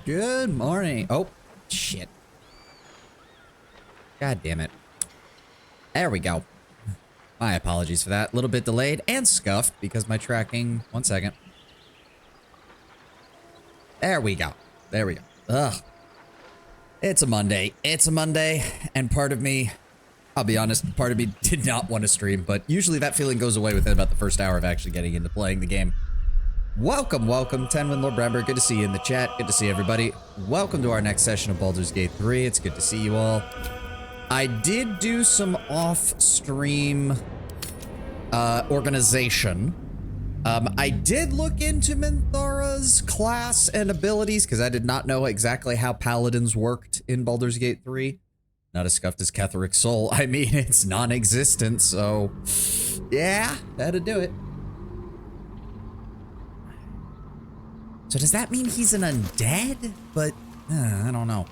Good morning. Oh, shit. God damn it. There we go. My apologies for that. A little bit delayed and scuffed because my tracking... One second. There we go. There we go. Ugh. It's a Monday. It's a Monday. And part of me, I'll be honest, part of me did not want to stream, but usually that feeling goes away within about the first hour of actually getting into playing the game. Welcome, welcome, Tenwin, Lord Bramber. Good to see you in the chat. Good to see everybody. Welcome to our next session of Baldur's Gate 3. It's good to see you all. I did do some off-stream organization. I did look into Minthara's class and abilities because I did not know exactly how paladins worked in Baldur's Gate 3. Not as scuffed as Ketheric Soul. I mean, it's non-existent, so yeah, that'd do it. So does that mean he's an undead? But I don't know.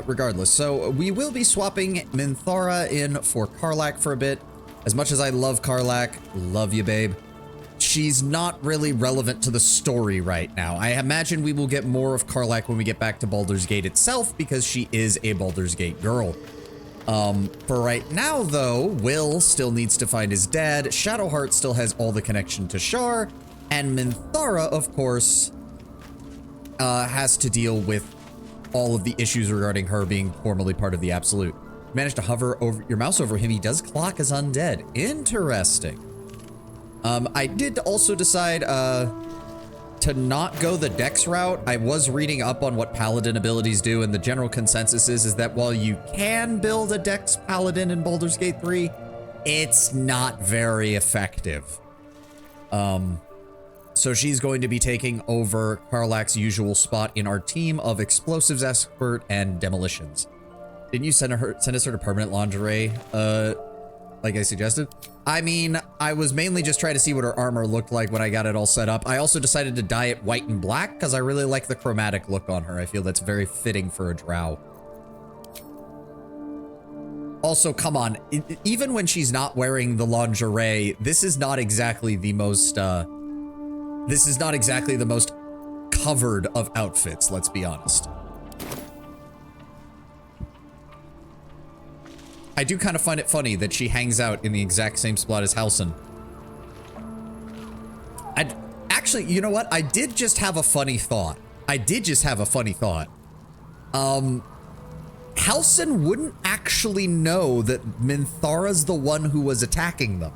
Regardless, so we will be swapping Minthara in for Karlach for a bit. As much as I love Karlach, love you, babe, she's not really relevant to the story right now. I imagine we will get more of Karlach when we get back to Baldur's Gate itself because she is a Baldur's Gate girl. For right now, though, Will still needs to find his dad. Shadowheart still has all the connection to Shar, and Minthara, of course, has to deal with all of the issues regarding her being formerly part of the Absolute. Managed to hover over your mouse over him. He does clock as undead. Interesting. I did also decide to not go the Dex route. I was reading up on what Paladin abilities do, and the general consensus is that while you can build a Dex Paladin in Baldur's Gate 3, it's not very effective. So she's going to be taking over Karlach's usual spot in our team of explosives expert and demolitions. Didn't you send us her to permanent lingerie, like I suggested? I mean, I was mainly just trying to see what her armor looked like when I got it all set up. I also decided to dye it white and black because I really like the chromatic look on her. I feel that's very fitting for a drow. Also, come on, even when she's not wearing the lingerie, this is not exactly the most, covered of outfits, let's be honest. I do kind of find it funny that she hangs out in the exact same spot as Halsin. Actually, you know what? I did just have a funny thought. Halsin wouldn't actually know that Minthara's the one who was attacking them.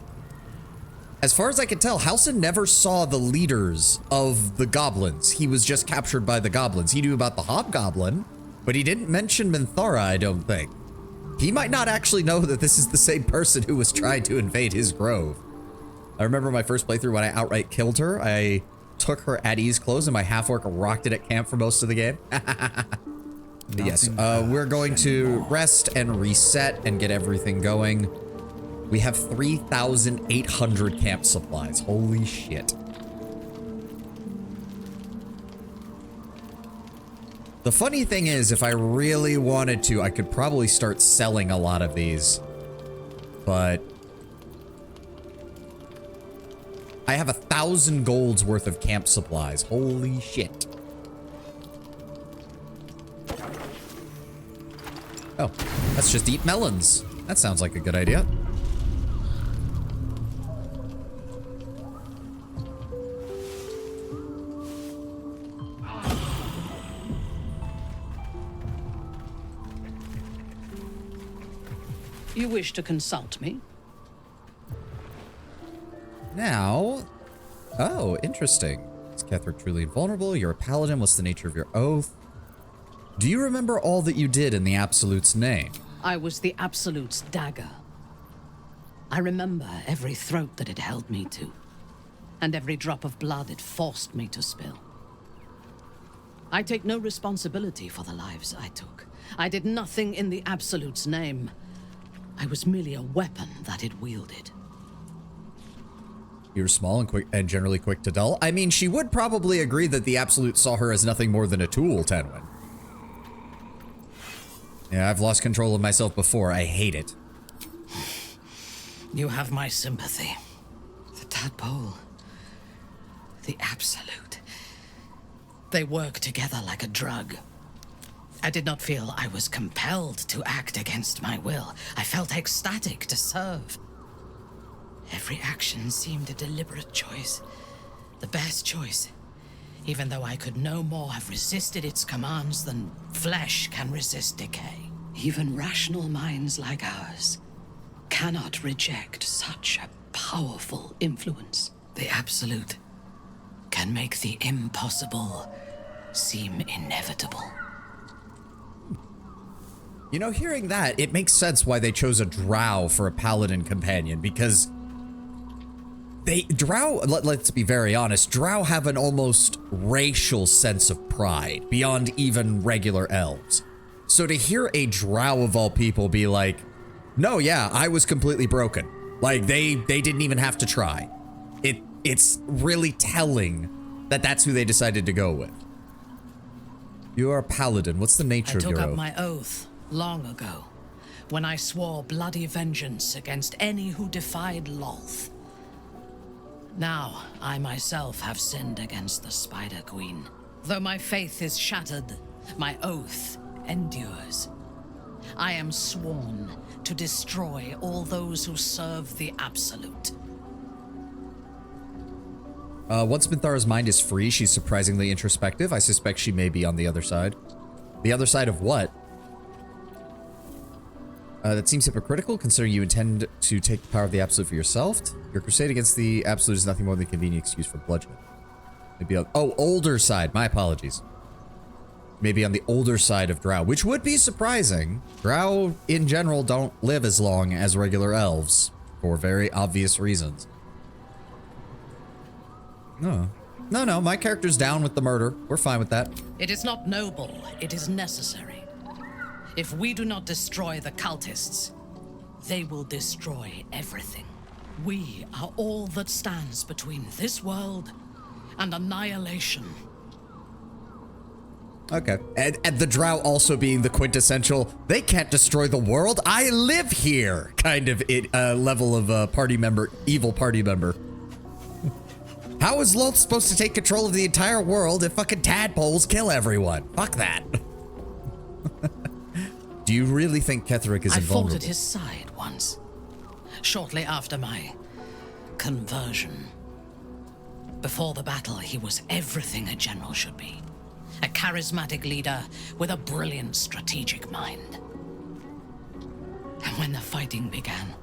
As far as I can tell, Halsin never saw the leaders of the goblins. He was just captured by the goblins. He knew about the hobgoblin, but he didn't mention Minthara, I don't think. He might not actually know that this is the same person who was trying to invade his grove. I remember my first playthrough when I outright killed her. I took her at-ease clothes and my half-orc rocked it at camp for most of the game. But yes, we're going to rest and reset and get everything going. We have 3,800 camp supplies. Holy shit. The funny thing is, if I really wanted to, I could probably start selling a lot of these. But I have 1,000 golds worth of camp supplies. Holy shit. Oh, let's just eat melons. That sounds like a good idea. You wish to consult me? Now, oh, interesting. Is Ketheric truly invulnerable? You're a paladin. What's the nature of your oath? Do you remember all that you did in the Absolute's name? I was the Absolute's dagger. I remember every throat that it held me to, and every drop of blood it forced me to spill. I take no responsibility for the lives I took. I did nothing in the Absolute's name. I was merely a weapon that it wielded. You're small and quick and generally quick to dull. I mean, she would probably agree that the Absolute saw her as nothing more than a tool, Tenwin. Yeah, I've lost control of myself before. I hate it. You have my sympathy. The tadpole. The Absolute. They work together like a drug. I did not feel I was compelled to act against my will. I felt ecstatic to serve. Every action seemed a deliberate choice. The best choice. Even though I could no more have resisted its commands than flesh can resist decay. Even rational minds like ours cannot reject such a powerful influence. The absolute can make the impossible seem inevitable. You know, hearing that, it makes sense why they chose a drow for a paladin companion, because drow, let's be very honest, drow have an almost racial sense of pride beyond even regular elves. So to hear a drow of all people be like, no, yeah, I was completely broken. Like they didn't even have to try. It's really telling that that's who they decided to go with. You are a paladin. What's the nature of your oath? I took up my oath long ago, when I swore bloody vengeance against any who defied Lolth. Now, I myself have sinned against the Spider Queen. Though my faith is shattered, my oath endures. I am sworn to destroy all those who serve the Absolute. Once Minthara's mind is free, she's surprisingly introspective. I suspect she may be on the other side. The other side of what? That seems hypocritical, considering you intend to take the power of the Absolute for yourself. Your crusade against the Absolute is nothing more than a convenient excuse for bloodshed. Maybe on, older side. My apologies. Maybe on the older side of Drow, which would be surprising. Drow, in general, don't live as long as regular elves, for very obvious reasons. No, my character's down with the murder. We're fine with that. It is not noble, it is necessary. If we do not destroy the cultists, they will destroy everything. We are all that stands between this world and annihilation. Okay. And the drow also being the quintessential, they can't destroy the world, I live here kind of level of party member, evil party member. How is Lolth supposed to take control of the entire world if fucking tadpoles kill everyone? Fuck that. Do you really think Ketheric is invulnerable? I fought at his side once, shortly after my conversion. Before the battle, he was everything a general should be. A charismatic leader with a brilliant strategic mind. And when the fighting began,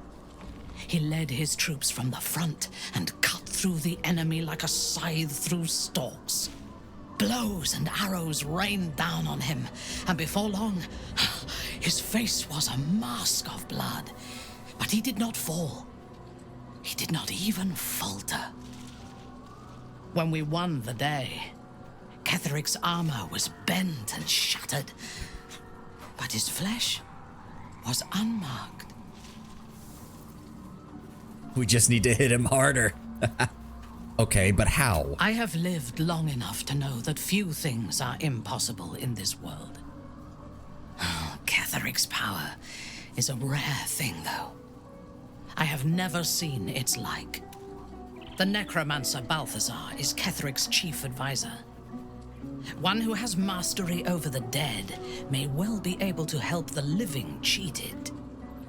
he led his troops from the front and cut through the enemy like a scythe through stalks. Blows and arrows rained down on him, and before long, his face was a mask of blood. But he did not fall. He did not even falter. When we won the day, Ketheric's armor was bent and shattered, but his flesh was unmarked. We just need to hit him harder. Okay, but how? I have lived long enough to know that few things are impossible in this world. Ketheric's power is a rare thing, though. I have never seen its like. The necromancer Balthazar is Ketheric's chief advisor. One who has mastery over the dead may well be able to help the living cheated.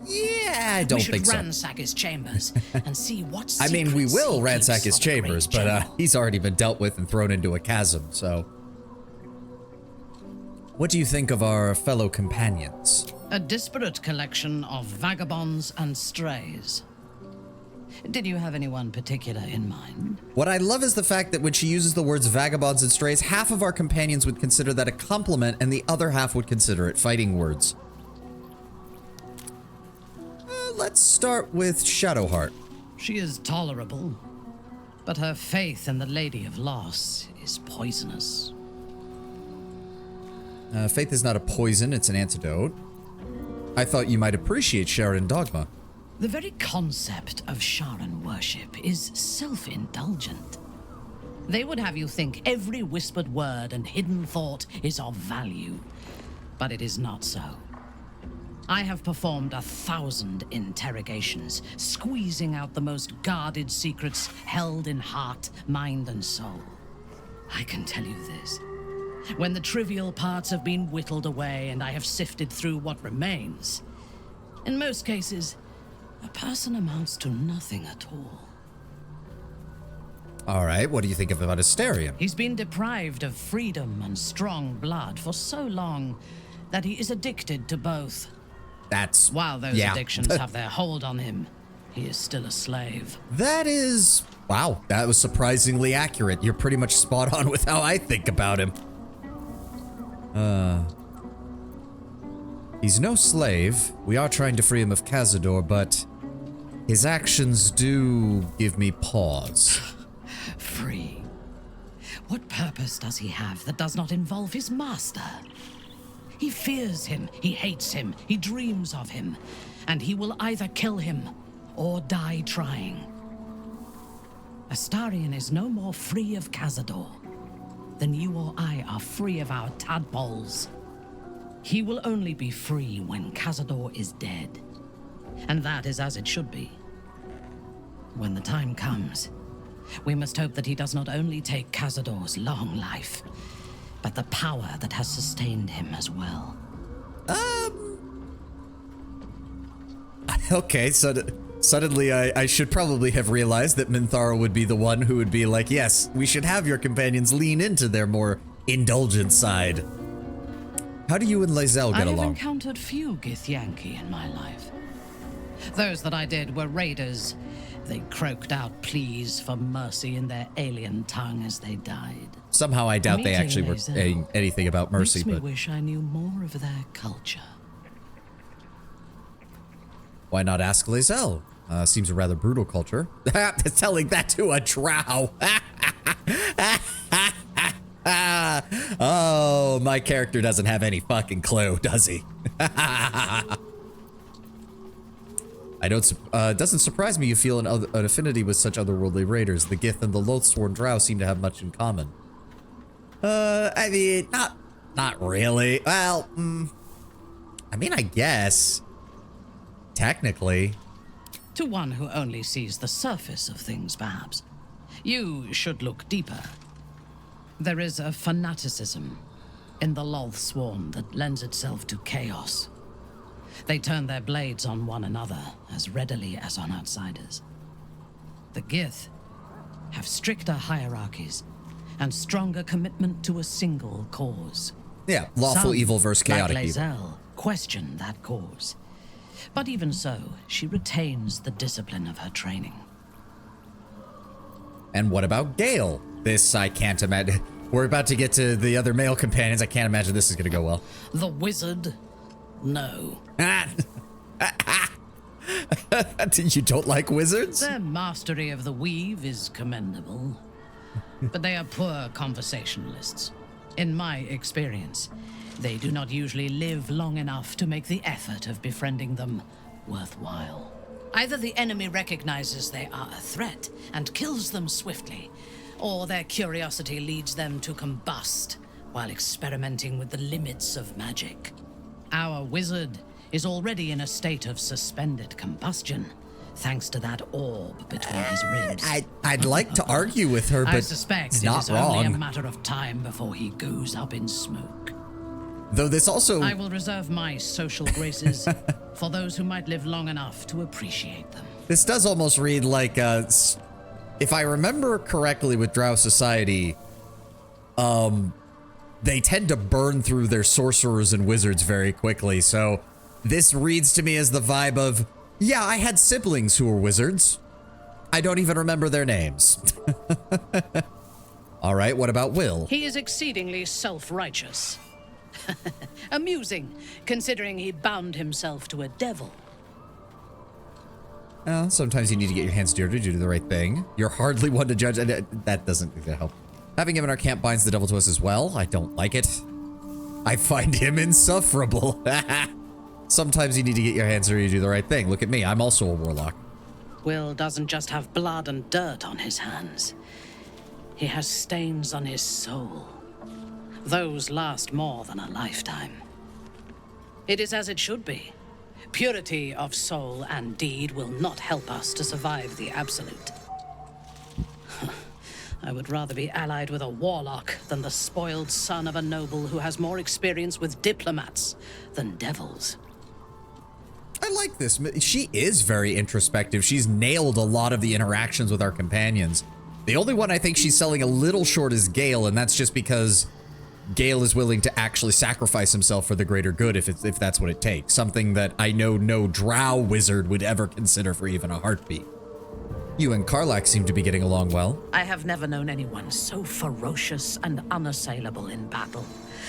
Yeah, I don't think so. We should ransack his chambers and see what I mean, we will secrets he ransack keeps his from the chambers, great but general. he's already been dealt with and thrown into a chasm, so. What do you think of our fellow companions? A disparate collection of vagabonds and strays. Did you have anyone particular in mind? What I love is the fact that when she uses the words vagabonds and strays, half of our companions would consider that a compliment and the other half would consider it fighting words. Let's start with Shadowheart. She is tolerable, but her faith in the Lady of Loss is poisonous. Faith is not a poison, it's an antidote. I thought you might appreciate Sharon Dogma. The very concept of Sharon worship is self-indulgent. They would have you think every whispered word and hidden thought is of value, but it is not so. I have performed 1,000 interrogations, squeezing out the most guarded secrets held in heart, mind, and soul. I can tell you this. When the trivial parts have been whittled away and I have sifted through what remains, in most cases, a person amounts to nothing at all. All right, what do you think about Asterion? He's been deprived of freedom and strong blood for so long that he is addicted to both. That's... While those addictions have their hold on him, he is still a slave. That is... Wow, that was surprisingly accurate. You're pretty much spot on with how I think about him. He's no slave. We are trying to free him of Cazador, but his actions do give me pause. Free? What purpose does he have that does not involve his master? He fears him, he hates him, he dreams of him, and he will either kill him or die trying. Astarion is no more free of Cazador than you or I are free of our tadpoles. He will only be free when Cazador is dead, and that is as it should be. When the time comes, we must hope that he does not only take Cazador's long life, but the power that has sustained him as well. Okay, so suddenly I should probably have realized that Minthara would be the one who would be like, yes, we should have your companions lean into their more indulgent side. How do you and Lae'zel get along? I have encountered few Githyanki in my life. Those that I did were raiders. They croaked out pleas for mercy in their alien tongue as they died. Somehow I doubt they actually were saying anything about mercy. Makes me wish I knew more of their culture. Why not ask Lae'zel? Seems a rather brutal culture. Telling that to a drow. Oh, my character doesn't have any fucking clue, does he? I don't. Doesn't surprise me you feel an affinity with such otherworldly raiders. The Gith and the Loathsworn Drow seem to have much in common. I mean, not really. Well, I mean, I guess. Technically. To one who only sees the surface of things, perhaps. You should look deeper. There is a fanaticism in the Loathsworn that lends itself to chaos. They turn their blades on one another as readily as on outsiders. The Gith have stricter hierarchies and stronger commitment to a single cause. Yeah, lawful evil versus chaotic like evil. Lae'zel question that cause. But even so, she retains the discipline of her training. And what about Gale? This I can't imagine. We're about to get to the other male companions. I can't imagine this is going to go well. The wizard? No. You don't like wizards? Their mastery of the weave is commendable, but they are poor conversationalists. In my experience, they do not usually live long enough to make the effort of befriending them worthwhile. Either the enemy recognizes they are a threat and kills them swiftly, or their curiosity leads them to combust while experimenting with the limits of magic. Our wizard is already in a state of suspended combustion, thanks to that orb between his ribs. I'd like to argue with her, but I suspect it's it not is wrong. only a matter of time before he goes up in smoke. Though this also... I will reserve my social graces for those who might live long enough to appreciate them. This does almost read like if I remember correctly with Drow society, they tend to burn through their sorcerers and wizards very quickly. So this reads to me as the vibe of, yeah, I had siblings who were wizards. I don't even remember their names. All right, what about Will? He is exceedingly self-righteous. Amusing, considering he bound himself to a devil. Well, sometimes you need to get your hands dirty to do the right thing. You're hardly one to judge, and that doesn't help. Having him in our camp binds the devil to us as well. I don't like it. I find him insufferable. Sometimes you need to get your hands dirty to do the right thing. Look at me, I'm also a warlock. Will doesn't just have blood and dirt on his hands. He has stains on his soul. Those last more than a lifetime. It is as it should be. Purity of soul and deed will not help us to survive the absolute. I would rather be allied with a warlock than the spoiled son of a noble who has more experience with diplomats than devils. I like this. She is very introspective. She's nailed a lot of the interactions with our companions. The only one I think she's selling a little short is Gale, and that's just because Gale is willing to actually sacrifice himself for the greater good if that's what it takes. Something that I know no drow wizard would ever consider for even a heartbeat. You and Karlach seem to be getting along well. I have never known anyone so ferocious and unassailable in battle,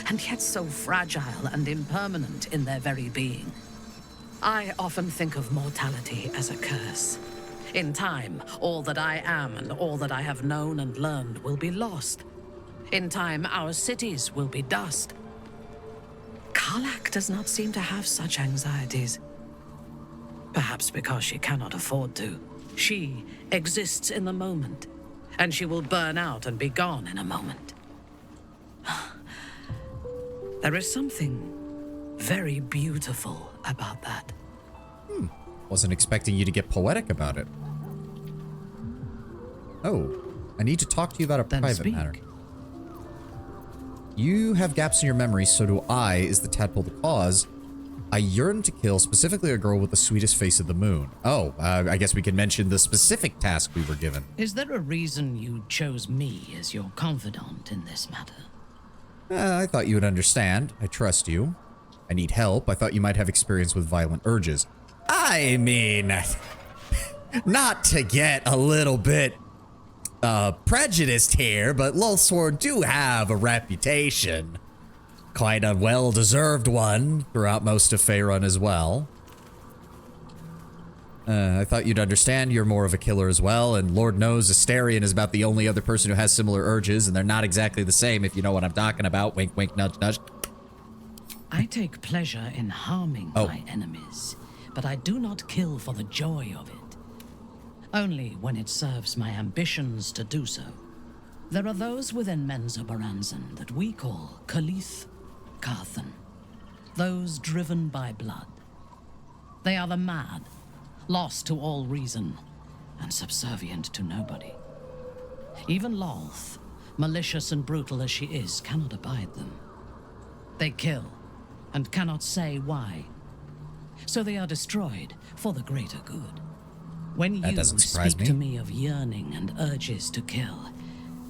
and yet so fragile and impermanent in their very being. I often think of mortality as a curse. In time, all that I am and all that I have known and learned will be lost. In time, our cities will be dust. Karlach does not seem to have such anxieties. Perhaps because she cannot afford to. She exists in the moment, and she will burn out and be gone in a moment. There is something very beautiful about that. Wasn't expecting you to get poetic about it. Oh, I need to talk to you about a Then private speak. matter. You have gaps in your memory, so do I, is the tadpole the cause. I yearn to kill specifically a girl with the sweetest face of the moon. Oh, I guess we can mention the specific task we were given. Is there a reason you chose me as your confidant in this matter? I thought you would understand. I trust you. I need help. I thought you might have experience with violent urges. I mean, not to get a little bit prejudiced here, but Lulsword do have a reputation. Quite a well-deserved one throughout most of Faerun as well. I thought you'd understand you're more of a killer as well, and Lord knows Astarion is about the only other person who has similar urges, and they're not exactly the same, if you know what I'm talking about. Wink, wink, nudge, nudge. I take pleasure in harming my enemies, but I do not kill for the joy of it. Only when it serves my ambitions to do so. There are those within Menza Baranzan that we call Khalith Carthan. Those driven by blood. They are the mad, lost to all reason, and subservient to nobody. Even Lolth, malicious and brutal as she is, cannot abide them. They kill, and cannot say why. So they are destroyed for the greater good. When you speak to me of yearning and urges to kill,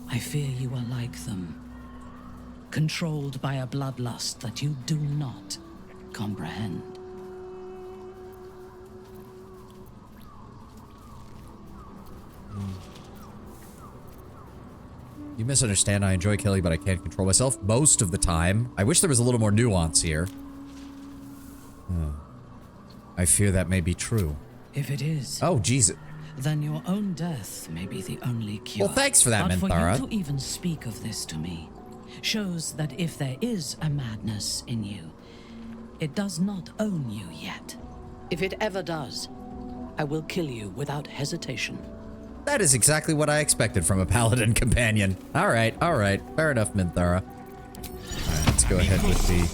I fear you are like them. Controlled by a bloodlust that you do not comprehend. You misunderstand. I enjoy killing, but I can't control myself most of the time. I wish there was a little more nuance here. I fear that may be true. If it is, oh, Jesus. Then your own death may be the only cure. Well, thanks for that, but Minthara. for you to even speak of this to me shows that if there is a madness in you, it does not own you yet. If it ever does, I will kill you without hesitation. That is exactly what I expected from a paladin companion. All right. Fair enough, Minthara. All right, let's go ahead with the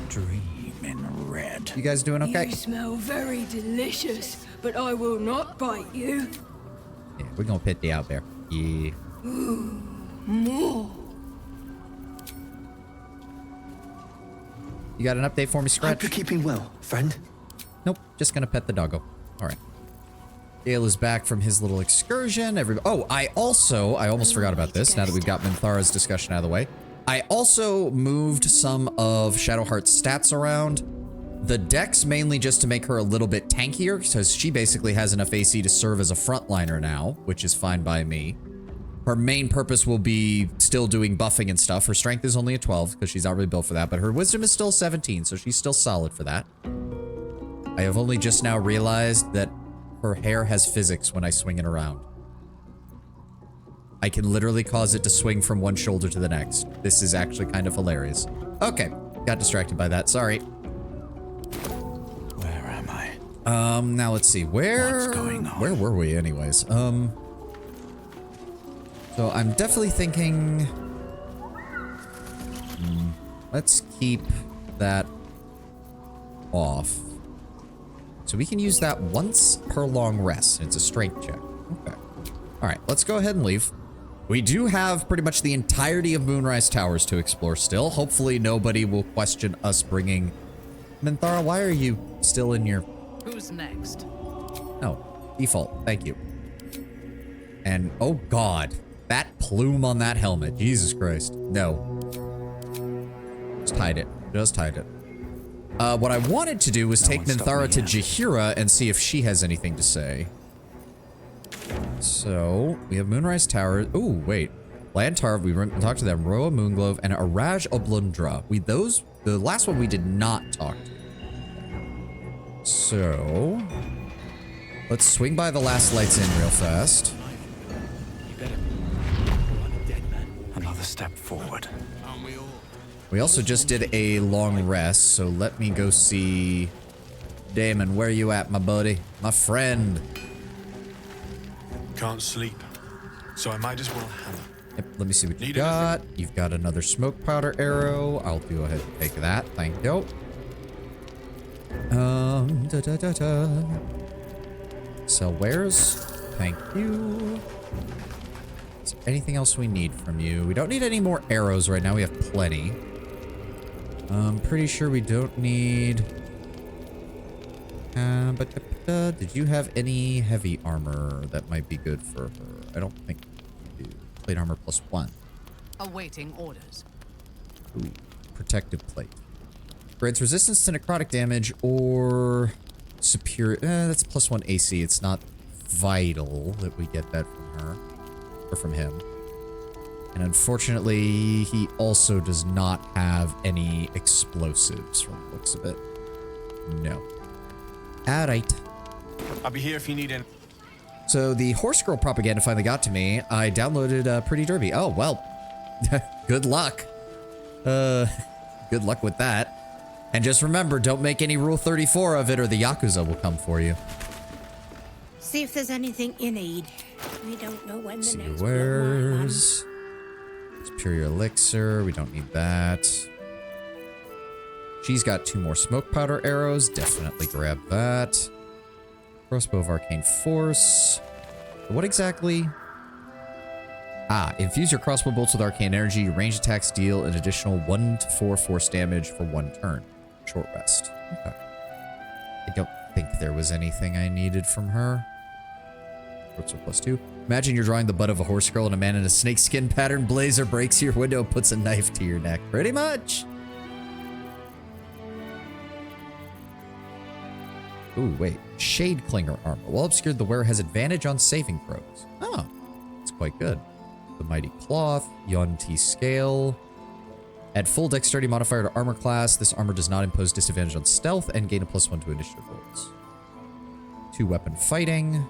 dream in red. You guys doing okay? You smell very delicious, but I will not bite you. Yeah, we're gonna pet the owlbear. Yeah. More. You got an update for me, Scratch? Hope you're keeping well, friend. Nope, just gonna pet the doggo. All right. Gale is back from his little excursion. Oh, I almost forgot about this now that we've got Minthara's discussion out of the way. I also moved some of Shadowheart's stats around. The dex mainly just to make her a little bit tankier, because she basically has enough AC to serve as a frontliner now, which is fine by me. Her main purpose will be still doing buffing and stuff. Her strength is only a 12, because she's not really built for that, but her wisdom is still 17, so she's still solid for that. I have only just now realized that her hair has physics when I swing it around. I can literally cause it to swing from one shoulder to the next. This is actually kind of hilarious. Okay, got distracted by that, sorry. Where am I? Now let's see, what's going on? Where were we anyways? So I'm definitely thinking, let's keep that off. So we can use that once per long rest. It's a strength check. Okay. All right, let's go ahead and leave. We do have pretty much the entirety of Moonrise Towers to explore still. Hopefully nobody will question us bringing... Minthara, why are you still in your... Who's next? No, default. Thank you. And, oh God, that plume on that helmet. Jesus Christ. No. Just hide it. Just hide it. What I wanted to do was take Minthara to Jaheira and see if she has anything to say. So, we have Moonrise Tower. Ooh, wait. Lantarv, we talked to them. Roa Moonglove and Araj Oblundra. The last one we did not talk to. So, let's swing by the last lights in real fast. Another step forward. We also just did a long rest, so let me go see Damon. Where you at, my buddy? My friend. Can't sleep, so I might as well hammer. Yep, let me see what you got. You've got another smoke powder arrow. I'll go ahead and take that. Thank you. Sell wares. Thank you. Is there anything else we need from you? We don't need any more arrows right now. We have plenty. I'm pretty sure we don't need... did you have any heavy armor that might be good for her? I don't think you do. Plate armor +1. Awaiting orders. Ooh, protective plate. Grants resistance to necrotic damage or superior... that's +1 AC. It's not vital that we get that from her. Or from him. And unfortunately, he also does not have any explosives from the looks of it. No. Alright. I'll be here if you need any. So the horse girl propaganda finally got to me. I downloaded Pretty Derby. Oh, well. Good luck. Good luck with that. And just remember, don't make any Rule 34 of it or the Yakuza will come for you. See if there's anything you need. We don't know when the See next where's Superior Elixir. We don't need that. She's got 2 more smoke powder arrows. Definitely grab that. Crossbow of Arcane Force. What exactly? Ah, infuse your crossbow bolts with arcane energy. Your range attacks deal an additional 1 to 4 force damage for 1 turn. Short rest. Okay. I don't think there was anything I needed from her. +2. Imagine you're drawing the butt of a horse girl and a man in a snakeskin pattern blazer breaks your window, puts a knife to your neck. Pretty much. Ooh, wait. Shade Clinger armor. While obscured, the wearer has advantage on saving throws. Oh, that's quite good. The Mighty Cloth, Yonti Scale. Add full dexterity modifier to armor class. This armor does not impose disadvantage on stealth and gain a +1 to initiative rolls. 2 weapon fighting.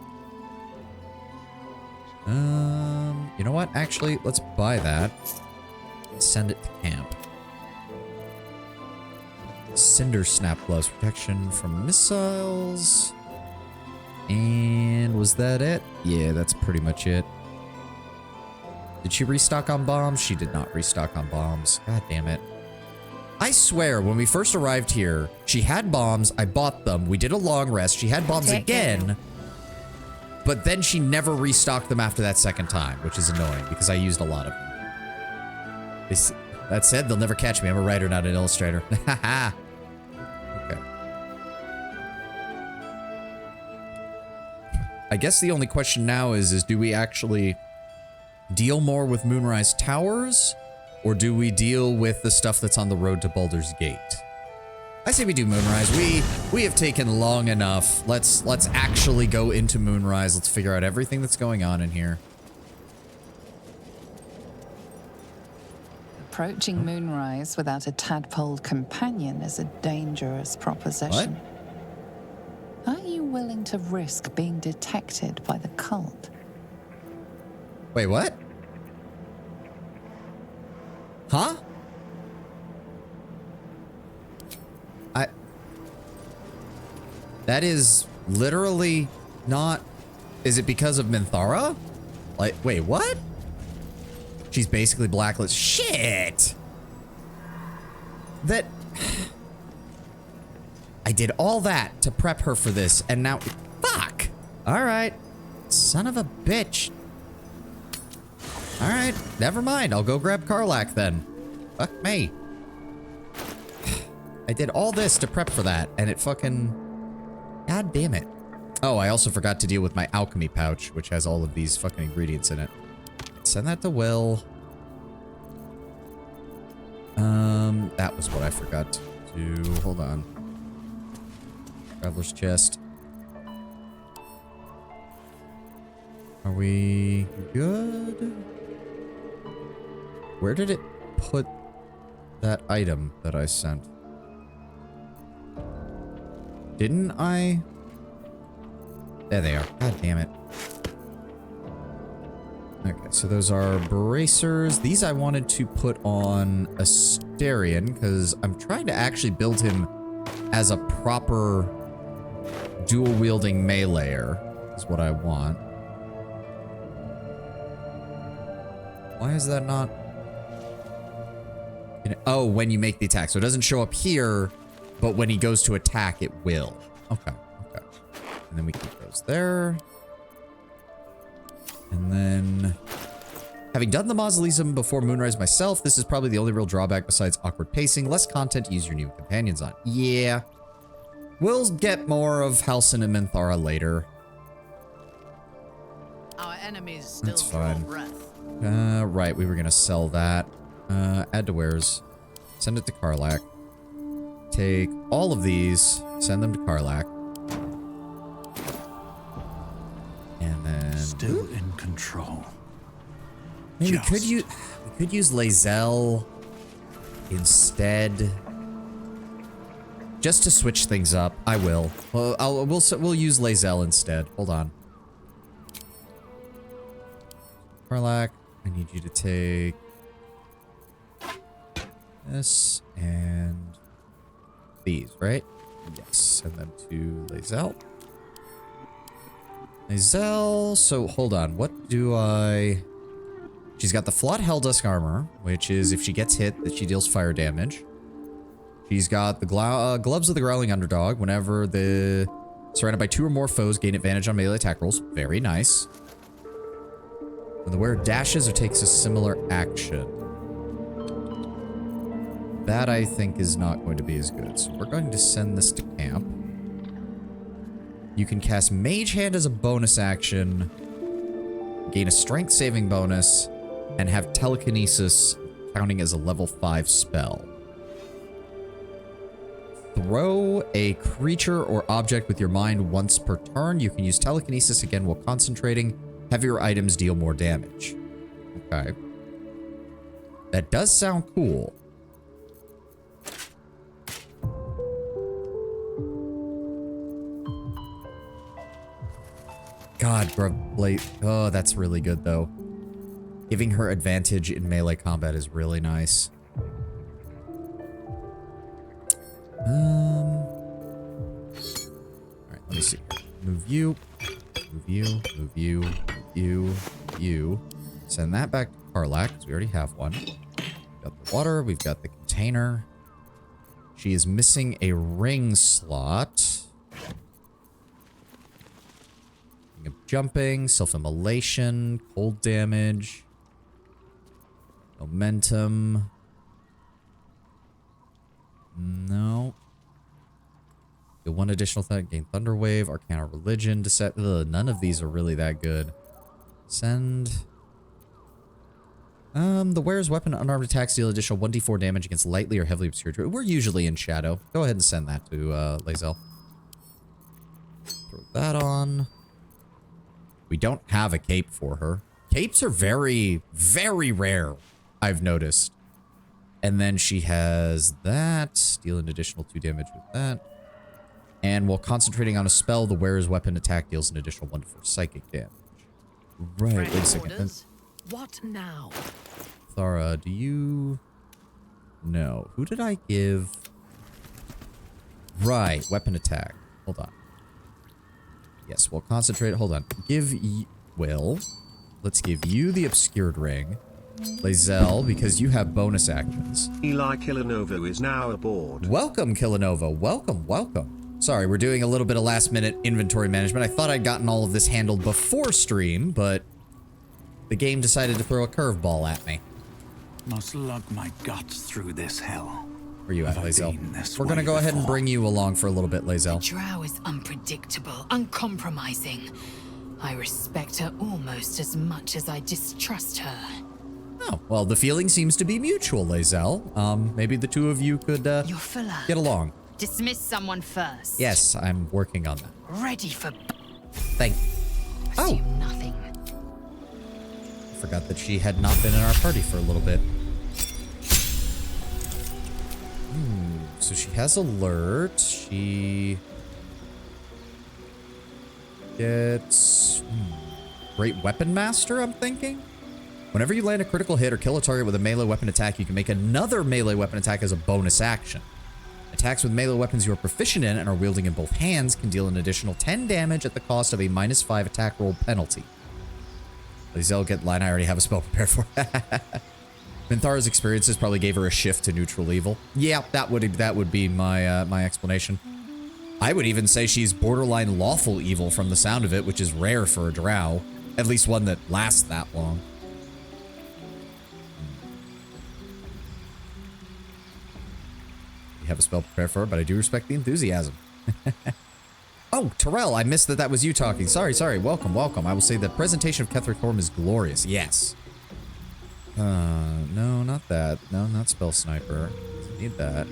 You know what? Actually, let's buy that. Send it to camp. Cinder Snap gloves, protection from missiles. And was that it? Yeah, that's pretty much it. Did she restock on bombs? She did not restock on bombs. God damn it. I swear, when we first arrived here, she had bombs. I bought them. We did a long rest. She had bombs again. But then she never restocked them after that second time, which is annoying because I used a lot of them. That said, they'll never catch me. I'm a writer, not an illustrator. Haha. Okay. I guess the only question now is do we actually deal more with Moonrise Towers, or do we deal with the stuff that's on the road to Baldur's Gate? I say we do Moonrise. We have taken long enough. Let's actually go into Moonrise. Let's figure out everything that's going on in here. Approaching Moonrise without a tadpole companion is a dangerous proposition. What? Are you willing to risk being detected by the cult? Wait, what? Huh? That is literally not... Is it because of Minthara? Like, wait, what? She's basically blacklisted. Shit! That... I did all that to prep her for this, and now... Fuck! Alright. Son of a bitch. All right, never mind. I'll go grab Karlach then. Fuck me. I did all this to prep for that, and it fucking... God damn it. Oh, I also forgot to deal with my alchemy pouch, which has all of these fucking ingredients in it. Send that to Will. That was what I forgot to do. Hold on. Traveler's chest. Are we good? Where did it put that item that I sent? Didn't I? There they are. God damn it. Okay, so those are bracers. These I wanted to put on Asterion because I'm trying to actually build him as a proper dual-wielding meleeer is what I want. Why is that not... Oh, when you make the attack. So it doesn't show up here, but when he goes to attack, it will. Okay, okay. And then we keep those there. And then... Having done the mausoleum before Moonrise myself, this is probably the only real drawback besides awkward pacing. Less content to use your new companions on. Yeah. We'll get more of Halsin and Minthara later. Our enemies still That's draw fine. breath. Right, we were gonna sell that. Add to wares. Send it to Karlach. Take all of these, send them to Karlach. And then... Still in control. Maybe we could use Lae'zel instead. Just to switch things up. I will. Well, we'll use Lae'zel instead. Hold on. Karlach, I need you to take this and these, right? Yes, send them to Lae'zel. Lae'zel, so hold on, what do I... She's got the Flawed Helldusk armor, which is if she gets hit, that she deals fire damage. She's got the Gloves of the Growling Underdog. Whenever surrounded by 2 or more foes, gain advantage on melee attack rolls. Very nice. When the wearer dashes or takes a similar action. That, I think, is not going to be as good. So we're going to send this to camp. You can cast Mage Hand as a bonus action, gain a strength saving bonus, and have telekinesis counting as a level 5 spell. Throw a creature or object with your mind once per turn. You can use telekinesis again while concentrating. Heavier items deal more damage. Okay. That does sound cool. God, Blade. Oh, that's really good, though. Giving her advantage in melee combat is really nice. Alright, let me see. Move you. Move you. Move you. Move you. Move you. Send that back to Karlach, because we already have one. We've got the water. We've got the container. She is missing a ring slot. Jumping, self-immolation, cold damage, momentum. No. Get 1 additional thing, gain Thunder Wave, Arcana Religion, none of these are really that good. Send. The wearer's weapon unarmed attacks deal additional 1d4 damage against lightly or heavily obscured. We're usually in shadow. Go ahead and send that to Lae'zel. Throw that on. We don't have a cape for her. Capes are very, very rare, I've noticed. And then she has that. Deal an additional 2 damage with that. And while concentrating on a spell, the wearer's weapon attack deals an additional 1 to 4 psychic damage. Right, wait a second. Orders? What now? Thara, do you... No. Who did I give... Right, weapon attack. Hold on. Yes, we'll concentrate. Hold on. Let's give you the obscured ring. Lae'zel, because you have bonus actions. Eli Killanova is now aboard. Welcome, Killanova. Welcome, welcome. Sorry, we're doing a little bit of last minute inventory management. I thought I'd gotten all of this handled before stream, but The game decided to throw a curveball at me. Must lug my guts through this hell. Where you at, Have I Lae'zel? been this We're gonna way go ahead and before? bring you along for a little bit, Lae'zel. Drow is unpredictable, uncompromising. I respect her almost as much as I distrust her. Oh, well, the feeling seems to be mutual, Lae'zel. Maybe the two of you could, You're full of... get along. Dismiss someone first. Yes, I'm working on that. Ready for... Thank you. Oh, Assume nothing. I forgot that she had not been in our party for a little bit. So she has alert. She gets Great Weapon Master, I'm thinking. Whenever you land a critical hit or kill a target with a melee weapon attack, you can make another melee weapon attack as a bonus action. Attacks with melee weapons you are proficient in and are wielding in both hands can deal an additional 10 damage at the cost of a -5 attack roll penalty. Lae'zel, get line. I already have a spell prepared for. Minthara's experiences probably gave her a shift to neutral evil. Yeah, that would be my my explanation. I would even say she's borderline lawful evil from the sound of it, which is rare for a drow. At least one that lasts that long. You have a spell prepared for her, but I do respect the enthusiasm. Oh, Terrell, I missed that was you talking. Sorry. Welcome. I will say the presentation of Ketheric Thorm is glorious. Yes. No, not that. No, not Spell Sniper. Doesn't need that.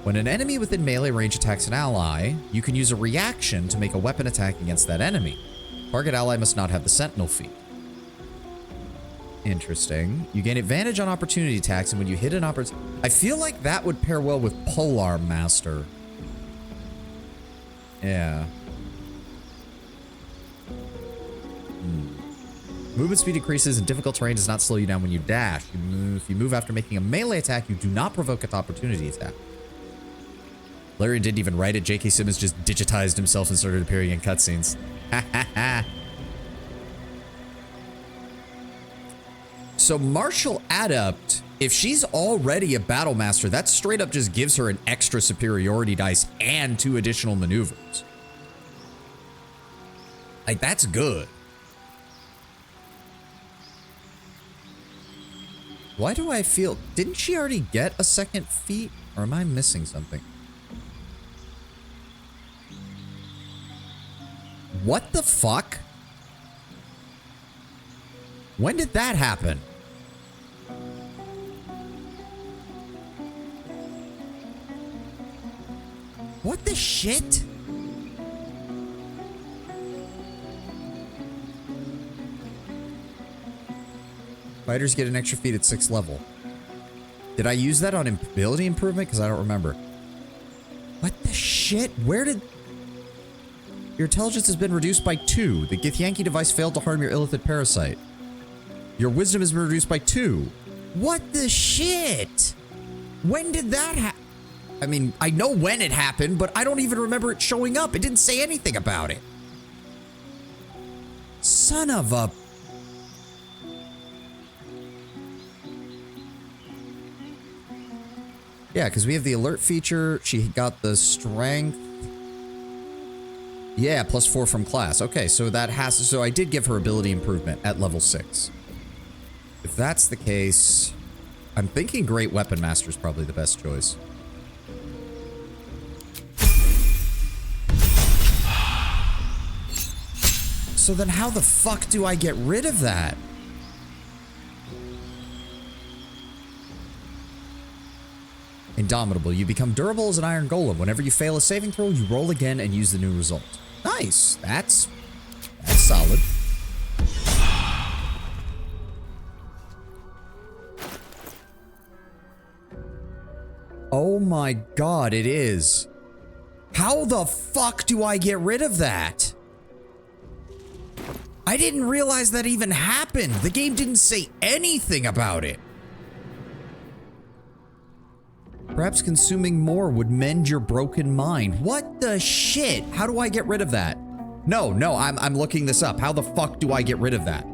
When an enemy within melee range attacks an ally, you can use a reaction to make a weapon attack against that enemy. Target ally must not have the Sentinel feat. Interesting. You gain advantage on opportunity attacks, and when you hit an opportunity... I feel like that would pair well with Polar Master. Yeah. Movement speed increases and difficult terrain does not slow you down when you dash. If you move after making a melee attack, you do not provoke an opportunity attack. Larry didn't even write it. J.K. Simmons just digitized himself and started appearing in cutscenes. Ha ha ha. So Martial Adept, if she's already a Battle Master, that straight up just gives her an extra superiority dice and 2 additional maneuvers. Like, that's good. Why do I feel... Didn't she already get a second feat? Or am I missing something? What the fuck? When did that happen? What the shit? Fighters get an extra feat at 6th level. Did I use that on ability improvement? Because I don't remember. What the shit? Where did... Your intelligence has been reduced by 2. The Githyanki device failed to harm your illithid parasite. Your wisdom has been reduced by 2. What the shit? When did that happen? I mean, I know when it happened, but I don't even remember it showing up. It didn't say anything about it. Son of a... Yeah, because we have the alert feature. She got the strength. Yeah, +4 from class. Okay, so that has... So I did give her ability improvement at level 6. If that's the case, I'm thinking Great Weapon Master is probably the best choice. So then how the fuck do I get rid of that? Indomitable. You become durable as an iron golem. Whenever you fail a saving throw, you roll again and use the new result. Nice. That's solid. Oh my god, it is. How the fuck do I get rid of that? I didn't realize that even happened. The game didn't say anything about it. Perhaps consuming more would mend your broken mind. What the shit? How do I get rid of that? No, I'm looking this up. How the fuck do I get rid of that?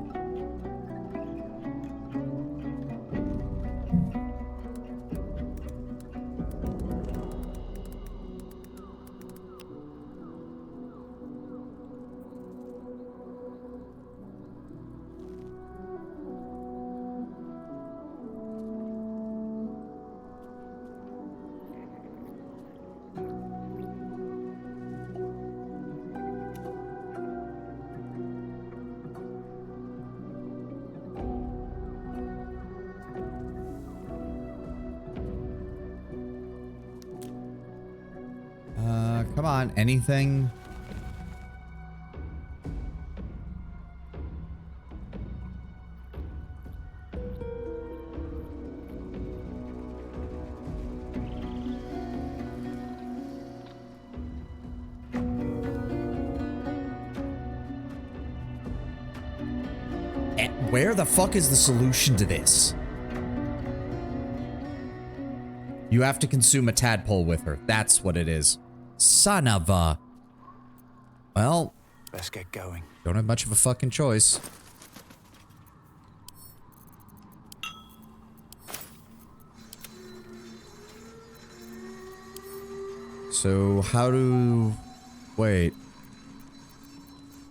Come on, anything? Where the fuck is the solution to this? You have to consume a tadpole with her. That's what it is. Son of a... Well... Let's get going. Don't have much of a fucking choice. So, how do... Wait.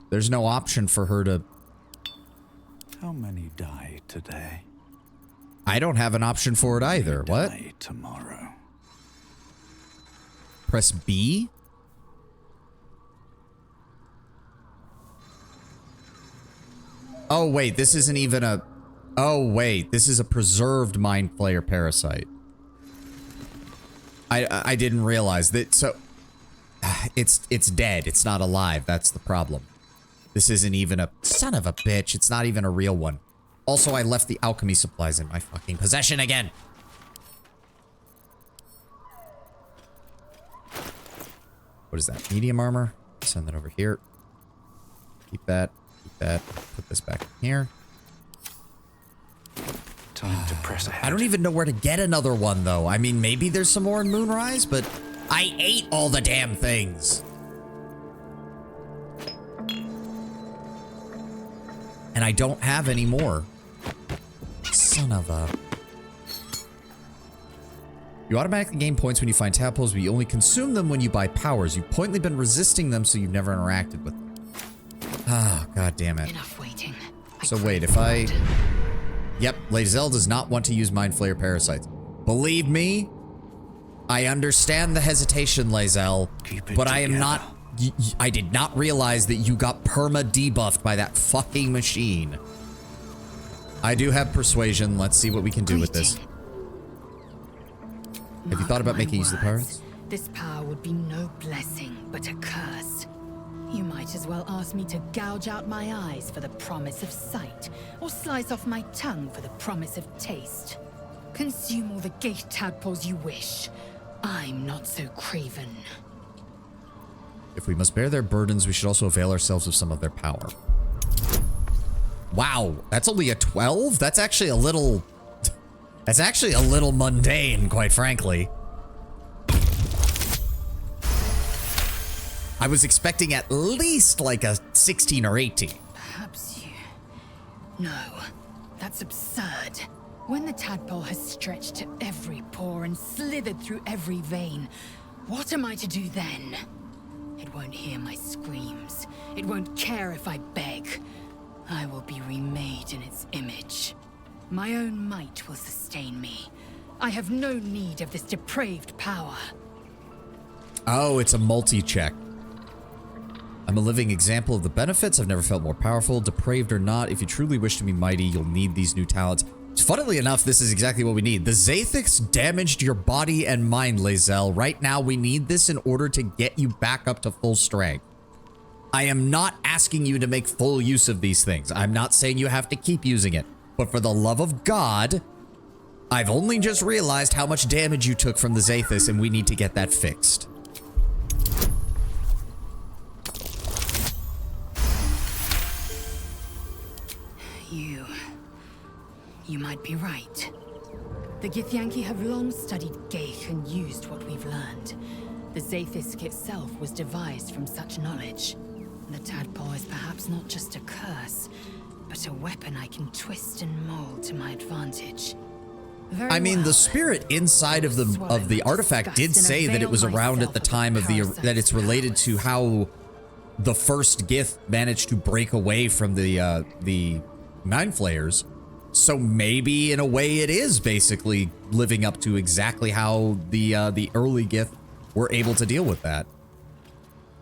There's no option for her to... How many die today? I don't have an option for it either. What? Die tomorrow. Press B? Oh, wait. This isn't even a... Oh, wait. This is a preserved Mind Flayer parasite. I didn't realize that. So... It's dead. It's not alive. That's the problem. This isn't even a... Son of a bitch. It's not even a real one. Also, I left the alchemy supplies in my fucking possession again. What is that? Medium armor? Send that over here. Keep that. Keep that. Put this back in here. Time to press ahead. I don't even know where to get another one, though. I mean, maybe there's some more in Moonrise, but I ate all the damn things. And I don't have any more. Son of a... You automatically gain points when you find tadpoles, but you only consume them when you buy powers. You've pointedly been resisting them, so you've never interacted with them. Ah, god damn it. Enough waiting. So wait, if I... Yep, Lae'zel does not want to use Mind Flayer parasites. Believe me, I understand the hesitation, Lae'zel, but I am not... I did not realize that you got perma-debuffed by that fucking machine. I do have persuasion. Let's see what we can do with this. Have you thought about making use of the powers? This power would be no blessing, but a curse. You might as well ask me to gouge out my eyes for the promise of sight, or slice off my tongue for the promise of taste. Consume all the gate tadpoles you wish. I'm not so craven. If we must bear their burdens, we should also avail ourselves of some of their power. Wow, that's only a 12? That's actually a little... That's actually a little mundane, quite frankly. I was expecting at least like a 16 or 18. Perhaps you... No, that's absurd. When the tadpole has stretched to every pore and slithered through every vein, what am I to do then? It won't hear my screams. It won't care if I beg. I will be remade in its image. My own might will sustain me. I have no need of this depraved power. Oh, it's a multi-check. I'm a living example of the benefits. I've never felt more powerful, depraved or not. If you truly wish to be mighty, you'll need these new talents. Funnily enough, this is exactly what we need. The Zathix damaged your body and mind, Lae'zel. Right now, we need this in order to get you back up to full strength. I am not asking you to make full use of these things. I'm not saying you have to keep using it. But for the love of God, I've only just realized how much damage you took from the Zathis, and we need to get that fixed. You might be right. The Githyanki have long studied Geich and used what we've learned. The Zathis itself was devised from such knowledge. The tadpole is perhaps not just a curse, but a weapon I can twist and mold to my advantage. I mean, the spirit inside of the artifact did say that it was around at the time of the that it's related to how the first Gith managed to break away from the Mind Flayers. So maybe in a way it is basically living up to exactly how the early Gith were able to deal with that.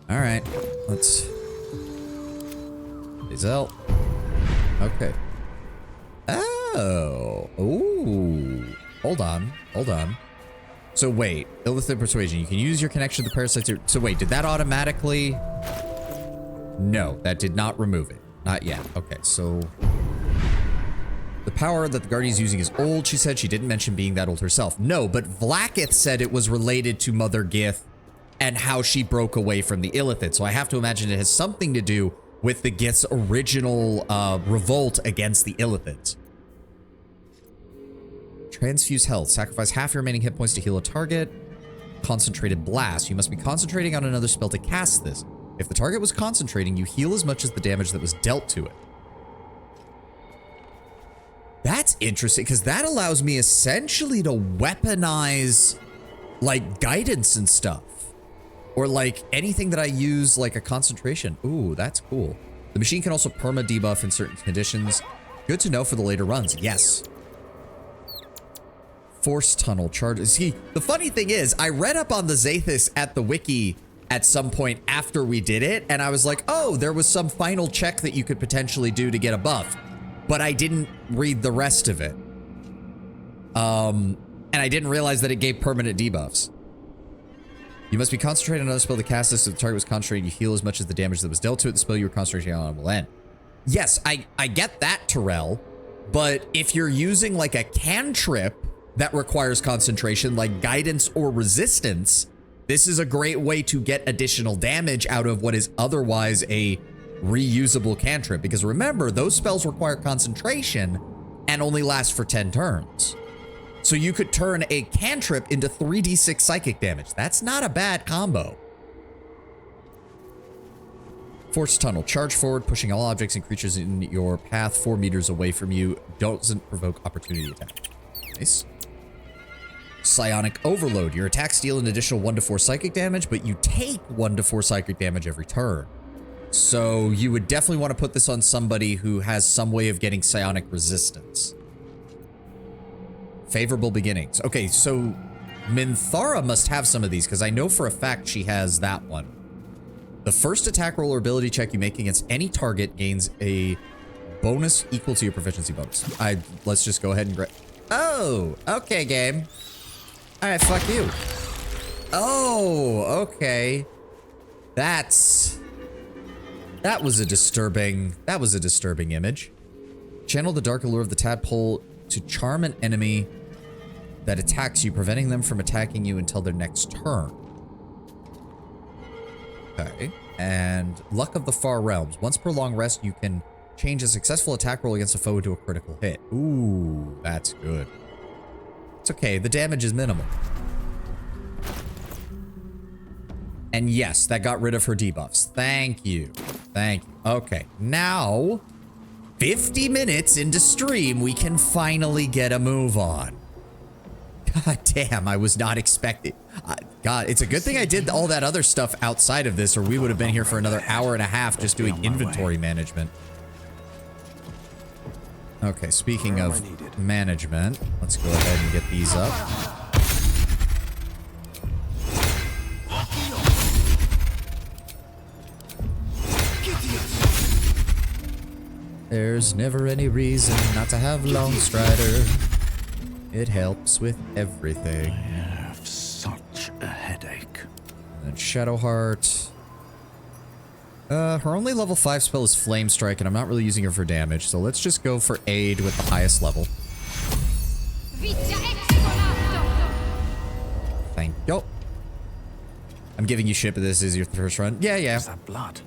All right, let's Lae'zel. Okay. Oh, ooh. Hold on. So wait, Illithid Persuasion. You can use your connection to the parasites. So wait, did that automatically? No, that did not remove it. Not yet. Okay, so the power that the Guardian's using is old, she said. She didn't mention being that old herself. No, but Vlaakith said it was related to Mother Gith and how she broke away from the Illithid. So I have to imagine it has something to do with the Gith's original revolt against the Illithids. Transfuse health. Sacrifice half your remaining hit points to heal a target. Concentrated blast. You must be concentrating on another spell to cast this. If the target was concentrating, you heal as much as the damage that was dealt to it. That's interesting, because that allows me essentially to weaponize, like, guidance and stuff. Or, like, anything that I use, like, a concentration. Ooh, that's cool. The machine can also perma-debuff in certain conditions. Good to know for the later runs. Yes. Force tunnel charge. See, the funny thing is, I read up on the Zathis at the wiki at some point after we did it, and I was like, oh, there was some final check that you could potentially do to get a buff. But I didn't read the rest of it. And I didn't realize that it gave permanent debuffs. You must be concentrating on another spell to cast this. If the target was concentrated, you heal as much as the damage that was dealt to it. The spell you were concentrating on will end. Yes, I get that, Terrell. But if you're using like a cantrip that requires concentration, like guidance or resistance, this is a great way to get additional damage out of what is otherwise a reusable cantrip. Because remember, those spells require concentration and only last for 10 turns. So you could turn a cantrip into 3d6 psychic damage. That's not a bad combo. Force tunnel. Charge forward, pushing all objects and creatures in your path 4 meters away from you. Doesn't provoke opportunity attack. Nice. Psionic overload. Your attacks deal an additional 1 to 4 psychic damage, but you take 1 to 4 psychic damage every turn. So you would definitely want to put this on somebody who has some way of getting psionic resistance. Favorable beginnings. Okay, so Minthara must have some of these, because I know for a fact she has that one. The first attack roll or ability check you make against any target gains a bonus equal to your proficiency bonus. Let's just go ahead and oh, okay, game. All right, fuck you. Oh, okay. That was a disturbing image. Channel the dark allure of the tadpole to charm an enemy that attacks you, preventing them from attacking you until their next turn. Okay. And Luck of the Far Realms. Once per long rest, you can change a successful attack roll against a foe into a critical hit. Ooh, that's good. It's okay. The damage is minimal. And yes, that got rid of her debuffs. Thank you. Thank you. Okay. Now, 50 minutes into stream, we can finally get a move on. God damn, I was not expecting. God, it's a good thing I did all that other stuff outside of this, or we would have been here for another hour and a half just doing inventory management. Okay, speaking of management, let's go ahead and get these up. There's never any reason not to have Longstrider. It helps with everything. I have such a headache. And Shadowheart. Her only level 5 spell is Flame Strike, and I'm not really using her for damage, so let's just go for aid with the highest level. Thank you. I'm giving you shit, but this is your first run. Yeah. Is that blood?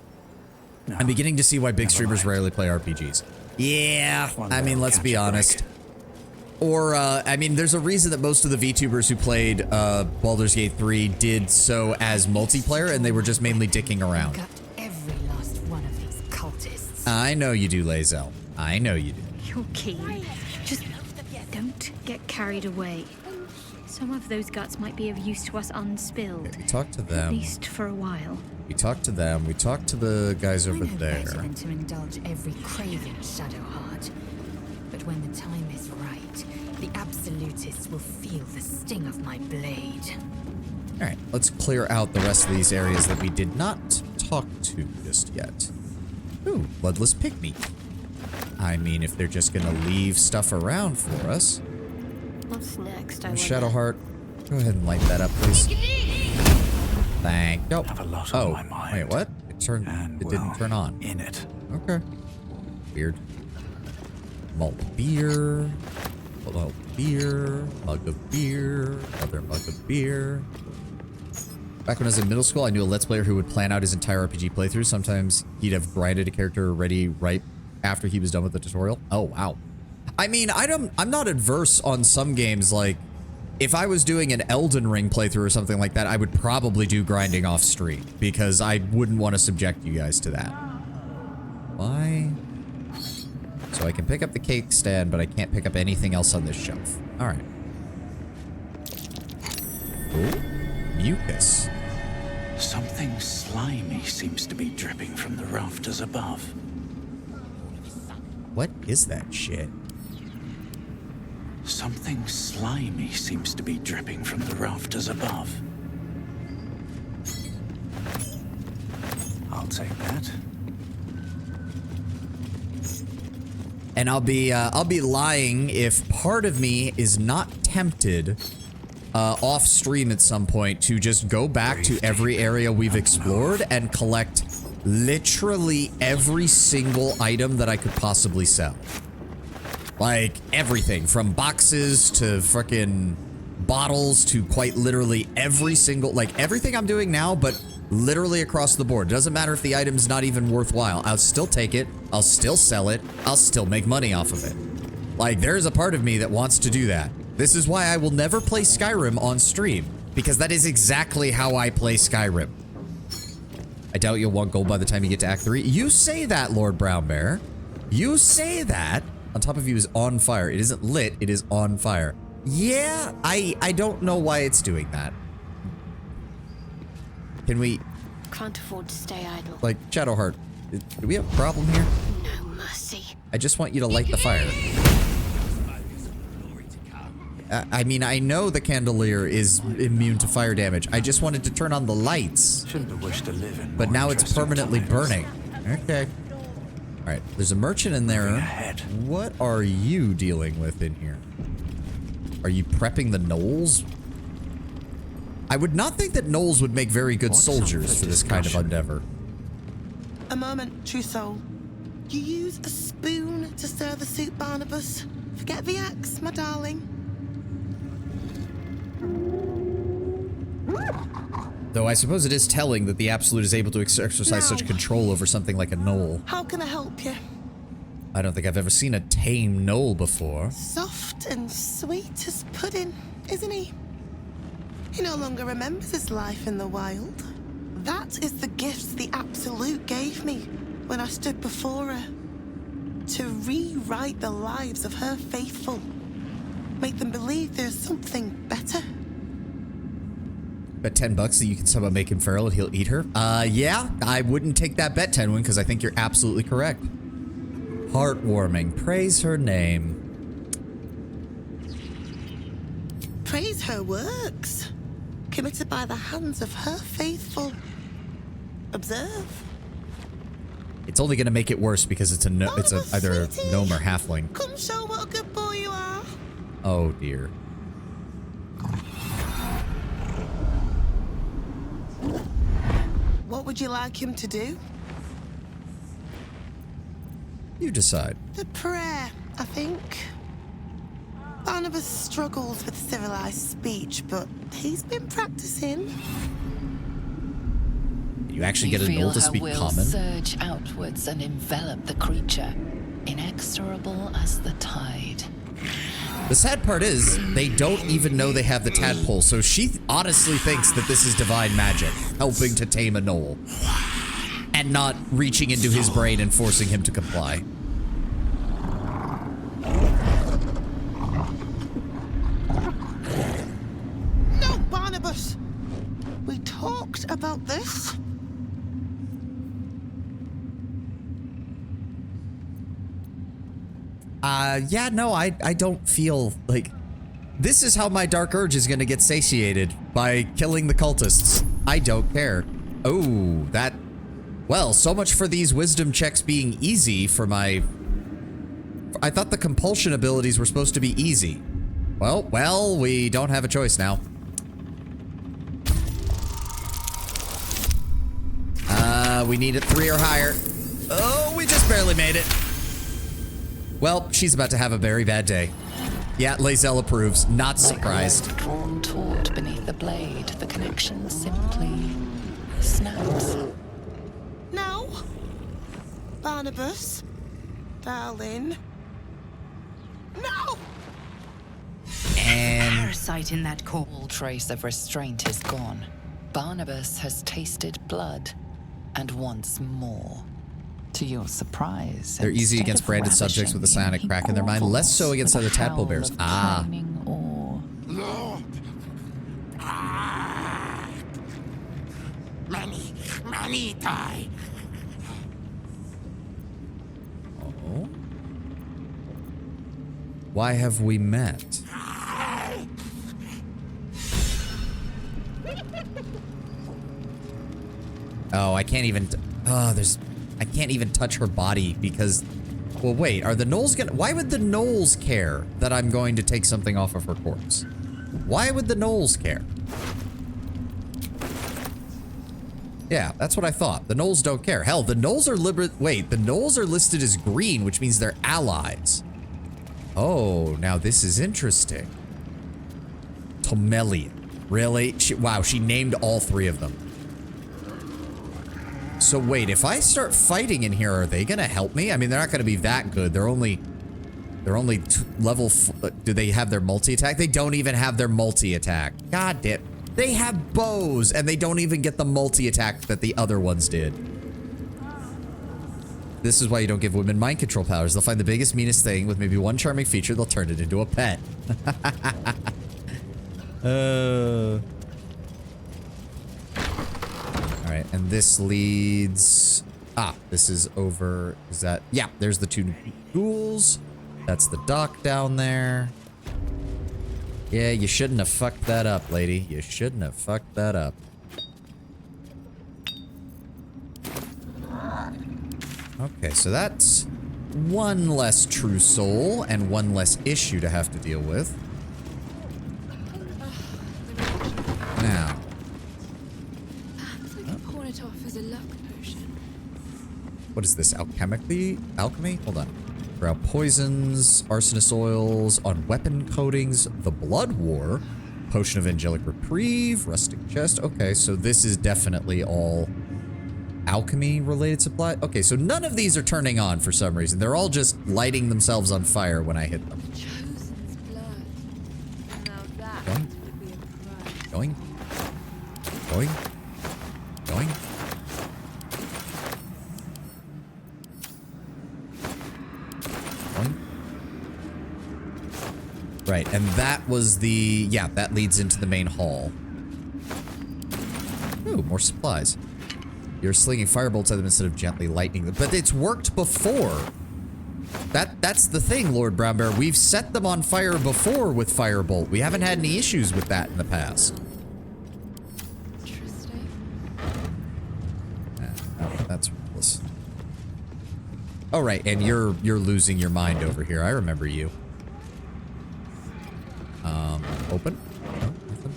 No, I'm beginning to see why big streamers mind. rarely play RPGs. Yeah, I mean, let's be honest. Or, I mean, there's a reason that most of the VTubers who played Baldur's Gate 3 did so as multiplayer, and they were just mainly dicking around. Got every last one of these cultists. I know you do, Lae'zel. I know you do. You're keen. Just don't get carried away. Some of those guts might be of use to us unspilled. Okay, we talked to them. At least for a while. We talked to them. We talked to the guys over there. Better than to indulge every craving, Shadowheart. But when the time is right, the absolutists will feel the sting of my blade. All right, let's clear out the rest of these areas that we did not talk to just yet. Ooh, Bloodless Pygmy. I mean, if they're just gonna leave stuff around for us. What's next? Shadowheart, Go ahead and light that up, please. Thank you. Have a lot on Oh, my mind. wait, what? It turned. And, It didn't well, turn on. In it. Okay. Weird. Malt beer. Malt beer. Mug of beer. Another mug of beer. Back when I was in middle school, I knew a Let's Player who would plan out his entire RPG playthrough. Sometimes he'd have grinded a character ready right after he was done with the tutorial. Oh, wow. I mean, I'm not adverse on some games. Like, if I was doing an Elden Ring playthrough or something like that, I would probably do grinding off stream because I wouldn't want to subject you guys to that. Why? So I can pick up the cake stand, but I can't pick up anything else on this shelf. All right. Ooh, mucus. Something slimy seems to be dripping from the rafters above. What is that shit? Something slimy seems to be dripping from the rafters above. I'll take that. And I'll be lying if part of me is not tempted off stream at some point to just go back to every area we've explored and collect literally every single item that I could possibly sell. Like everything from boxes to frickin' bottles to quite literally every single, like everything I'm doing now, but literally across the board. Doesn't matter if the item's not even worthwhile. I'll still take it. I'll still sell it. I'll still make money off of it. Like there's a part of me that wants to do that. This is why I will never play Skyrim on stream, because that is exactly how I play Skyrim. I doubt you'll want gold by the time you get to Act 3. You say that, Lord Brown Bear. You say that. On top of you is on fire. It isn't lit, it is on fire. Yeah, I don't know why it's doing that. Can we... Can't afford to stay idle. Like, Shadowheart, do we have a problem here? No mercy. I just want you to light the fire. I mean, I know the chandelier is immune to fire damage. I just wanted to turn on the lights. Shouldn't have wished to live in. But now it's permanently burning. Okay. All right, there's a merchant in there. What are you dealing with in here? Are you prepping the gnolls? I would not think that gnolls would make very good soldiers for this kind of endeavor. A moment, true soul. You use a spoon to stir the soup, Barnabas. Forget the axe, my darling. Though I suppose it is telling that the Absolute is able to exercise such control over something like a gnoll. How can I help you? I don't think I've ever seen a tame gnoll before. Soft and sweet as pudding, isn't he? He no longer remembers his life in the wild. That is the gift the Absolute gave me when I stood before her. To rewrite the lives of her faithful. Make them believe there's something better. Bet $10 that you can somehow make him feral and he'll eat her? Yeah, I wouldn't take that bet, Tenwin, because I think you're absolutely correct. Heartwarming. Praise her name. Praise her works. Committed by the hands of her faithful. Observe. It's only going to make it worse because it's either a gnome or halfling. Come show what a good boy you are. Oh dear. What would you like him to do? You decide. The prayer, I think. Barnabas struggles with civilized speech, but he's been practicing. You actually get a gnoll to speak common? Surge outwards and envelop the creature, inexorable as the tide. The sad part is, they don't even know they have the tadpole, so she honestly thinks that this is divine magic, helping to tame a gnoll. And not reaching into his brain and forcing him to comply. No, Barnabas! We talked about this. Yeah, no, I don't feel like... This is how my dark urge is gonna get satiated, by killing the cultists. I don't care. Oh, that... Well, so much for these wisdom checks being easy for my... I thought the compulsion abilities were supposed to be easy. Well, we don't have a choice now. We needed 3 or higher. Oh, we just barely made it. Well, she's about to have a very bad day. Yeah, Lae'zel approves. Not surprised. Like a rope drawn taut beneath the blade, the connection simply snaps. No. Barnabas. Darling. No! And Parasite in that core. All trace of restraint is gone. Barnabas has tasted blood and wants more. To your surprise, they're easy instead against of branded subjects with a ravishing psionic you, crack in their mind, less so with against a other tadpole howl bears. of Ah. claiming awe. Lord! Many die. Oh. Why have we met? Oh, I can't even. Oh, I can't even touch her body because. Well, wait. Are the gnolls gonna? Why would the gnolls care that I'm going to take something off of her corpse? Why would the gnolls care? Yeah, that's what I thought. The gnolls don't care. Hell, the gnolls are Wait, the gnolls are listed as green, which means they're allies. Oh, now this is interesting. Tomelian. Really? Wow, she named all 3 of them. So wait, if I start fighting in here, are they gonna help me? I mean, they're not gonna be that good. They're only level. Do they have their multi-attack? They don't even have their multi-attack. God damn. They have bows, and they don't even get the multi-attack that the other ones did. This is why you don't give women mind control powers. They'll find the biggest, meanest thing with maybe one charming feature. They'll turn it into a pet. Alright, and this leads... Ah, this is over... Is that... Yeah, there's the 2 ghouls. That's the dock down there. Yeah, you shouldn't have fucked that up, lady. You shouldn't have fucked that up. Okay, so that's 1 less true soul and 1 less issue to have to deal with. Now. Perhaps I can pawn it off as a luck potion. What is this? Alchemy? Hold on. Brow poisons, arsonist oils on weapon coatings, the blood war, potion of angelic reprieve, rustic chest. Okay, so this is definitely all alchemy related supply. Okay, so none of these are turning on for some reason. They're all just lighting themselves on fire when I hit them. Chosen's blood. Now that Going. would be a crime. Going. Going. Going. Going. Right, and that was the... Yeah, that leads into the main hall. Ooh, more supplies. You're slinging firebolts at them instead of gently lightning them. But it's worked before. That's the thing, Lord Brownbear. We've set them on fire before with firebolt. We haven't had any issues with that in the past. Interesting. Oh, that's worthless. Oh, right, and you're losing your mind over here. I remember you. Open. No, nothing.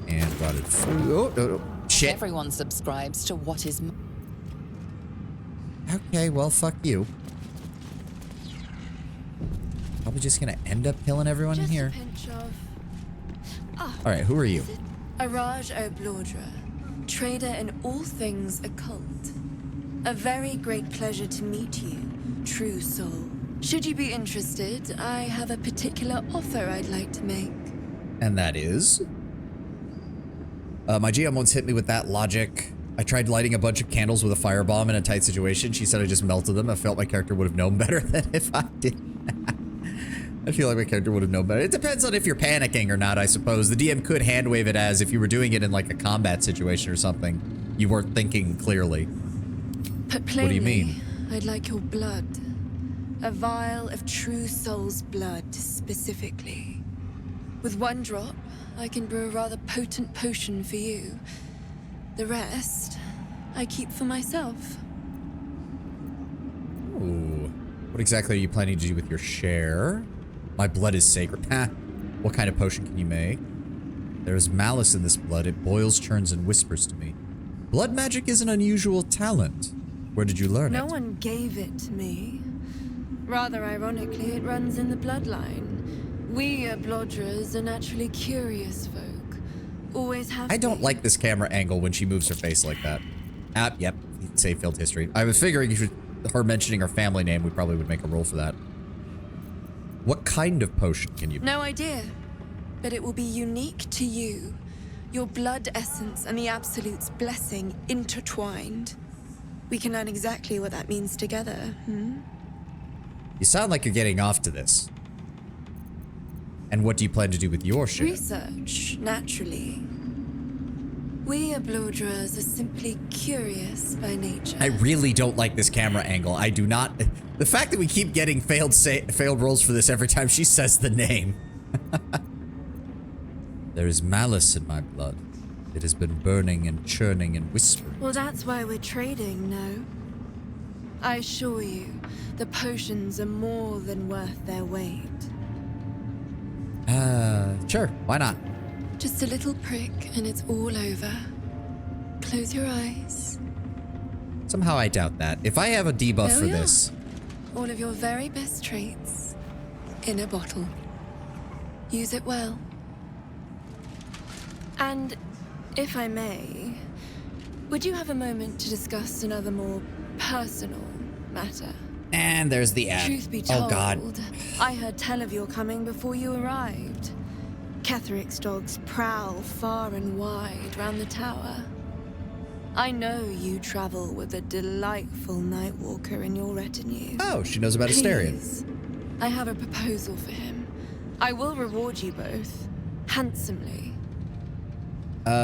And rotted food. Oh, no, no. Shit. Everyone subscribes to what is... Okay, well, fuck you. Probably just gonna end up killing everyone Just in here. a pinch of... All right, who are you? Araj O'Blodra, trader in all things occult. A very great pleasure to meet you, true soul. Should you be interested, I have a particular offer I'd like to make. And that is? My GM once hit me with that logic. I tried lighting a bunch of candles with a firebomb in a tight situation. She said I just melted them. I felt my character would have known better than if I did. I feel like my character would have known better. It depends on if you're panicking or not, I suppose. The DM could hand wave it as if you were doing it in like a combat situation or something. You weren't thinking clearly. But plainly, What do you mean? I'd like your blood. A vial of true soul's blood, specifically. With 1 drop, I can brew a rather potent potion for you. The rest, I keep for myself. Ooh. What exactly are you planning to do with your share? My blood is sacred. Ha! What kind of potion can you make? There is malice in this blood. It boils, churns, and whispers to me. Blood magic is an unusual talent. Where did you learn it? No one gave it to me. Rather ironically, it runs in the bloodline. We Ablodras are naturally curious folk. Always have I don't been. like this camera angle when she moves her face like that. Yep. Save field history. I was figuring her mentioning her family name, we probably would make a roll for that. What kind of potion can you... No idea. But it will be unique to you. Your blood essence and the Absolute's blessing intertwined. We can learn exactly what that means together, You sound like you're getting off to this. And what do you plan to do with your share? Research, naturally. We Ablodras are simply curious by nature. I really don't like this camera angle. I do not... The fact that we keep getting failed rolls for this every time she says the name. There is malice in my blood. It has been burning and churning and whispering. Well, that's why we're trading, no? I assure you, the potions are more than worth their weight. Sure. Why not? Just a little prick and it's all over. Close your eyes. Somehow I doubt that. If I have a debuff There for we are. this... All of your very best traits in a bottle. Use it well. And, if I may, would you have a moment to discuss another more personal matter? And there's the ad. Truth be told, Oh, God. I heard tell of your coming before you arrived. Ketheric's dogs prowl far and wide round the tower. I know you travel with a delightful Nightwalker in your retinue. Oh, she knows about Asterion. Please, I have a proposal for him. I will reward you both, handsomely.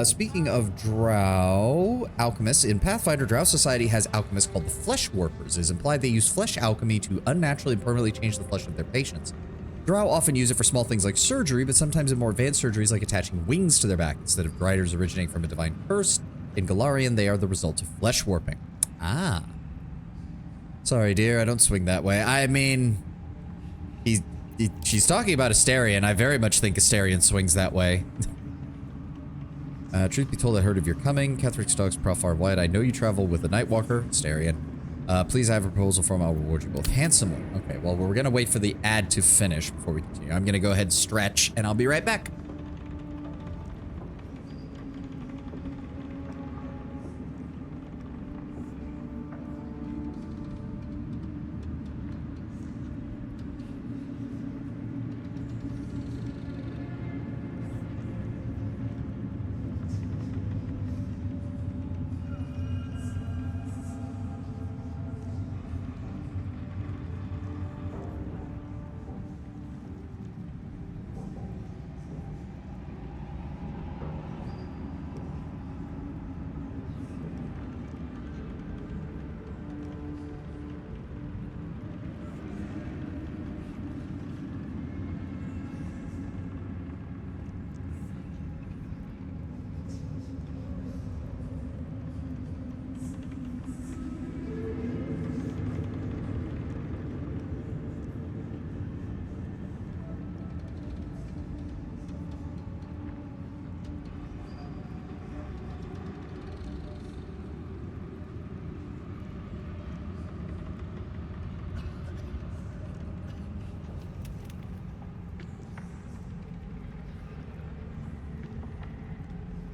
Speaking of drow alchemists, in Pathfinder, Drow Society has alchemists called the Flesh Warpers. It is implied they use flesh alchemy to unnaturally and permanently change the flesh of their patients. Drow often use it for small things like surgery, but sometimes in more advanced surgeries like attaching wings to their back instead of grinders originating from a divine curse. In Galarian, they are the result of flesh warping. Ah. Sorry, dear, I don't swing that way. I mean, she's talking about Asterion. I very much think Asterion swings that way. Truth be told, I heard of your coming. Ketheric's dogs prowl far wide. I know you travel with a Nightwalker, Asterion. Please, I have a proposal for him. I'll reward you both handsomely. Okay, well, we're going to wait for the ad to finish before we continue. I'm going to go ahead and stretch, and I'll be right back.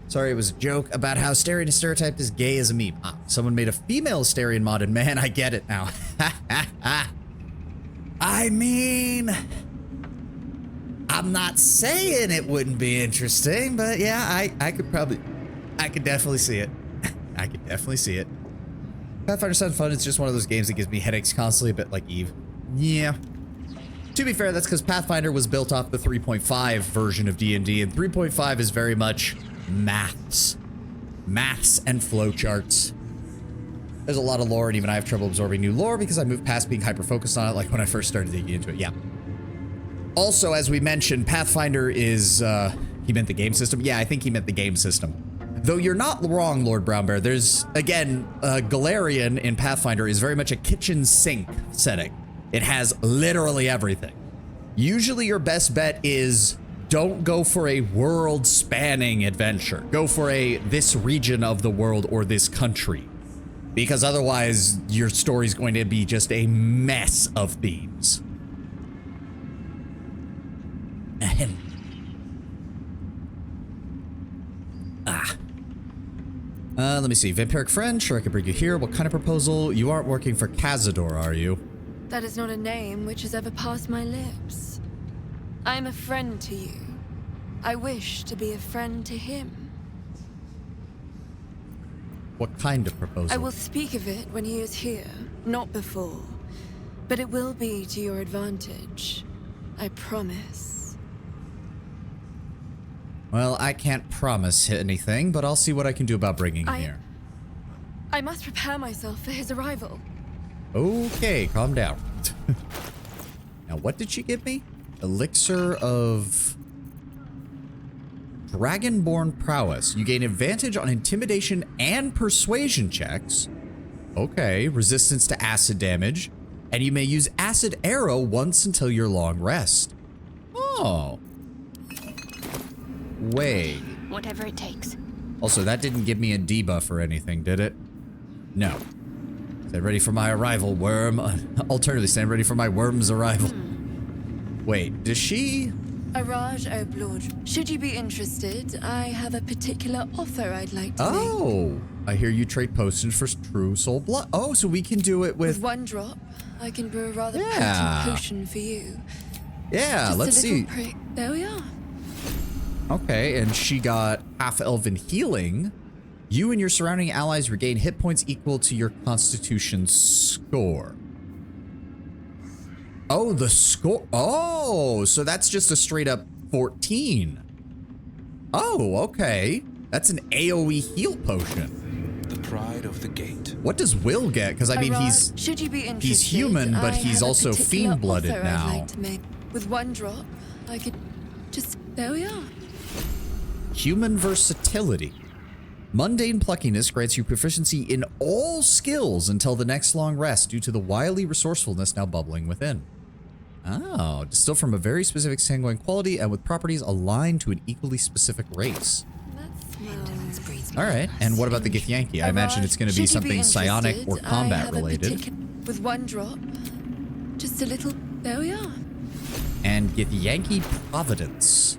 Sorry, it was a joke about how Asterion is stereotyped as gay as a meme. Ah, someone made a female Asterion mod, and man, I get it now. I mean, I'm not saying it wouldn't be interesting, but yeah, I could definitely see it. I could definitely see it. Pathfinder sounds fun. It's just one of those games that gives me headaches constantly, a bit like Eve. Yeah. To be fair, that's because Pathfinder was built off the 3.5 version of D&D, and 3.5 is very much maths and flowcharts. There's a lot of lore, and even I have trouble absorbing new lore because I moved past being hyper-focused on it, like when I first started digging into it. Yeah. Also, as we mentioned, Pathfinder is, he meant the game system? Yeah, I think he meant the game system. Though you're not wrong, Lord Brownbear. There's, again, Galarian in Pathfinder is very much a kitchen sink setting. It has literally everything. Usually your best bet is don't go for a world-spanning adventure. Go for this region of the world or this country. Because otherwise, your story's going to be just a mess of themes. Ahem. Let me see. Vampiric friend, sure I can bring you here. What kind of proposal? You aren't working for Cazador, are you? That is not a name which has ever passed my lips. I am a friend to you. I wish to be a friend to him. What kind of proposal? I will speak of it when he is here, not before. But it will be to your advantage. I promise. Well, I can't promise anything, but I'll see what I can do about bringing him here. I must prepare myself for his arrival. Okay, calm down. Now, what did she give me? Elixir of Dragonborn Prowess. You gain advantage on intimidation and persuasion checks. Okay, resistance to acid damage. And you may use acid arrow once until your long rest. Oh. Wait. Whatever it takes. Also, that didn't give me a debuff or anything, did it? No. Stand ready for my arrival, worm. Alternatively, stand ready for my worm's arrival. Wait, does she? Araj O'Blood. Should you be interested, I have a particular offer I'd like to make. Oh, I hear you trade potions for true soul blood. Oh, so we can do it with one drop, I can brew a rather Yeah. potent potion for you. Yeah, Just let's a little see. prick. There we are. Okay, and she got half elven healing. You and your surrounding allies regain hit points equal to your constitution score. Oh, the score. Oh, so that's just a straight up 14. Oh, okay. That's an AoE heal potion. The pride of the gate. What does Will get? Because I mean, Should you be interested, he's human, but I he's have a also particular fiend-blooded offer now. I'd like to make. With one drop, I could just. There we are. Human versatility. Mundane pluckiness grants you proficiency in all skills until the next long rest due to the wily resourcefulness now bubbling within. Oh, distilled from a very specific sanguine quality and with properties aligned to an equally specific race. All right, and what about the Githyanki? I imagine it's going to be something psionic or combat related. With one drop, just a little. There we are. And Githyanki Providence.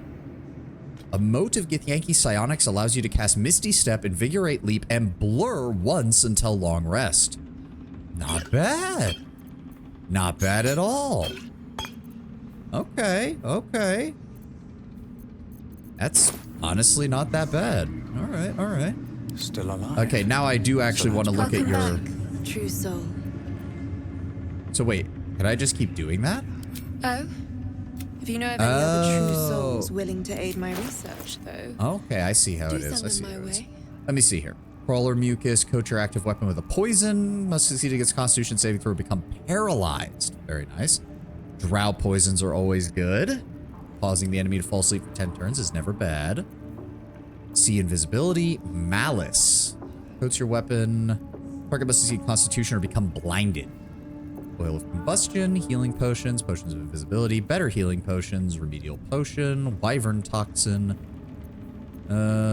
A mote of Githyanki psionics allows you to cast Misty Step, Invigorate Leap, and Blur once until long rest. Not bad. Not bad at all. Okay, okay. That's honestly not that bad. All right, all right. Still alive. Okay, now I do actually want to look at your... True soul. So wait, can I just keep doing that? Oh? If you know of any other true souls willing to aid my research, though. Okay, I see how do it is. I send see them how my it is. way. Let me see here. Crawler mucus, coat your active weapon with a poison. Must succeed against Constitution saving throw, become paralyzed. Very nice. Drow poisons are always good. Causing the enemy to fall asleep for 10 turns is never bad. See invisibility. Malice. Coats your weapon. Target must succeed Constitution or become blinded. Oil of combustion, healing potions, potions of invisibility, better healing potions, remedial potion, wyvern toxin,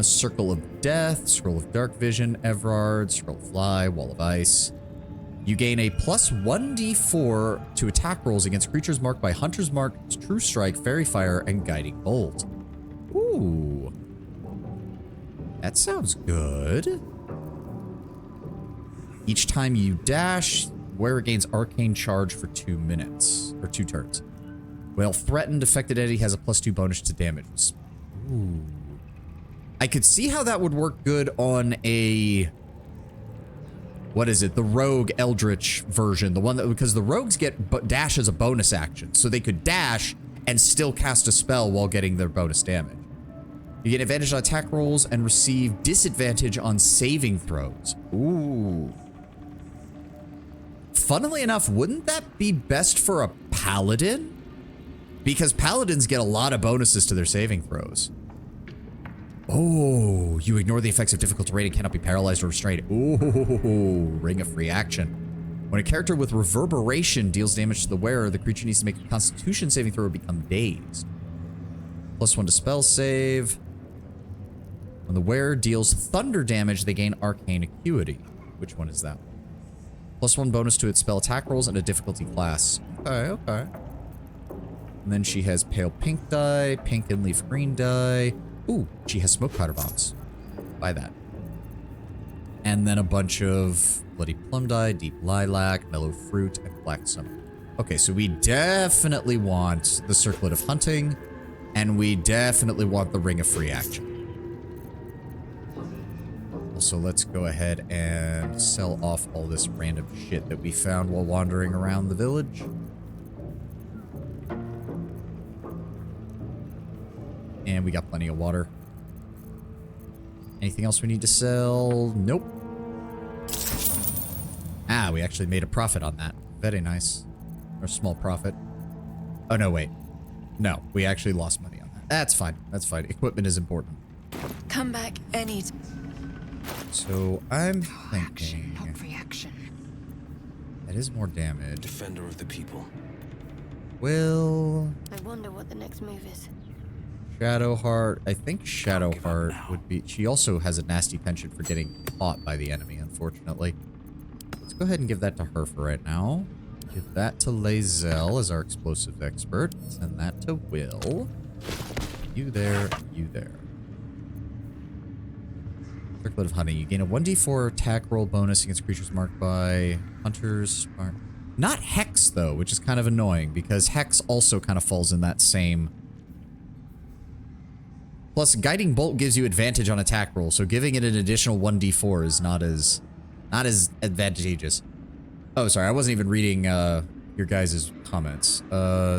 circle of death, scroll of dark vision, Everard, scroll of fly, wall of ice. You gain a plus 1d4 to attack rolls against creatures marked by Hunter's Mark, True Strike, Fairy Fire, and Guiding Bolt. Ooh. That sounds good. Each time you dash, wearer gains Arcane Charge for 2 minutes, or 2 turns. Well, threatened affected entity has a +2 bonus to damage. Ooh. I could see how that would work good on a... What is it? The Rogue Eldritch version. The one that... Because the Rogues get dash as a bonus action. So they could dash and still cast a spell while getting their bonus damage. You get advantage on attack rolls and receive disadvantage on saving throws. Ooh. Funnily enough, wouldn't that be best for a Paladin? Because Paladins get a lot of bonuses to their saving throws. Oh, you ignore the effects of difficult terrain and cannot be paralyzed or restrained. Ooh, ring of free action. When a character with reverberation deals damage to the wearer, the creature needs to make a Constitution saving throw or become dazed. +1 to spell save. When the wearer deals thunder damage, they gain arcane acuity. Which one is that? +1 bonus to its spell attack rolls and a difficulty class. Okay, okay. And then she has pale pink dye, pink and leaf green dye. Ooh, she has smoke powder bombs. Buy that. And then a bunch of bloody plum dye, deep lilac, mellow fruit, and black summer. Okay, so we definitely want the circlet of hunting, and we definitely want the ring of free action. Also, let's go ahead and sell off all this random shit that we found while wandering around the village. And we got plenty of water. Anything else we need to sell? Nope. Ah, we actually made a profit on that. Very nice. Or a small profit. Oh, no, wait. No, we actually lost money on that. That's fine. That's fine. Equipment is important. Come back any time. So I'm thinking Not reaction. that is more damage. Defender of the people. Will I wonder what the next move is. Shadowheart. I think Shadowheart would be. She also has a nasty penchant for getting caught by the enemy, unfortunately. Let's go ahead and give that to her for right now. Give that to Lae'zel as our explosives expert. Send that to Will. You there, you there. Circlet of Honey. You gain a 1d4 attack roll bonus against creatures marked by hunters. Not Hex, though, which is kind of annoying because Hex also kind of falls in that same. Plus, Guiding Bolt gives you advantage on attack roll, so giving it an additional 1d4 is not as advantageous. Oh, sorry, I wasn't even reading your guys' comments.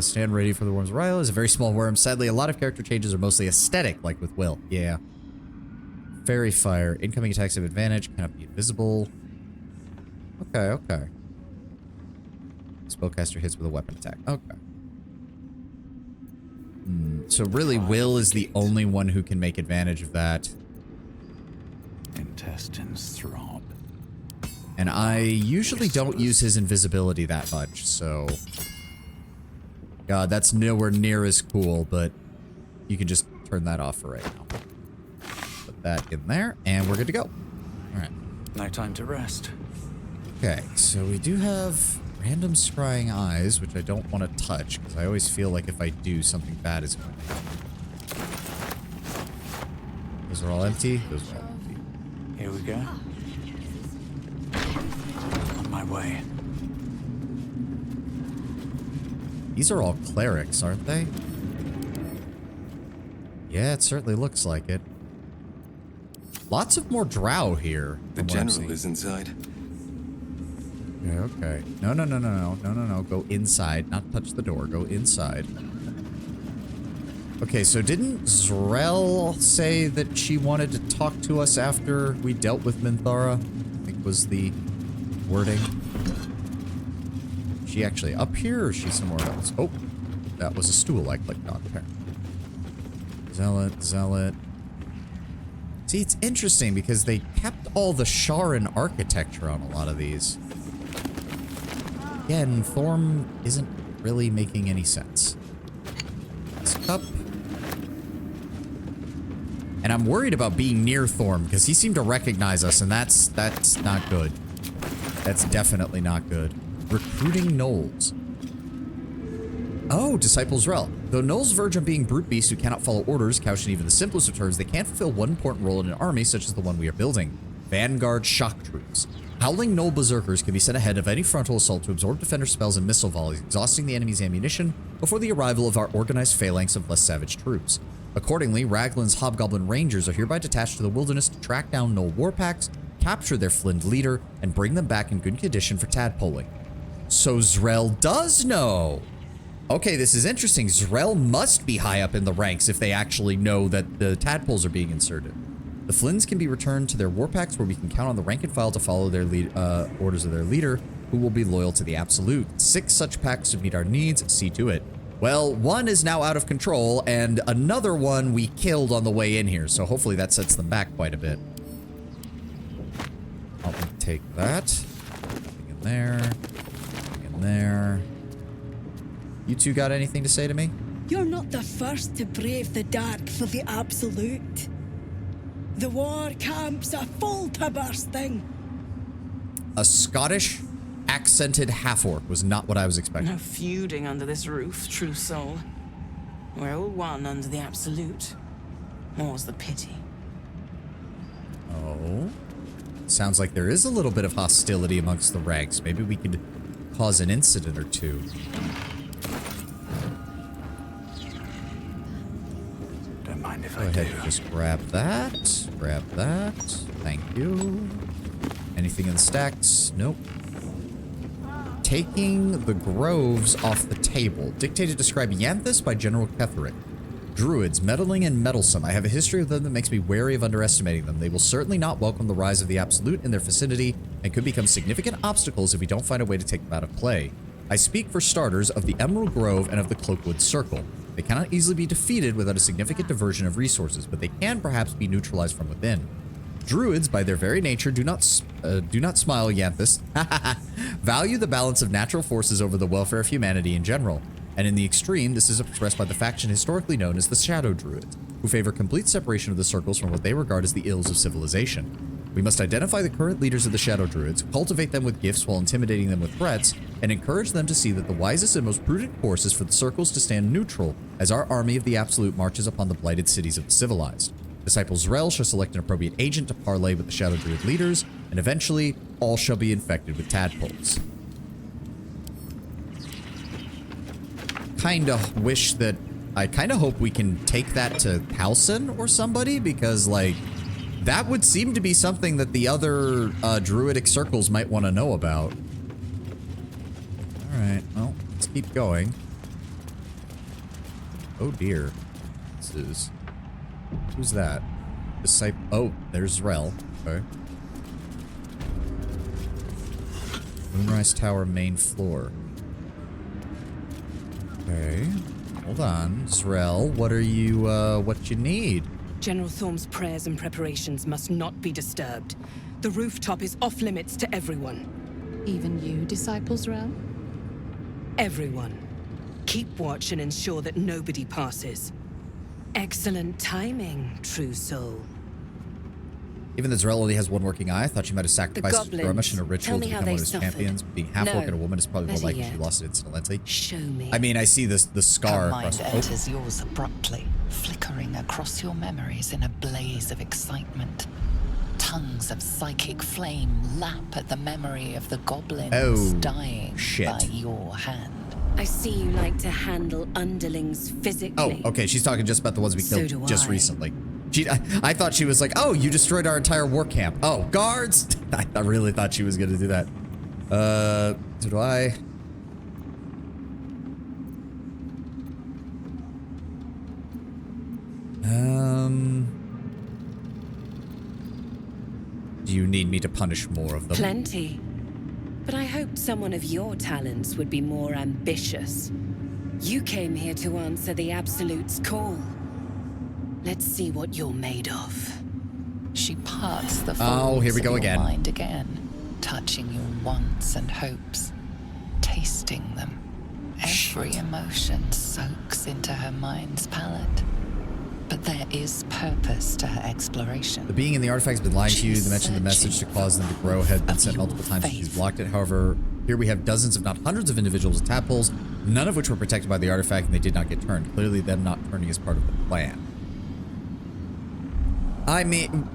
Stand ready for the worm's arrival is a very small worm. Sadly, a lot of character changes are mostly aesthetic, like with Will. Yeah. Fairy Fire. Incoming attacks have advantage. Cannot be invisible. Okay, okay. Spellcaster hits with a weapon attack. Okay. So really, Will is the only one who can make advantage of that. Intestines throb. And I usually don't use his invisibility that much, so... God, that's nowhere near as cool, but you can just turn that off for right now. Put that in there, and we're good to go. Alright. No time to rest. Okay, so we do have random scrying eyes, which I don't want to touch, because I always feel like if I do, something bad is going to happen. Those are all empty? Those are all empty. Here we go. On my way. These are all clerics, aren't they? Yeah, it certainly looks like it. Lots of more drow here. The general is inside. Yeah, okay. No. Go inside. Not touch the door. Go inside. Okay, so didn't Zrel say that she wanted to talk to us after we dealt with Minthara? I think was the wording. Is she actually up here or is she somewhere else? Oh, that was a stool I clicked on. Okay. Zealot. See, it's interesting because they kept all the Sharan architecture on a lot of these. Again, Thorm isn't really making any sense. This cup. And I'm worried about being near Thorm because he seemed to recognize us, and that's not good. That's definitely not good. Recruiting gnolls. Oh, Disciple Zrel. Though gnolls verge on being brute beasts who cannot follow orders, couched in even the simplest of terms, they can fulfill one important role in an army such as the one we are building. Vanguard shock troops. Howling Gnoll Berserkers can be sent ahead of any frontal assault to absorb defender spells and missile volleys, exhausting the enemy's ammunition before the arrival of our organized phalanx of less savage troops. Accordingly, Raglan's Hobgoblin Rangers are hereby detached to the wilderness to track down Gnoll warpacks, capture their flinned leader, and bring them back in good condition for tadpoling. So Zrel does know! Okay, this is interesting. Zrel must be high up in the ranks if they actually know that the tadpoles are being inserted. The Flins can be returned to their warpacks where we can count on the rank and file to follow their orders of their leader, who will be loyal to the Absolute. 6 such packs to meet our needs. See to it. Well, one is now out of control, and another one we killed on the way in here, so hopefully that sets them back quite a bit. I'll take that. Nothing in there. Nothing in there. You two got anything to say to me? You're not the first to brave the dark for the absolute. The war camp's a full to bursting. A Scottish accented half-orc was not what I was expecting. No feuding under this roof, true soul. We're all one under the absolute. More's the pity. Oh. Sounds like there is a little bit of hostility amongst the ranks. Maybe we could cause an incident or two. Don't mind if Go I ahead do. and just grab that. Grab that. Thank you. Anything in the stacks? Nope. Taking the groves off the table. Dictated to describe Yanthus by General Ketherick. Druids, meddling and meddlesome. I have a history of them that makes me wary of underestimating them. They will certainly not welcome the rise of the Absolute in their vicinity and could become significant obstacles if we don't find a way to take them out of play. I speak for starters of the Emerald Grove and of the Cloakwood Circle. They cannot easily be defeated without a significant diversion of resources, but they can perhaps be neutralized from within. Druids, by their very nature, do not smile, Yanthus. Value the balance of natural forces over the welfare of humanity in general. And in the extreme, this is expressed by the faction historically known as the Shadow Druids, who favor complete separation of the circles from what they regard as the ills of civilization. We must identify the current leaders of the Shadow Druids, cultivate them with gifts while intimidating them with threats, and encourage them to see that the wisest and most prudent course is for the circles to stand neutral as our army of the Absolute marches upon the blighted cities of the civilized. Disciple Zrel shall select an appropriate agent to parley with the Shadow Druid leaders, and eventually, all shall be infected with tadpoles. Kinda wish that... I kinda hope we can take that to Halsin or somebody, because, like, that would seem to be something that the other druidic circles might want to know about. Alright, well, let's keep going. Oh dear. This is... Who's that? Disciple... Oh, there's Zrel. Okay. Moonrise Tower main floor. Okay. Hold on. Zrel, what are you, what you need? General Thorm's prayers and preparations must not be disturbed. The rooftop is off limits to everyone. Even you, Disciple Zrel? Everyone. Keep watch and ensure that nobody passes. Excellent timing, true soul. Even though Zrel only has one working eye, I thought she might have sacrificed his Skirmish in a ritual to become one of his champions. Being half-orc and a woman is probably more likely she lost it incidentally. Show me. I mean, I see this the scar Her mind across... enters yours abruptly, flickering across your memories in a blaze of excitement. Tongues of psychic flame lap at the memory of the goblins dying by your hand. I see you like to handle underlings physically. Oh, okay, she's talking just about the ones we So killed do just I. recently. I thought she was like, oh, you destroyed our entire war camp. Oh, guards! I really thought she was gonna do that. So do I? Do you need me to punish more of them? Plenty. But I hoped someone of your talents would be more ambitious. You came here to answer the Absolute's call. Let's see what you're made of. She parts the Oh, here we go of your again. mind again, touching your wants and hopes, tasting them. Every emotion soaks into her mind's palette. But there is purpose to her exploration. The being in the artifact has been lying to you. They mentioned the message to cause them to grow had been sent multiple times and she's blocked it. However, here we have dozens, if not hundreds of individuals with tadpoles, none of which were protected by the artifact and they did not get turned. Clearly them not turning is part of the plan. I mean,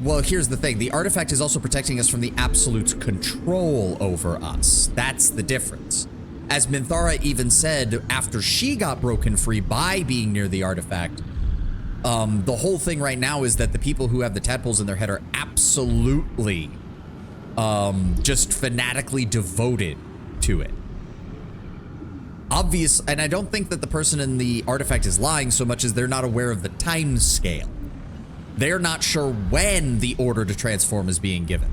well, here's the thing. The artifact is also protecting us from the Absolute's control over us. That's the difference. As Minthara even said, after she got broken free by being near the artifact, the whole thing right now is that the people who have the tadpoles in their head are absolutely just fanatically devoted to it. Obvious, and I don't think that the person in the artifact is lying so much as they're not aware of the time scale. They're not sure when the order to transform is being given.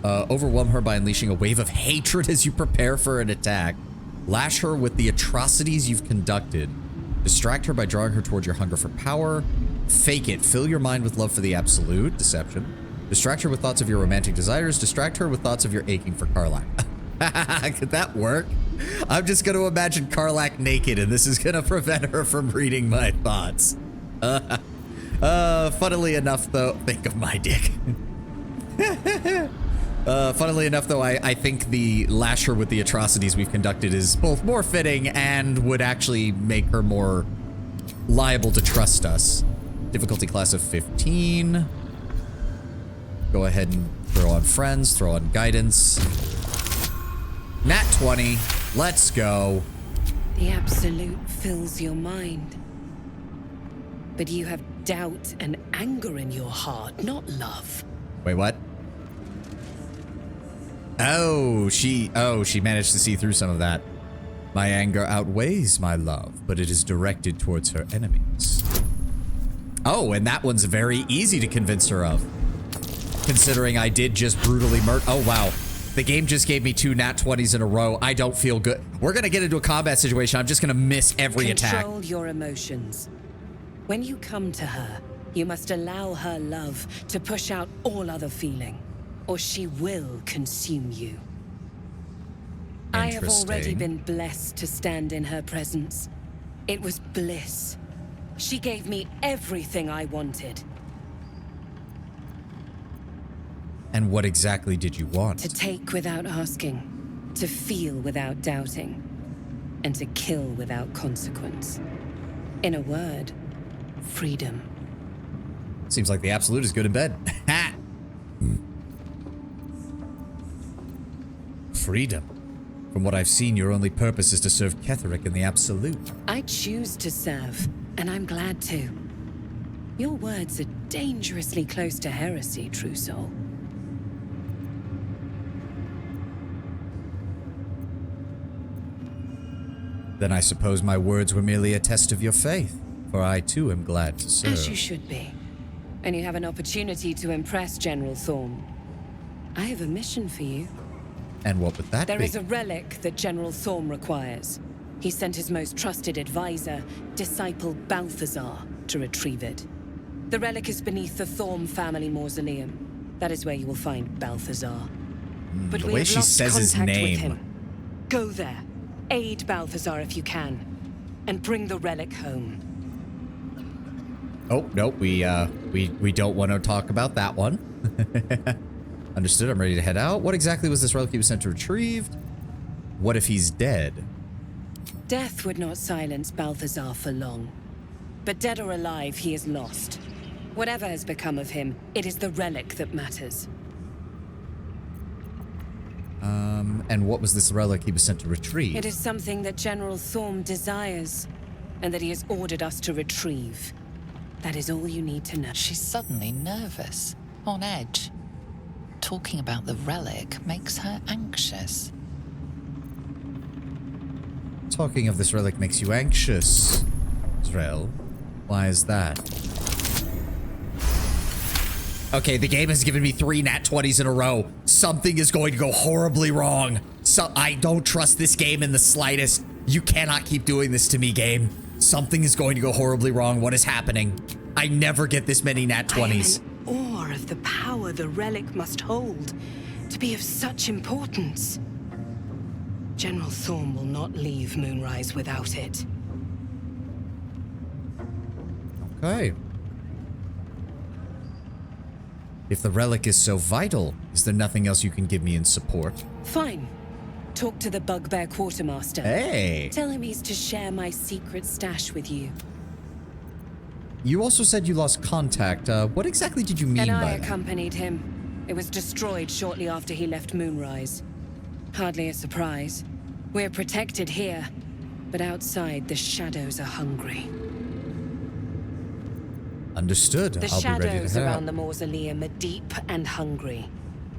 Overwhelm her by unleashing a wave of hatred as you prepare for an attack. Lash her with the atrocities you've conducted. Distract her by drawing her towards your hunger for power. Fake it. Fill your mind with love for the Absolute. Deception. Distract her with thoughts of your romantic desires. Distract her with thoughts of your aching for Karlach. Could that work? I'm just going to imagine Karlach naked, and this is going to prevent her from reading my thoughts. Funnily enough, though, think of my dick. Funnily enough, though, I think the lash her with the atrocities we've conducted is both more fitting and would actually make her more liable to trust us. Difficulty class of 15. Go ahead and throw on friends, throw on guidance. Nat 20. Let's go. The absolute fills your mind. But you have doubt and anger in your heart, not love. Wait, what? Oh, she managed to see through some of that. My anger outweighs my love, but it is directed towards her enemies. Oh, and that one's very easy to convince her of. Considering I did just brutally murder. Oh, wow. The game just gave me 2 nat 20s in a row. I don't feel good. We're going to get into a combat situation. I'm just going to miss every attack. Control your emotions. When you come to her, you must allow her love to push out all other feeling, or she will consume you. I have already been blessed to stand in her presence. It was bliss. She gave me everything I wanted. And what exactly did you want? To take without asking, to feel without doubting, and to kill without consequence. In a word, freedom. Seems like the Absolute is good in bed. Ha! Freedom. From what I've seen, your only purpose is to serve Ketheric and the Absolute. I choose to serve, and I'm glad to. Your words are dangerously close to heresy, true soul. Then I suppose my words were merely a test of your faith, for I too am glad to serve. As you should be. And you have an opportunity to impress General Thorm. I have a mission for you. And what would that be? There is a relic that General Thorm requires. He sent his most trusted advisor, disciple Balthazar, to retrieve it. The relic is beneath the Thorm family mausoleum. That is where you will find Balthazar. But the we way have she lost says his contact with name. him. Go there. Aid Balthazar if you can. And bring the relic home. Oh, nope, we don't want to talk about that one. Understood, I'm ready to head out. What exactly was this relic he was sent to retrieve? What if he's dead? Death would not silence Balthazar for long. But dead or alive, he is lost. Whatever has become of him, it is the relic that matters. And what was this relic he was sent to retrieve? It is something that General Thorm desires, and that he has ordered us to retrieve. That is all you need to know. She's suddenly nervous, on edge. Talking about the relic makes her anxious. Talking of this relic makes you anxious, Zrel. Why is that? Okay, the game has given me 3 nat 20s in a row. Something is going to go horribly wrong. So I don't trust this game in the slightest. You cannot keep doing this to me, game. Something is going to go horribly wrong. What is happening? I never get this many nat 20s. I am in awe of the power the relic must hold to be of such importance. General Thorm will not leave Moonrise without it. Okay. If the relic is so vital, is there nothing else you can give me in support? Fine. Talk to the Bugbear Quartermaster. Hey! Tell him he's to share my secret stash with you. You also said you lost contact. What exactly did you mean And by I that? accompanied him. It was destroyed shortly after he left Moonrise. Hardly a surprise. We're protected here, but outside the shadows are hungry. Understood. The I'll be ready to shadows head around out. the mausoleum are deep and hungry.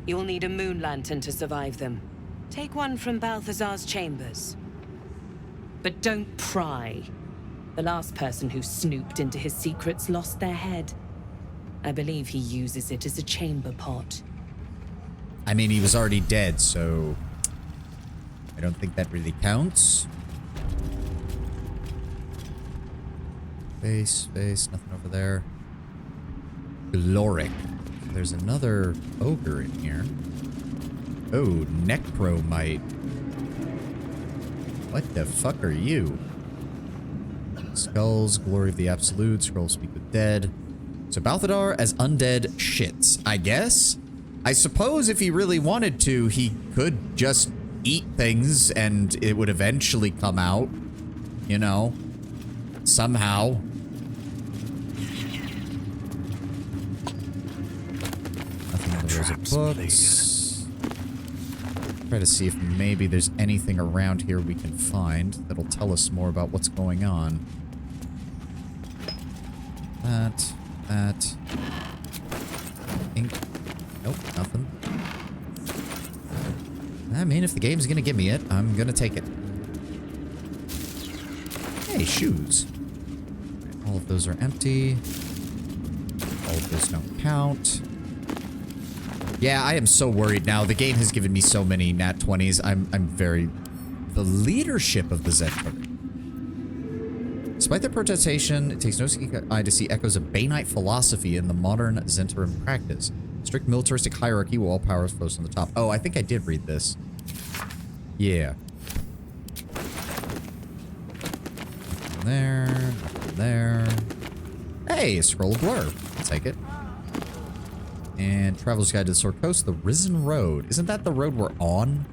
You'll need a moon lantern to survive them. Take one from Balthazar's chambers. But don't pry. The last person who snooped into his secrets lost their head. I believe he uses it as a chamber pot. I mean, he was already dead, so I don't think that really counts. Face, nothing over there. Gloric. There's another ogre in here. Oh, Necromite. What the fuck are you? Skulls, glory of the absolute, scrolls speak with dead. So Balthadar as undead shits, I guess? I suppose if he really wanted to, he could just eat things and it would eventually come out. You know? Somehow. Nothing in the rows of books. Try to see if maybe there's anything around here we can find that'll tell us more about what's going on. That. Ink. Nope, nothing. I mean, if the game's gonna give me it, I'm gonna take it. Hey, shoes. All of those are empty. All of those don't count. Yeah, I am so worried now. The game has given me so many nat 20s. I'm very... The leadership of the Zentrum. Despite their protestation, it takes no eye to see echoes of Banite philosophy in the modern Zentrum practice. Strict militaristic hierarchy where all power flows from the top. Oh, I think I did read this. Yeah. Nothing there. Nothing there. Hey, a scroll of blur. I'll take it. And Traveler's Guide to the Sword Coast, the Risen Road. Isn't that the road we're on?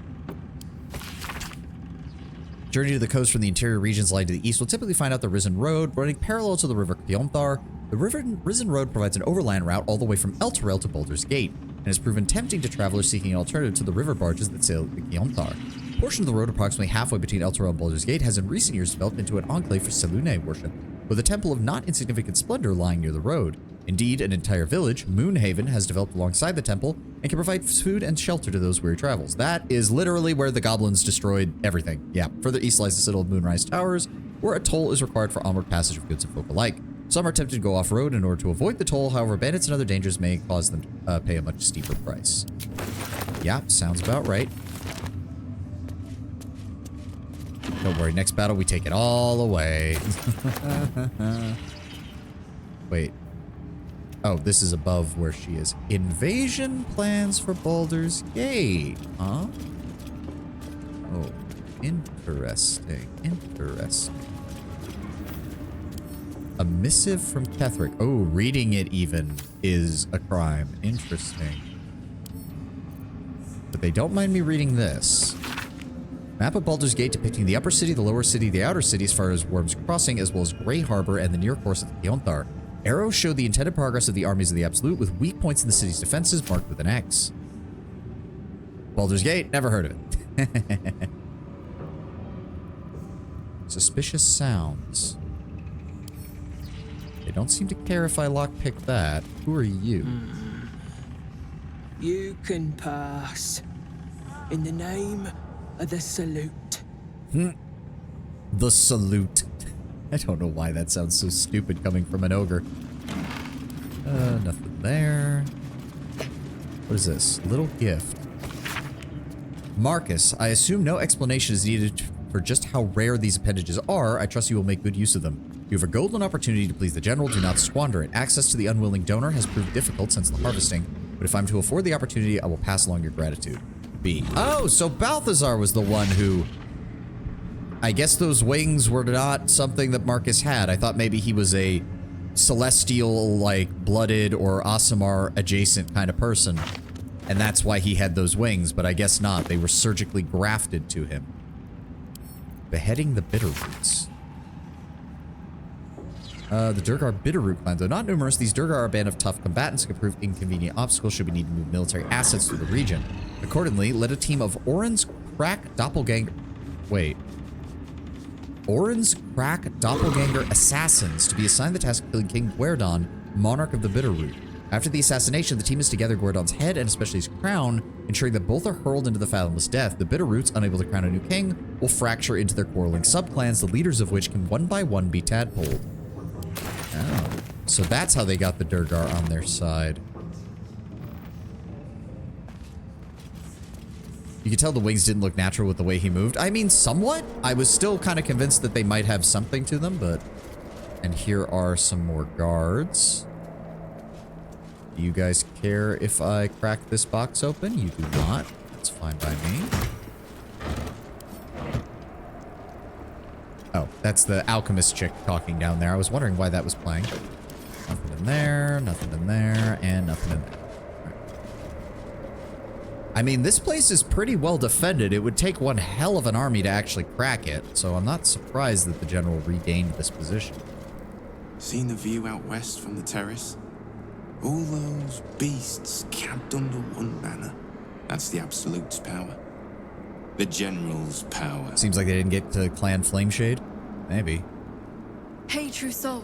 Journey to the coast from the interior regions lying to the east will typically find out the Risen Road running parallel to the River Kionthar. The Risen Road provides an overland route all the way from Elturel to Baldur's Gate, and has proven tempting to travelers seeking an alternative to the river barges that sail the Kionthar. A portion of the road approximately halfway between Elturel and Baldur's Gate has in recent years developed into an enclave for Selûne worship, with a temple of not insignificant splendor lying near the road. Indeed, an entire village, Moonhaven, has developed alongside the temple and can provide food and shelter to those weary travels. That is literally where the goblins destroyed everything. Yeah, further east lies the citadel of Moonrise Towers, where a toll is required for onward passage of goods and folk alike. Some are tempted to go off-road in order to avoid the toll, however, bandits and other dangers may cause them to pay a much steeper price. Yeah, sounds about right. Don't worry, next battle we take it all away. Wait. Oh, this is above where she is. Invasion plans for Baldur's Gate, huh? Oh, interesting. Interesting. A missive from Ketheric. Oh, reading it even is a crime. Interesting. But they don't mind me reading this. Map of Baldur's Gate depicting the upper city, the lower city, the outer city as far as Worm's Crossing, as well as Grey Harbor and the near course of the Kionthar. Arrows show the intended progress of the armies of the Absolute, with weak points in the city's defenses marked with an X. Baldur's Gate, never heard of it. Suspicious sounds. They don't seem to care if I lockpick that. Who are you? You can pass. In the name of the Salute. The Salute. I don't know why that sounds so stupid coming from an ogre. Nothing there. What is this? Little gift. Marcus, I assume no explanation is needed for just how rare these appendages are. I trust you will make good use of them. You have a golden opportunity to please the general. Do not squander it. Access to the unwilling donor has proved difficult since the harvesting, but if I'm to afford the opportunity, I will pass along your gratitude. B. Oh, so Balthazar was the one who... I guess those wings were not something that Marcus had. I thought maybe he was a celestial, like, blooded or Aasimar adjacent kind of person. And that's why he had those wings, but I guess not. They were surgically grafted to him. Beheading the Bitterroots. The Durgar Bitterroot clan. Though not numerous, these Durgar are a band of tough combatants who can prove inconvenient obstacles should we need to move military assets through the region. Accordingly, let a team of Orin's Crack Doppelganger... Wait. Orin's Crack Doppelganger assassins to be assigned the task of killing King Guerdon, monarch of the Bitterroot. After the assassination, the team is to gather Guerdon's head and especially his crown, ensuring that both are hurled into the fathomless death. The Bitterroots, unable to crown a new king, will fracture into their quarreling subclans, the leaders of which can one by one be tadpoled. Oh, so that's how they got the Durgar on their side. You could tell the wings didn't look natural with the way he moved. I mean, somewhat. I was still kind of convinced that they might have something to them, but... And here are some more guards. Do you guys care if I crack this box open? You do not. That's fine by me. That's the alchemist chick talking down there. I was wondering why that was playing. Nothing in there, nothing in there, and nothing in there. Right. I mean, this place is pretty well defended. It would take one hell of an army to actually crack it, so I'm not surprised that the general regained this position. Seen the view out west from the terrace? All those beasts camped under one banner. That's the Absolute's power. The General's power. Seems like they didn't get to Clan Flameshade. Maybe. Hey, True Soul.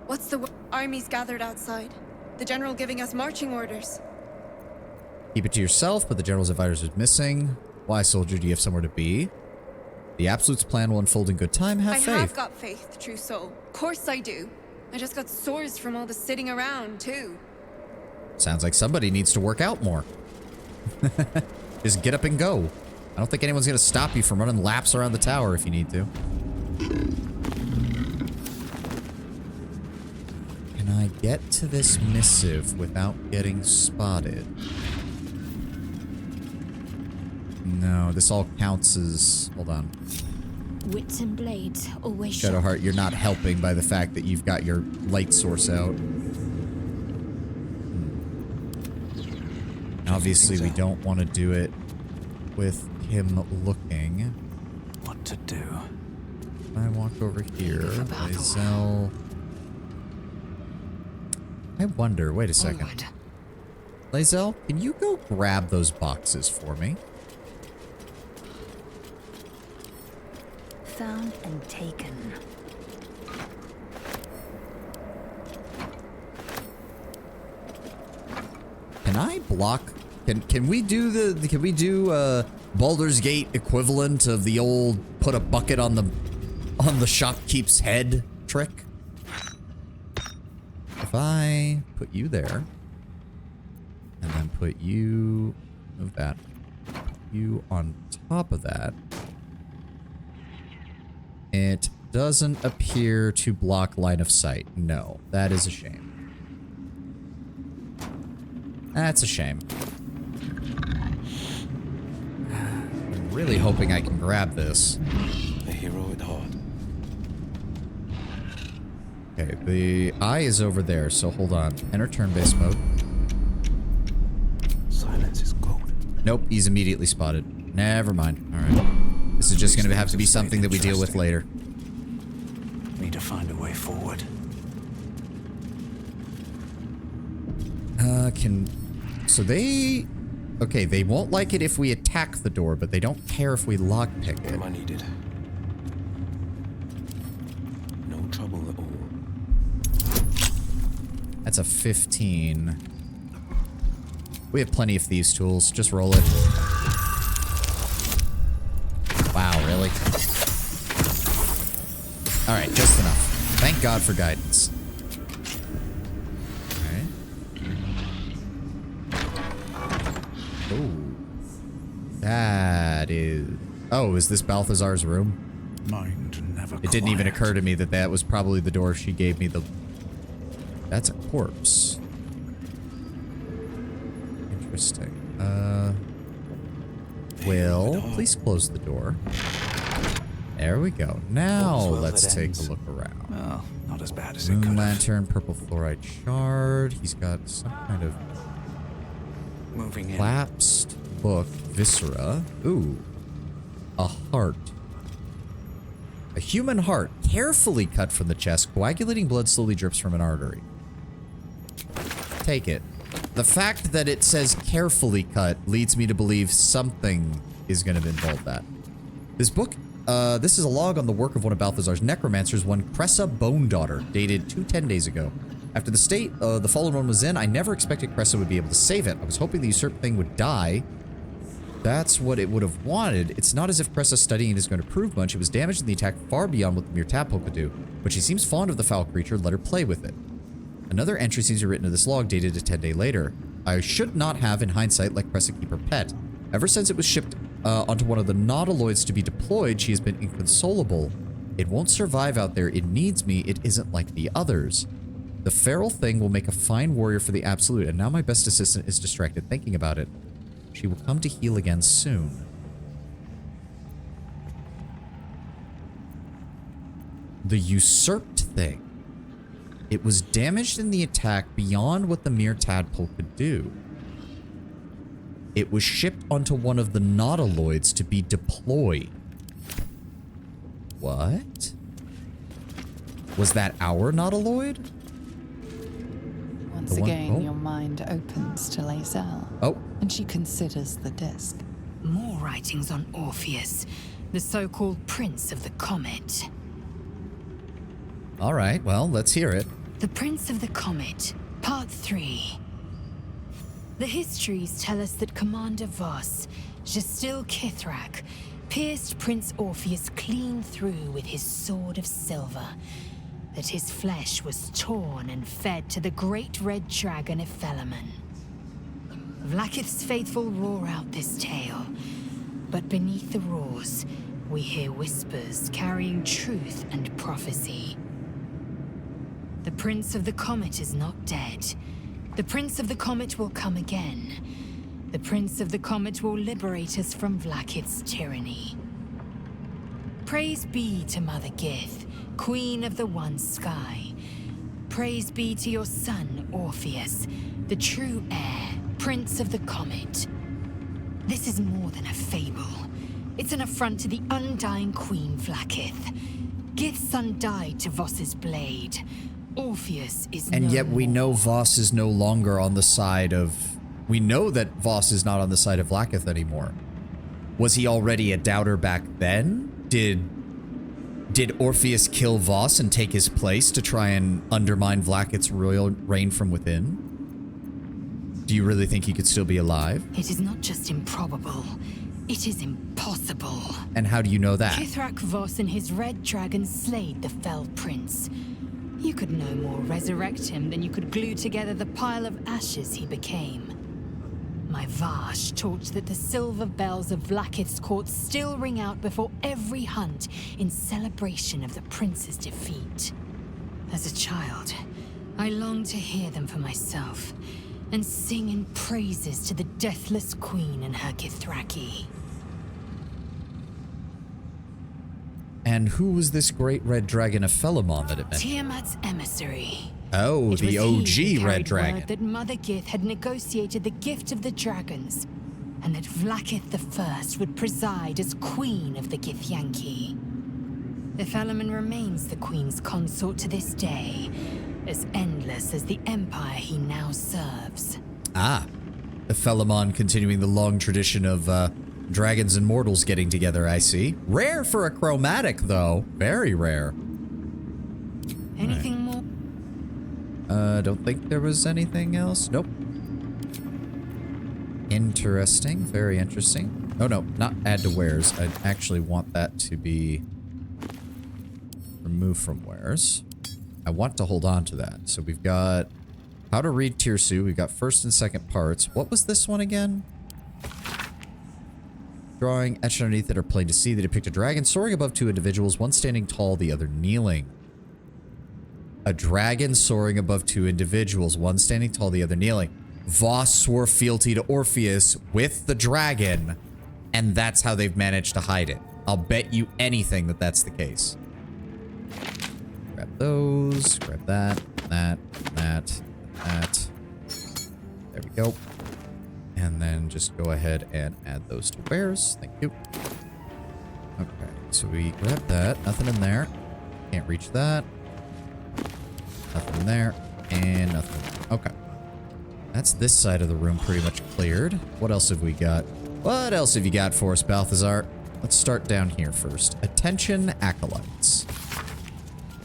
What's the armies gathered outside? The General giving us marching orders. Keep it to yourself, but the General's advisors is missing. Why, soldier, do you have somewhere to be? The Absolute's plan will unfold in good time. Have faith. I have got faith, True Soul. Of course I do. I just got sores from all the sitting around, too. Sounds like somebody needs to work out more. Just get up and go. I don't think anyone's going to stop you from running laps around the tower if you need to. Can I get to this missive without getting spotted? No, this all counts as... Hold on. Wits and blades, always Shadowheart, you're not helping by the fact that you've got your light source out. Obviously, we don't want to do it with him looking. What to do? I walk over here. Lae'zel. I wonder, wait a second. Lae'zel, can you go grab those boxes for me? Found and taken. Can I block? Can we do Baldur's Gate equivalent of the old put a bucket on the shopkeep's head trick? If I put you there and then put you move that, you on top of that, it doesn't appear to block line of sight. No, that is a shame. That's a shame. I'm really hoping I can grab this. A hero at heart. Okay, the eye is over there, so hold on. Enter turn-based mode. Silence is gold. Nope, he's immediately spotted. Never mind. Alright. This is just gonna have to be something that we deal with later. Need to find a way forward. So they... Okay, they won't like it if we attack the door, but they don't care if we lockpick it. Am I needed? No trouble at all. That's a 15. We have plenty of thieves' tools. Just roll it. Wow, really? Alright, just enough. Thank God for guidance. Oh, that is... Oh, is this Balthazar's room? Mind never It didn't even occur to me that that was probably the door she gave me the... That's a corpse. Interesting. Will, please close the door. There we go. Now let's take a look around. Well, not as bad as it Moon could have. lantern, purple fluorite shard. He's got some kind of... Moving in. Collapsed book, viscera. Ooh. A heart. A human heart, carefully cut from the chest. Coagulating blood slowly drips from an artery. Take it. The fact that it says carefully cut leads me to believe something is going to involve that. This book, this is a log on the work of one of Balthazar's necromancers, one Cressa Bone Daughter, dated 210 days ago. After the state the fallen one was in, I never expected Cressa would be able to save it. I was hoping the usurped thing would die. That's what it would have wanted. It's not as if Cressa's studying it is going to prove much. It was damaged in the attack far beyond what the mere tadpole could do. But she seems fond of the foul creature. Let her play with it. Another entry seems to be written to this log, dated a 10-day later. I should not have, in hindsight, let Cressa keep her pet. Ever since it was shipped onto one of the nautiloids to be deployed, she has been inconsolable. It won't survive out there. It needs me. It isn't like the others. The feral thing will make a fine warrior for the Absolute, and now my best assistant is distracted thinking about it. She will come to heal again soon. The usurped thing. It was damaged in the attack beyond what the mere tadpole could do. It was shipped onto one of the nautiloids to be deployed. What? Was that our nautiloid? Once again, your mind opens to Lae'zel. Oh. And she considers the disc. More writings on Orpheus, the so-called Prince of the Comet. All right, well, let's hear it. The Prince of the Comet, Part 3. The histories tell us that Commander Voss, Gestil Kithrak, pierced Prince Orpheus clean through with his sword of silver, that his flesh was torn and fed to the great red dragon Ephelemon. Vlaakith's faithful roar out this tale, but beneath the roars, we hear whispers carrying truth and prophecy. The Prince of the Comet is not dead. The Prince of the Comet will come again. The Prince of the Comet will liberate us from Vlaakith's tyranny. Praise be to Mother Gith, Queen of the One Sky. Praise be to your son, Orpheus, the true heir, Prince of the Comet. This is more than a fable. It's an affront to the undying Queen Vlaakith. Gith's son died to Voss's blade. Orpheus is And yet we know Voss is no longer on the side of... We know that Voss is not on the side of Vlaakith anymore. Was he already a doubter back then? Did Orpheus kill Voss and take his place to try and undermine Vlaakith's royal reign from within? Do you really think he could still be alive? It is not just improbable. It is impossible. And how do you know that? Kithrak Voss and his red dragon slayed the fell prince. You could no more resurrect him than you could glue together the pile of ashes he became. My Vash taught that the silver bells of Vlaakith's court still ring out before every hunt in celebration of the prince's defeat. As a child, I longed to hear them for myself and sing in praises to the deathless queen and her Kithraki. And who was this great red dragon Ephelemon that it meant? Tiamat's emissary. Oh, It the was he who OG red carried dragon. word that Mother Gith had negotiated the gift of the dragons, and that Vlaakith I would preside as queen of the Githyanki. Ephelemon remains the queen's consort to this day, as endless as the empire he now serves. Ah, Ephelemon continuing the long tradition of dragons and mortals getting together, I see. Rare for a chromatic, though. Very rare. Anything more? Don't think there was anything else. Nope. Interesting. Very interesting. Oh, no. Not add to wares. I actually want that to be removed from wares. I want to hold on to that. So we've got how to read Tirsu. We've got first and second parts. What was this one again? Drawing etched underneath it are plain to see. They depict a dragon soaring above two individuals, one standing tall, the other kneeling. A dragon soaring above two individuals, one standing tall, the other kneeling. Voss swore fealty to Orpheus with the dragon, and that's how they've managed to hide it. I'll bet you anything that that's the case. Grab those, grab that. There we go. And then just go ahead and add those to wares. Thank you. Okay, so we grab that. Nothing in there. Can't reach that. Nothing in there. And nothing. Okay. That's this side of the room pretty much cleared. What else have we got? What else have you got for us, Balthazar? Let's start down here first. Attention, Acolytes.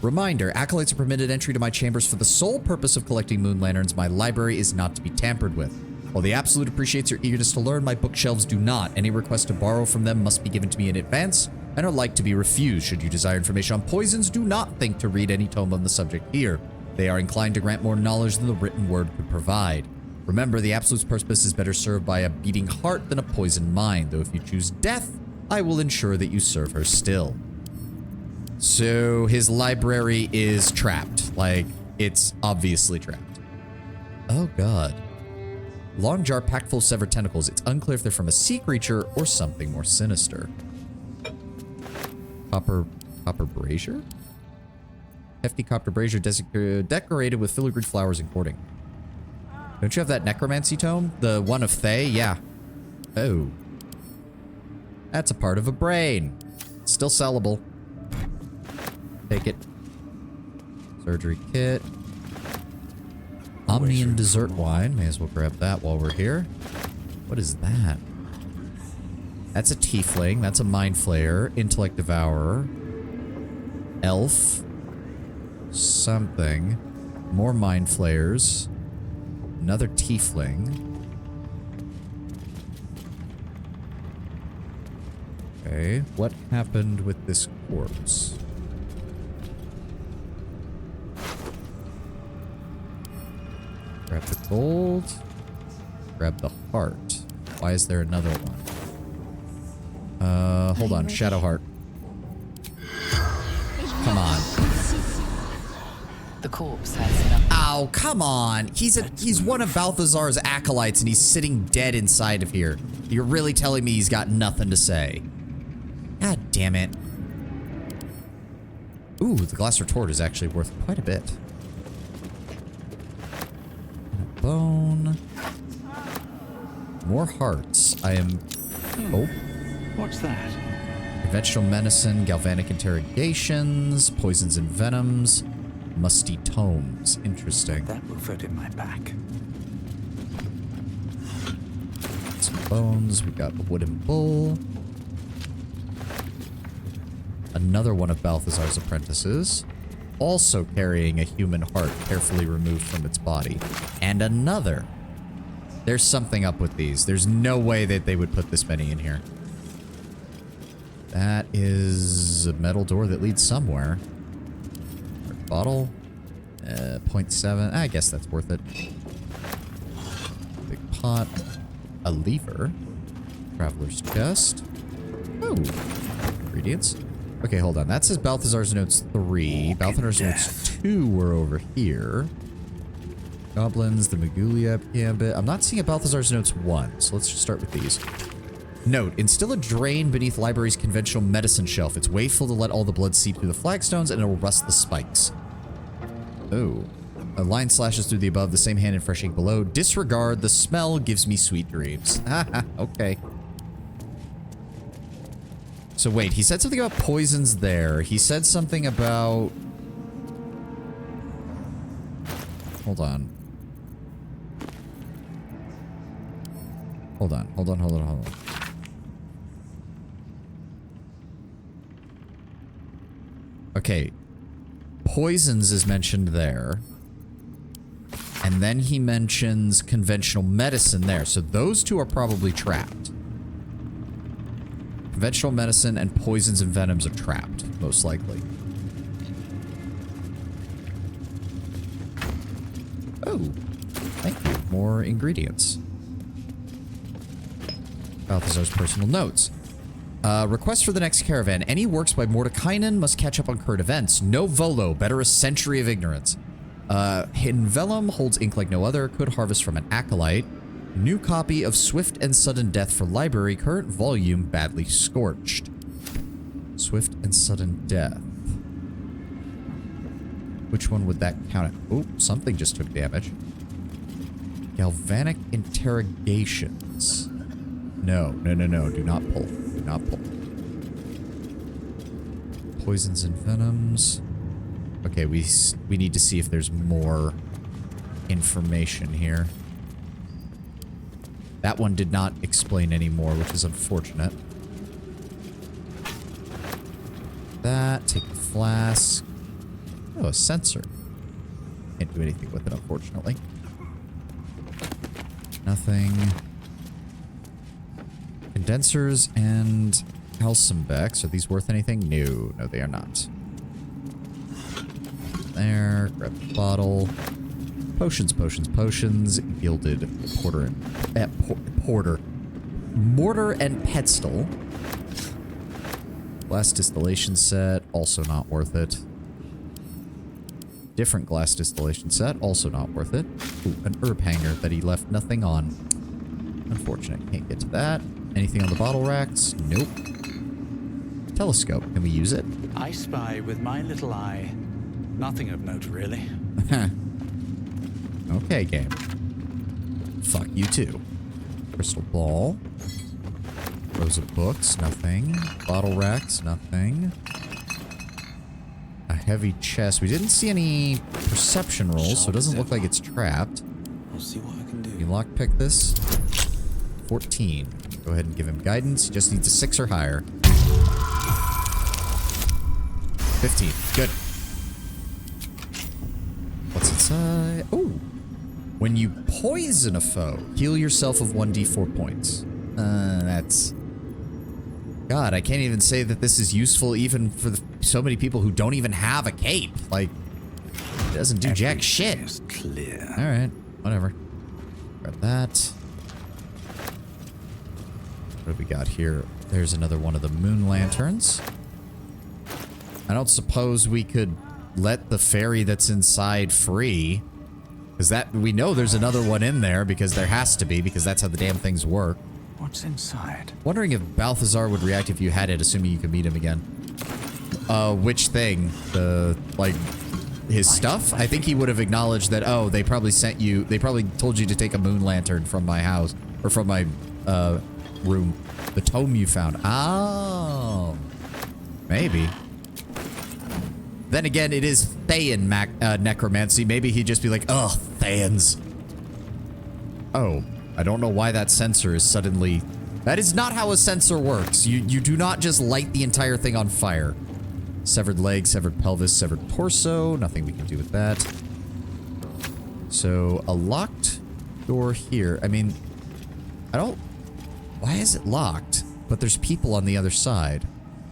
Reminder, Acolytes are permitted entry to my chambers for the sole purpose of collecting moon lanterns. My library is not to be tampered with. While the Absolute appreciates your eagerness to learn, my bookshelves do not. Any request to borrow from them must be given to me in advance and are like to be refused. Should you desire information on poisons, do not think to read any tome on the subject here. They are inclined to grant more knowledge than the written word could provide. Remember, the Absolute's purpose is better served by a beating heart than a poisoned mind, though if you choose death, I will ensure that you serve her still. So his library is trapped. Like, it's obviously trapped. Oh god. Long jar packed full of severed tentacles. It's unclear if they're from a sea creature or something more sinister. Copper brazier? Hefty copper brazier decorated with filigree flowers and cording. Don't you have that necromancy tome? The one of Thay? Yeah. Oh. That's a part of a brain. Still sellable. Take it. Surgery kit. Omnian dessert wine. May as well grab that while we're here. What is that? That's a tiefling. That's a mind flayer. Intellect devourer. Elf. Something. More mind flayers. Another tiefling. Okay, what happened with this corpse? Grab the gold. Grab the heart. Why is there another one? Hold on. Shadow heart. Come on. The corpse has enough. Ow, come on. He's one of Balthazar's acolytes and he's sitting dead inside of here. You're really telling me he's got nothing to say? God damn it. Ooh, the glass retort is actually worth quite a bit. And a bone. More hearts. I am... Oh. What's that? Conventional medicine, galvanic interrogations, poisons and venoms, musty tomes. Interesting. That will fit in my pack. Some bones. We got a wooden bull. Another one of Balthazar's apprentices. Also carrying a human heart carefully removed from its body. And another. There's something up with these. There's no way that they would put this many in here. That is a metal door that leads somewhere. Bottle. 0.7. I guess that's worth it. Big pot. A lever. Traveler's chest. Oh. Ingredients. Okay, hold on. That says Balthazar's Notes 3. Balthazar's Notes 2 were over here. Goblins, the Magulia Gambit. I'm not seeing a Balthazar's Notes 1, so let's just start with these. Note, instill a drain beneath library's conventional medicine shelf. It's wasteful to let all the blood seep through the flagstones and it will rust the spikes. Oh. A line slashes through the above, the same hand in fresh ink below. Disregard, the smell gives me sweet dreams. Haha, okay. So wait, he said something about poisons there. He said something about... Hold on. Hold on. Okay. Poisons is mentioned there. And then he mentions conventional medicine there. So those two are probably trapped. Conventional medicine and poisons and venoms are trapped, most likely. Oh, thank you. More ingredients. Balthazar's personal notes. Request for the next caravan. Any works by Mordekainen must catch up on current events. No Volo, better a century of ignorance. Hidden Vellum holds ink like no other. Could harvest from an acolyte. New copy of Swift and Sudden Death for library. Current volume badly scorched. Swift and Sudden Death. Which one would that count at? Oh, something just took damage. Galvanic interrogations. No. Do not pull. Do not pull. Poisons and venoms. Okay, we need to see if there's more information here. That one did not explain any more, which is unfortunate. That, take the flask. Oh, a sensor. Can't do anything with it, unfortunately. Nothing. Condensers and Halsembex. Are these worth anything? No, they are not. There. Grab the bottle. Potions. Gilded mortar and pestle. Glass distillation set. Also not worth it. Different glass distillation set. Also not worth it. Ooh, an herb hanger that he left nothing on. Unfortunate. Can't get to that. Anything on the bottle racks? Nope. Telescope. Can we use it? I spy with my little eye Nothing of note, really. Okay, game. Fuck you too. Crystal ball. Rows of books, nothing. Bottle racks, nothing. A heavy chest. We didn't see any perception rolls, so it doesn't look like it's trapped. I'll see what I can do. You lockpick this. 14. Go ahead and give him guidance. He just needs a 6 or higher. 15. Good. What's inside? Oh! When you poison a foe, heal yourself of 1d4 points. That's... God, I can't even say that this is useful even for so many people who don't even have a cape. Like, it doesn't do jack shit. Is clear. Alright, whatever. Grab that. What have we got here? There's another one of the moon lanterns. I don't suppose we could let the fairy that's inside free. Because that, we know there's another one in there because there has to be, because that's how the damn things work. What's inside? Wondering if Balthazar would react if you had it, assuming you could meet him again. Which thing? The, like, his stuff? I think he would have acknowledged that, oh, they probably sent you, they probably told you to take a moon lantern from my house, or from my, room. The tome you found. Oh. Maybe. Then again, it is Thayan necromancy. Maybe he'd just be like, ugh, Thayans. Oh, I don't know why that sensor is suddenly... That is not how a sensor works. You do not just light the entire thing on fire. Severed leg, severed pelvis, severed torso. Nothing we can do with that. So, a locked door here. I mean, I don't... Why is it locked? But there's people on the other side.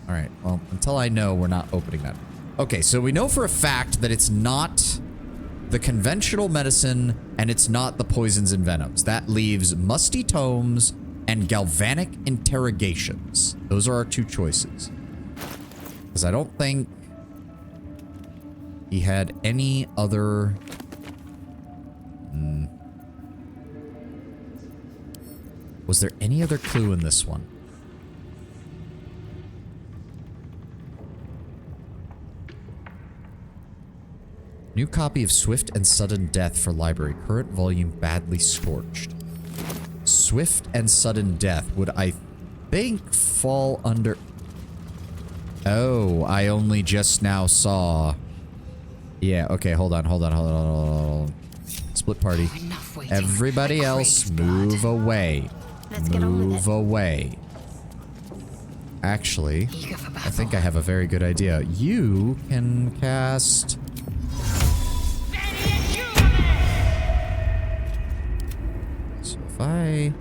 Alright, well, until I know, we're not opening that. Okay, so we know for a fact that it's not the conventional medicine and it's not the poisons and venoms. That leaves musty tomes and galvanic interrogations. Those are our two choices. Because I don't think he had any other... Was there any other clue in this one? New copy of Swift and Sudden Death for library. Current volume badly scorched. Swift and Sudden Death would, I think, fall under... Oh, I only just now saw... Yeah, okay, hold on. Split party. Everybody else, move away. Move away. Actually, I think I have a very good idea. You can cast... So if I...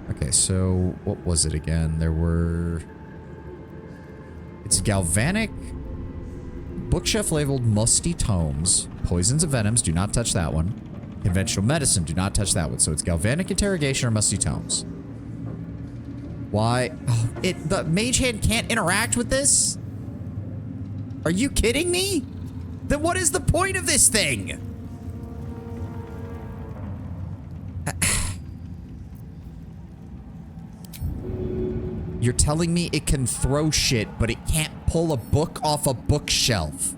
Okay, so what was it again? There were... It's galvanic... Bookshelf labeled musty tomes. Poisons and venoms, do not touch that one. Conventional medicine, do not touch that one. So it's galvanic interrogation or musty tomes. Why? Oh, the mage hand can't interact with this? Are you kidding me? Then what is the point of this thing? You're telling me it can throw shit, but it can't pull a book off a bookshelf.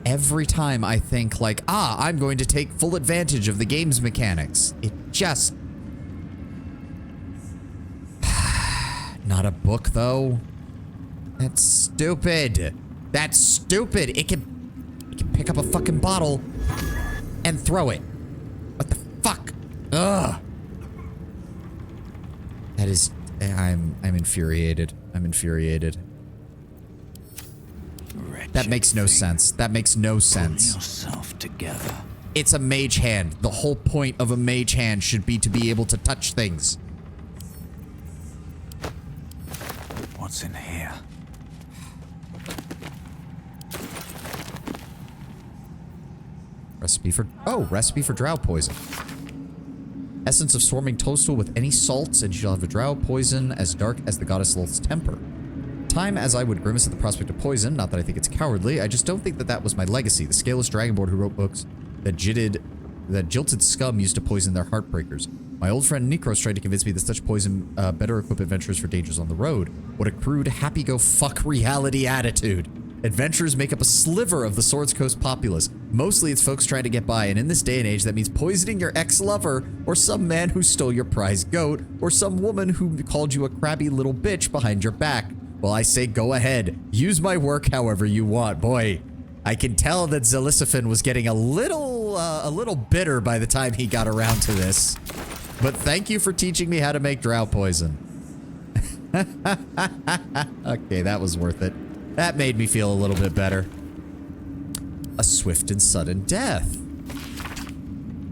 Every time I think like, I'm going to take full advantage of the game's mechanics. It just... Not a book, though. That's stupid. That's stupid. It can pick up a fucking bottle and throw it. What the fuck? Ugh. That is... I'm infuriated. I'm infuriated. That makes no sense. That makes no sense. Pull yourself together. It's a mage hand. The whole point of a mage hand should be to be able to touch things. What's in here? Recipe for... Oh, recipe for drow poison. Essence of swarming toadstool with any salts, and you shall have a drow poison as dark as the goddess Lilith's temper. Time as I would grimace at the prospect of poison, not that I think it's cowardly, I just don't think that that was my legacy. The scaleless dragonborn who wrote books that jilted scum used to poison their heartbreakers. My old friend Nikros tried to convince me that such poison better equip adventurers for dangers on the road. What a crude, happy-go-fuck reality attitude. Adventurers make up a sliver of the Swords Coast populace. Mostly it's folks trying to get by, and in this day and age, that means poisoning your ex-lover, or some man who stole your prize goat, or some woman who called you a crabby little bitch behind your back. Well, I say go ahead. Use my work however you want. Boy, I can tell that Zelisophin was getting a little bitter by the time he got around to this. But thank you for teaching me how to make drow poison. Okay, that was worth it. That made me feel a little bit better. A swift and sudden death.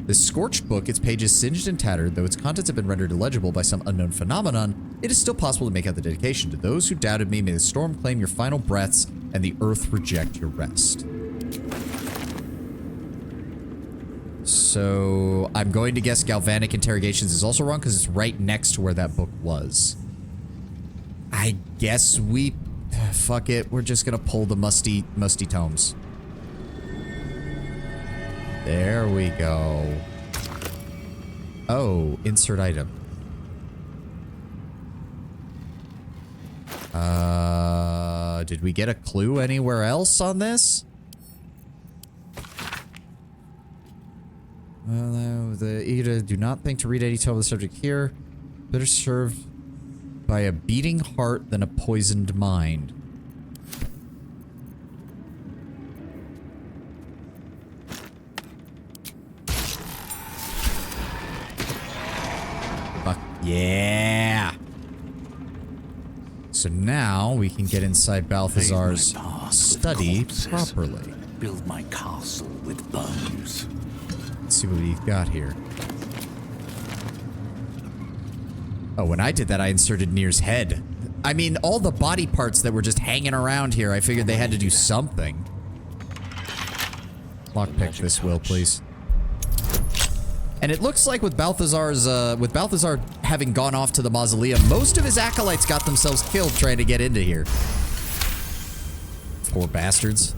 This scorched book, its pages singed and tattered, though its contents have been rendered illegible by some unknown phenomenon, it is still possible to make out the dedication. To those who doubted me, may the storm claim your final breaths and the earth reject your rest. So I'm going to guess Galvanic Interrogations is also wrong because it's right next to where that book was. I guess we... fuck it. We're just gonna pull the musty tomes. There we go. Oh, insert item. Did we get a clue anywhere else on this? Well, the Ida do not think to read any tome of the subject here. Better served by a beating heart than a poisoned mind. Fuck yeah! So now we can get inside Balthazar's study properly. Build my castle with bones. Let's see what we've got here. Oh, when I did that, I inserted Nir's head. I mean, all the body parts that were just hanging around here, I figured they had to do something. Lockpick this, Will, please. And it looks like with Balthazar having gone off to the mausoleum, most of his acolytes got themselves killed trying to get into here. Poor bastards.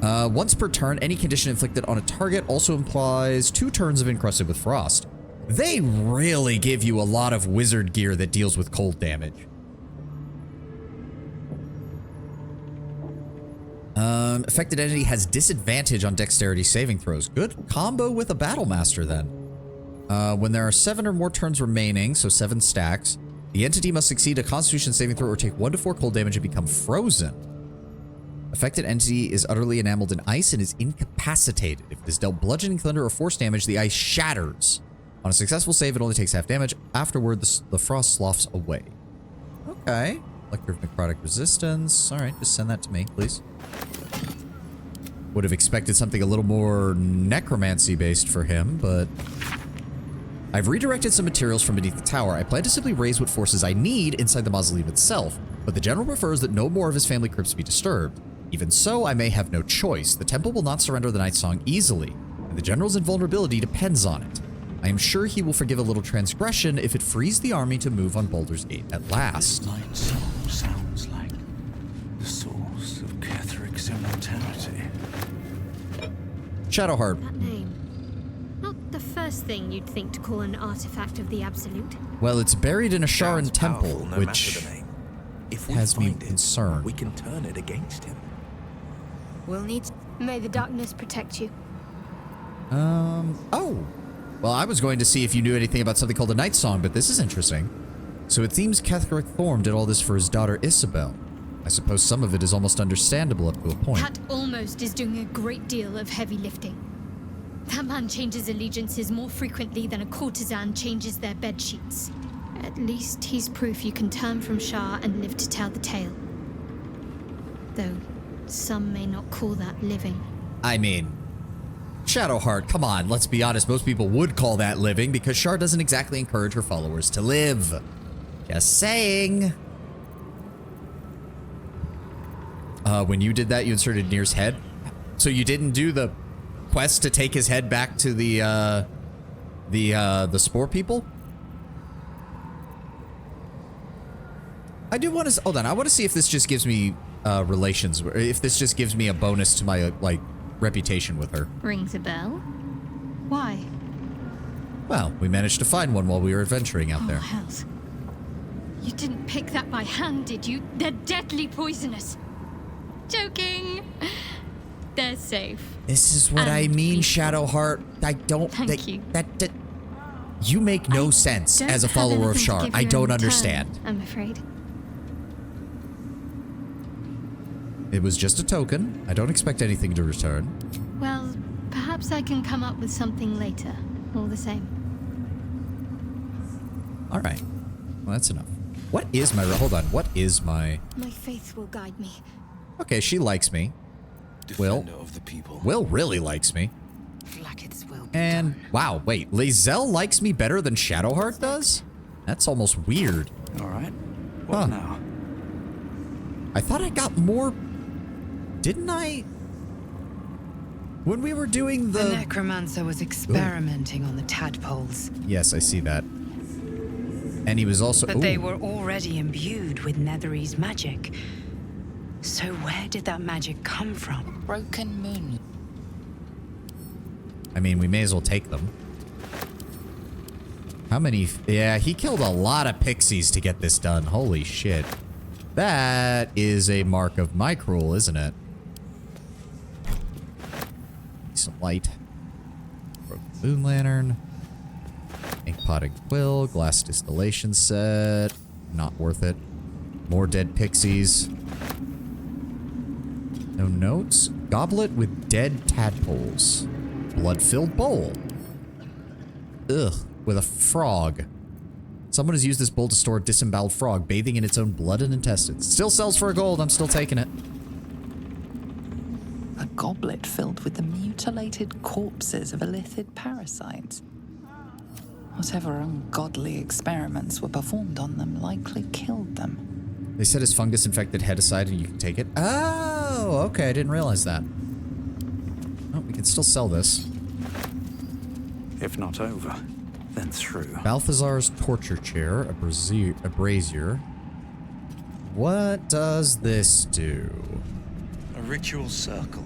Once per turn, any condition inflicted on a target also implies 2 turns of encrusted with frost. They really give you a lot of wizard gear that deals with cold damage. Affected entity has disadvantage on dexterity saving throws. Good combo with a battle master then. When there are 7 or more turns remaining, so 7 stacks, the entity must succeed a constitution saving throw or take 1 to 4 cold damage and become frozen. Affected entity is utterly enameled in ice and is incapacitated. If it is dealt bludgeoning, thunder, or force damage, the ice shatters. On a successful save, it only takes half damage. Afterward, the frost sloughs away. Okay. Elector of necrotic resistance. Alright, just send that to me, please. Would have expected something a little more necromancy-based for him, but... I've redirected some materials from beneath the tower. I plan to simply raise what forces I need inside the mausoleum itself, but the general prefers that no more of his family crypts be disturbed. Even so, I may have no choice. The temple will not surrender the Night Song easily, and the general's invulnerability depends on it. I am sure he will forgive a little transgression if it frees the army to move on Baldur's Gate at last. This Night Song sounds like the source of Ketheric's immortality. Shadowheart. That name. Not the first thing you'd think to call an artifact of the Absolute. Well, it's buried in a Sharan temple, no which matter the name. If we has me find it, concerned. we can turn it against him. We'll need... May the darkness protect you. Oh. Well, I was going to see if you knew anything about something called a Night Song, but this is interesting. So it seems Ketheric Thorm did all this for his daughter Isabel. I suppose some of it is almost understandable up to a point. Cat almost is doing a great deal of heavy lifting. That man changes allegiances more frequently than a courtesan changes their bed sheets. At least he's proof you can turn from Shah and live to tell the tale. Though some may not call that living. I mean, Shadowheart, come on, let's be honest, most people would call that living because Shar doesn't exactly encourage her followers to live. Just saying. When you did that, you inserted Nir's head. So you didn't do the quest to take his head back to the Spore people? I do want to, hold on, I want to see if this just gives me relations, if this just gives me a bonus to my, like, reputation with her. Rings a bell? Why? Well, we managed to find one while we were adventuring out there. Hells. You didn't pick that by hand, did you? They're deadly poisonous. Joking. They're safe. This is what I mean, Shadowheart. I don't... Thank you. You make no sense as a follower of Shar. I don't understand. I'm afraid. It was just a token. I don't expect anything to return. Well, perhaps I can come up with something later. All the same. All right. Well, that's enough. What is my... Hold on. What is my... My faith will guide me. Okay, she likes me. Will. Of the people. Will really likes me. Blacket's will be And, wow, wait. Lae'zel likes me better than Shadowheart does? That's almost weird. All right. What now? I thought I got more... Didn't I? When we were doing The necromancer was experimenting on the tadpoles. Yes, I see that. And he was also... But they were already imbued with Netherese magic. So where did that magic come from? Broken moon. I mean, we may as well take them. How many... Yeah, he killed a lot of pixies to get this done. Holy shit. That is a mark of my cruel, isn't it? Some light. Broken moon lantern. Ink pot and quill. Glass distillation set. Not worth it. More dead pixies. No notes. Goblet with dead tadpoles. Blood-filled bowl. Ugh. With a frog. Someone has used this bowl to store a disemboweled frog, bathing in its own blood and intestines. Still sells for a gold. I'm still taking it. A goblet filled with the mutilated corpses of illithid parasites. Whatever ungodly experiments were performed on them likely killed them. They set his fungus-infected head aside and you can take it. Oh, okay. I didn't realize that. Oh, we can still sell this. If not over, then through. Balthazar's torture chair, a brazier. What does this do? A ritual circle.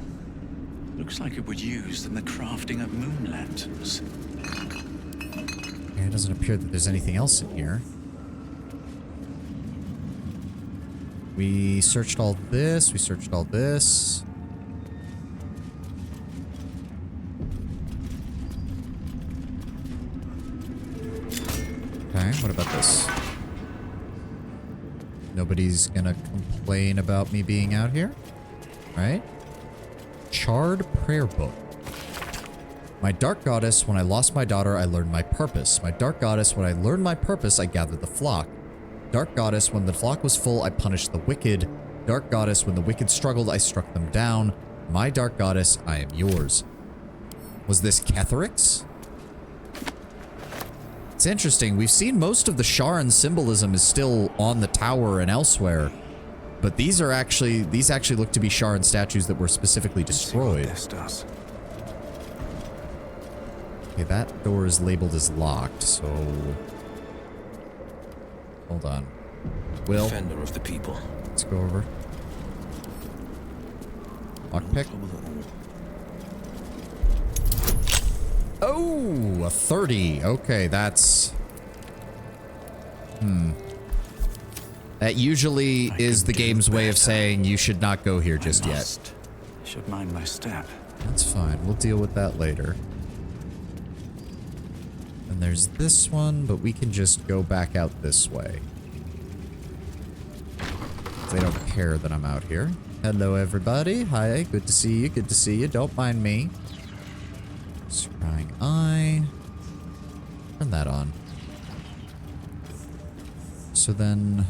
Looks like it would used in the crafting of moon lanterns. It doesn't appear that there's anything else in here. We searched all this. We searched all this. Okay, what about this? Nobody's gonna complain about me being out here, right? Charred prayer book. My dark goddess, when I lost my daughter, I learned my purpose. My dark goddess, when I learned my purpose, I gathered the flock. Dark goddess, when the flock was full, I punished the wicked. Dark goddess, when the wicked struggled, I struck them down. My dark goddess, I am yours. Was this Ketherix? It's interesting. We've seen most of the Sharan symbolism is still on the tower and elsewhere. But these actually look to be Sharan statues that were specifically destroyed. This does. Okay, that door is labeled as locked, so... Hold on. Will? Defender of the people. Let's go over. Lockpick. Oh, a 30. Okay, that's... That usually is the game's way of saying you should not go here just yet. Should mind my step. That's fine. We'll deal with that later. And there's this one, but we can just go back out this way. They don't care that I'm out here. Hello, everybody. Hi, good to see you. Good to see you. Don't mind me. Scrying eye. Turn that on. So then...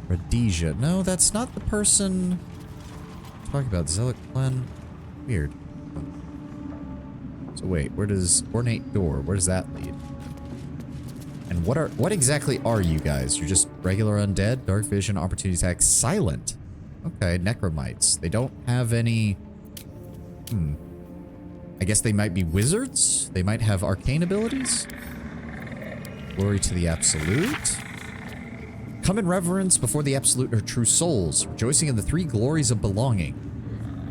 Rhodesia. No, that's not the person... I'm talking about Zealot Clan. Weird. So wait, where does... Ornate door, where does that lead? And what exactly are you guys? You're just regular undead? Dark vision, opportunity attack, silent. Okay, necromites. They don't have any... I guess they might be wizards? They might have arcane abilities? Glory to the Absolute. Come in reverence before the Absolute are true souls, rejoicing in the three glories of belonging.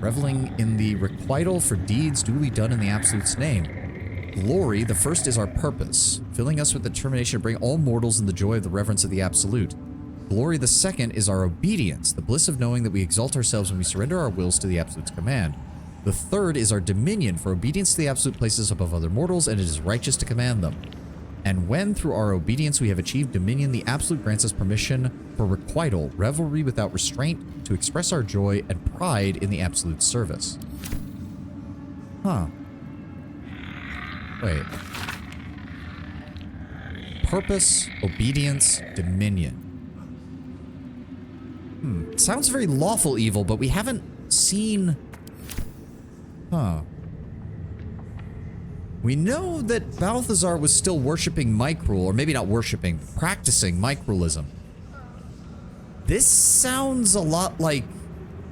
Reveling in the requital for deeds duly done in the Absolute's name. Glory, the first is our purpose, filling us with the determination to bring all mortals in the joy of the reverence of the Absolute. Glory, the second, is our obedience, the bliss of knowing that we exalt ourselves when we surrender our wills to the Absolute's command. The third is our dominion, for obedience to the Absolute places us above other mortals, and it is righteous to command them. And when, through our obedience, we have achieved dominion, the Absolute grants us permission for requital, revelry without restraint, to express our joy and pride in the Absolute's service. Huh. Wait. Purpose, obedience, dominion. Sounds very lawful evil, but we haven't seen... Huh. We know that Balthazar was still worshipping Micrul, or maybe not worshipping, practicing Micrulism. This sounds a lot like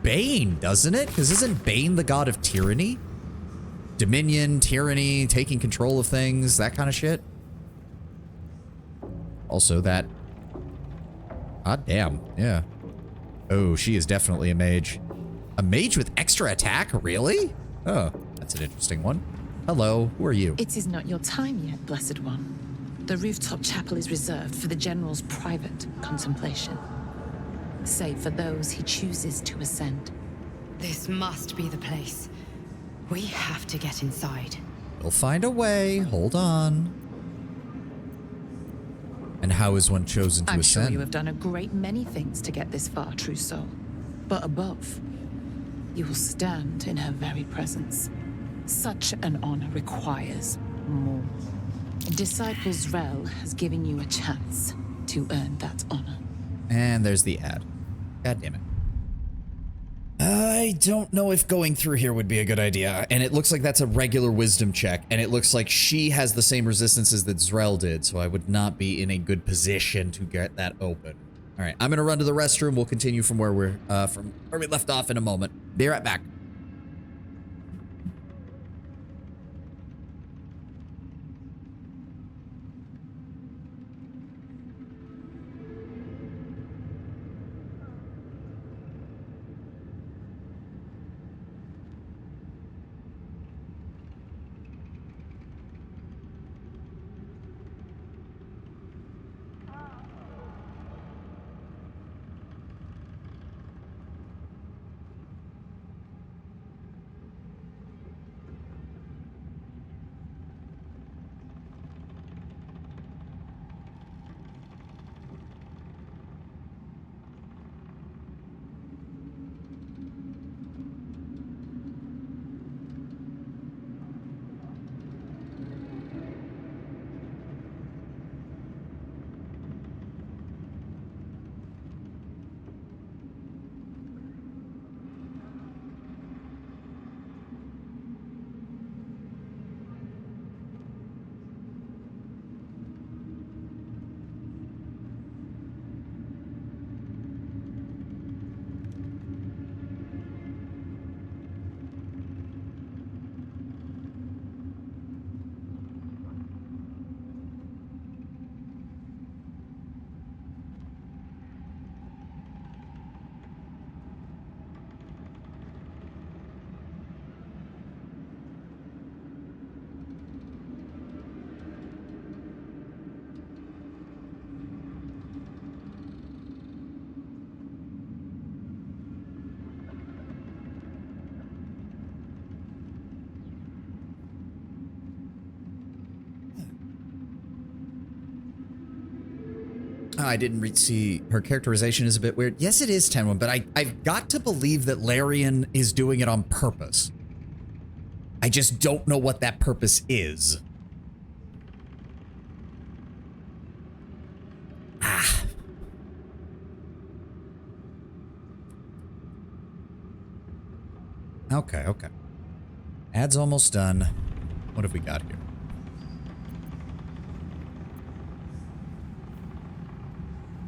Bane, doesn't it? Because isn't Bane the god of tyranny? Dominion, tyranny, taking control of things, that kind of shit. Also that... God damn, yeah. Oh, she is definitely a mage. A mage with extra attack? Really? Oh, that's an interesting one. Hello, who are you? It is not your time yet, Blessed One. The rooftop chapel is reserved for the General's private contemplation, save for those he chooses to ascend. This must be the place. We have to get inside. We'll find a way. Hold on. And how is one chosen to I'm ascend? sure you have done a great many things to get this far, true soul. But above, you will stand in her very presence. Such an honor requires more. Disciple Zrel has given you a chance to earn that honor. And there's the ad. God damn it. I don't know if going through here would be a good idea. And it looks like that's a regular wisdom check. And it looks like she has the same resistances that Zrel did. So I would not be in a good position to get that open. All right, I'm going to run to the restroom. We'll continue from where we left off in a moment. Be right back. I didn't see her characterization is a bit weird. Yes, it is 10-1, but I've got to believe that Larian is doing it on purpose. I just don't know what that purpose is. Okay, okay. Ad's almost done. What have we got here?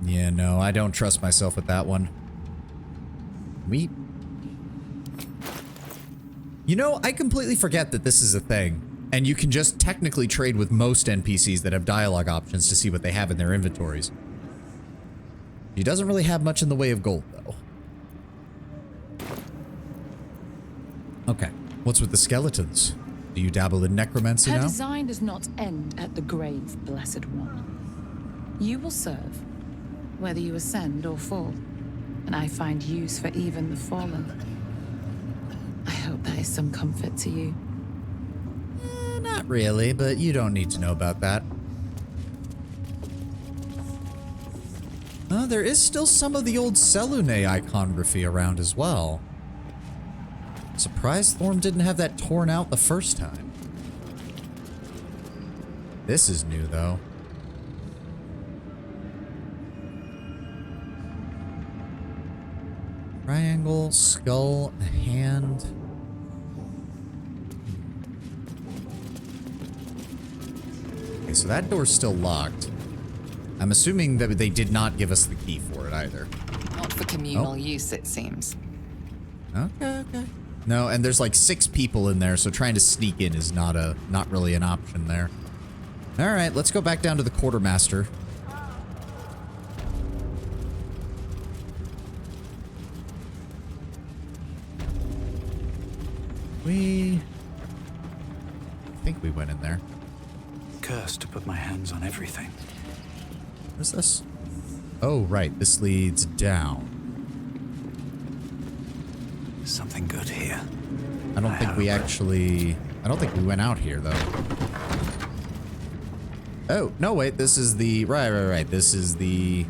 Yeah, no, I don't trust myself with that one. You know, I completely forget that this is a thing. And you can just technically trade with most NPCs that have dialogue options to see what they have in their inventories. He doesn't really have much in the way of gold, though. Okay, what's with the skeletons? Do you dabble in necromancy Her now? design does not end at the grave, Blessed One. You will serve, whether you ascend or fall, and I find use for even the fallen. I hope that is some comfort to you. Not really, but you don't need to know about that. There is still some of the old Selune iconography around as well. Surprised Thorm didn't have that torn out the first time. This is new, though. Triangle, skull, hand. Okay, so that door's still locked. I'm assuming that they did not give us the key for it either. Not for communal use, it seems. Okay. No, and there's like 6 people in there, so trying to sneak in is not really an option there. All right, let's go back down to the quartermaster. I think we went in there. Cursed to put my hands on everything. What's this? Oh, right. This leads down. Something good here. I don't think we went out here, though. Oh, no, wait. This is the... Right. This is the...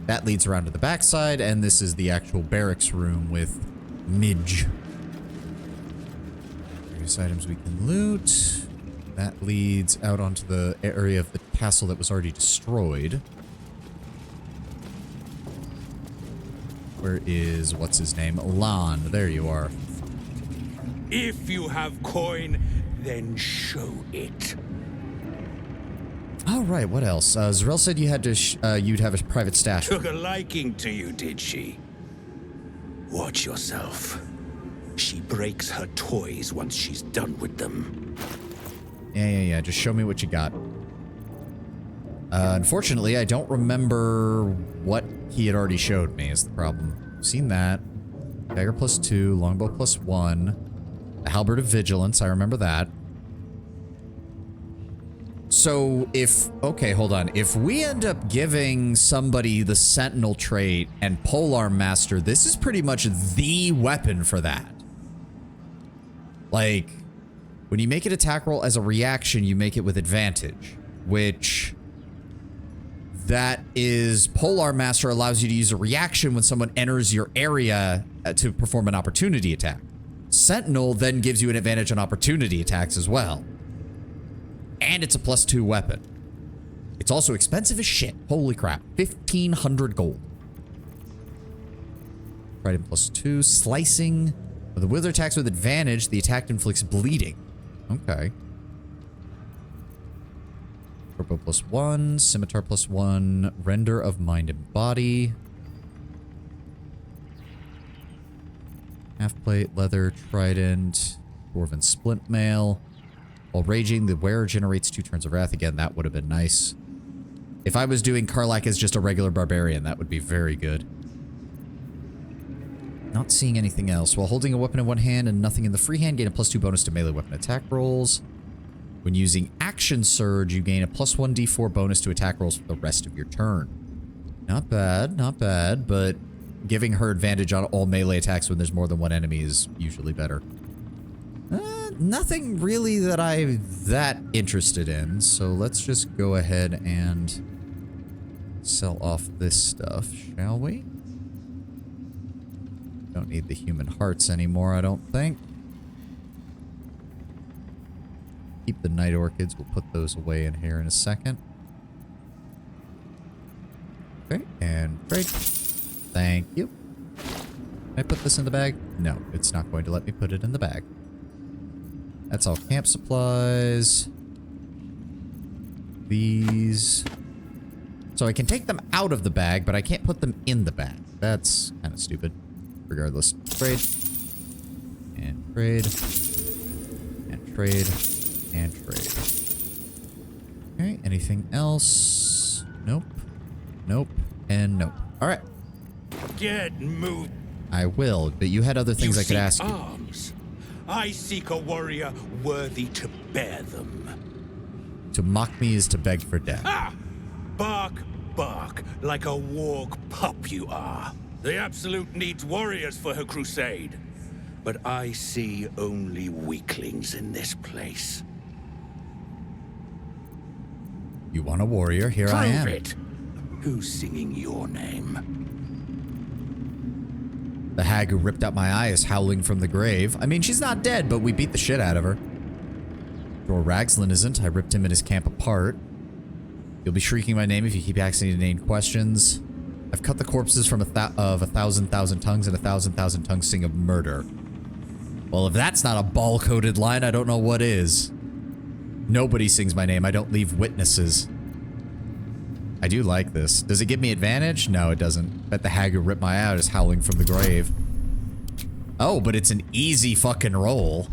That leads around to the backside, and this is the actual barracks room with Midge. Various items we can loot. That leads out onto the area of the castle that was already destroyed. Where is, what's his name? Lan. There you are. If you have coin, then show it. All right, what else? Zarel said you had to, you'd have a private stash. Took a liking to you, did she? Watch yourself. She breaks her toys once she's done with them. Yeah. Just show me what you got. Unfortunately, I don't remember what he had already showed me is the problem. I've seen that. Dagger +2, longbow +1. The halberd of vigilance, I remember that. So okay, hold on. If we end up giving somebody the sentinel trait and polearm master, this is pretty much the weapon for that. Like, when you make an attack roll as a reaction, you make it with advantage, which that is polearm master allows you to use a reaction when someone enters your area to perform an opportunity attack. Sentinel then gives you an advantage on opportunity attacks as well. And it's a +2 weapon. It's also expensive as shit. Holy crap. 1,500 gold. Trident +2. Slicing. With the wither attacks with advantage, the attack inflicts bleeding. Okay. Purple +1. Scimitar +1. Render of mind and body. Half-plate, leather, trident, dwarven splint mail. While raging, the wearer generates 2 turns of wrath. Again, that would have been nice. If I was doing Karlach as just a regular barbarian, that would be very good. Not seeing anything else. While holding a weapon in one hand and nothing in the free hand, gain a +2 bonus to melee weapon attack rolls. When using action surge, you gain a +1 d4 bonus to attack rolls for the rest of your turn. Not bad, but giving her advantage on all melee attacks when there's more than one enemy is usually better. Nothing really that I'm that interested in, so let's just go ahead and sell off this stuff, shall we? Don't need the human hearts anymore, I don't think. Keep the night orchids, we'll put those away in here in a second. Okay, and great. Thank you. Can I put this in the bag? No, it's not going to let me put it in the bag. That's all camp supplies. These. So I can take them out of the bag, but I can't put them in the bag. That's kind of stupid. Regardless. Trade. And trade. And trade. And trade. Okay, anything else? Nope. Nope. And nope. Alright. Get moved. I will, but you had other things I could ask you. Arms. I seek a warrior worthy to bear them. To mock me is to beg for death. Ah! Bark, bark, like a warg pup you are. The Absolute needs warriors for her crusade. But I see only weaklings in this place. You want a warrior? Here I am. Prove it. Who's singing your name? The hag who ripped out my eye is howling from the grave. I mean, she's not dead, but we beat the shit out of her. Or Ragslin isn't. I ripped him and his camp apart. You'll be shrieking my name if you keep asking inane questions. I've cut the corpses from of 1,000 tongues, and 1,000 tongues sing of murder. Well, if that's not a ball-coded line, I don't know what is. Nobody sings my name. I don't leave witnesses. I do like this. Does it give me advantage? No, it doesn't. Bet the hag who ripped my eye out is howling from the grave. Oh, but it's an easy fucking roll.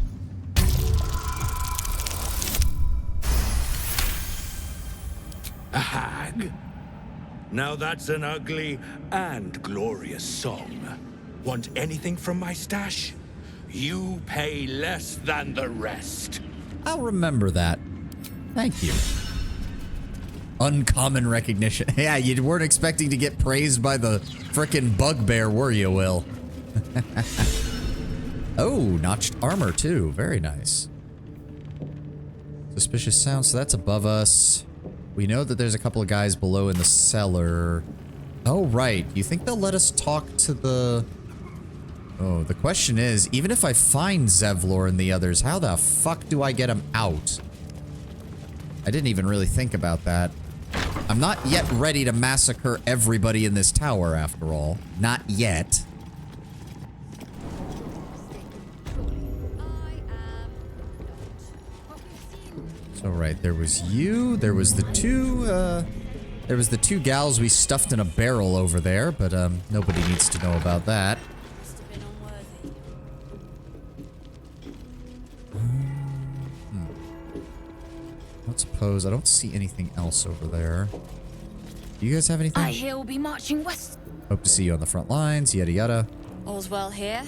A hag? Now that's an ugly and glorious song. Want anything from my stash? You pay less than the rest. I'll remember that. Thank you. Uncommon recognition. Yeah, you weren't expecting to get praised by the frickin' bugbear, were you, Will? Oh, notched armor too. Very nice. Suspicious sound, so that's above us. We know that there's a couple of guys below in the cellar. Oh, right. You think they'll let us talk to the... Oh, the question is, even if I find Zevlor and the others, how the fuck do I get them out? I didn't even really think about that. I'm not yet ready to massacre everybody in this tower, after all. Not yet. So, right, there was you, there was the two gals we stuffed in a barrel over there, but, nobody needs to know about that. Let's suppose I don't see anything else over there. Do you guys have anything? I hear we'll be marching west. Hope to see you on the front lines, yada yada. All's well here.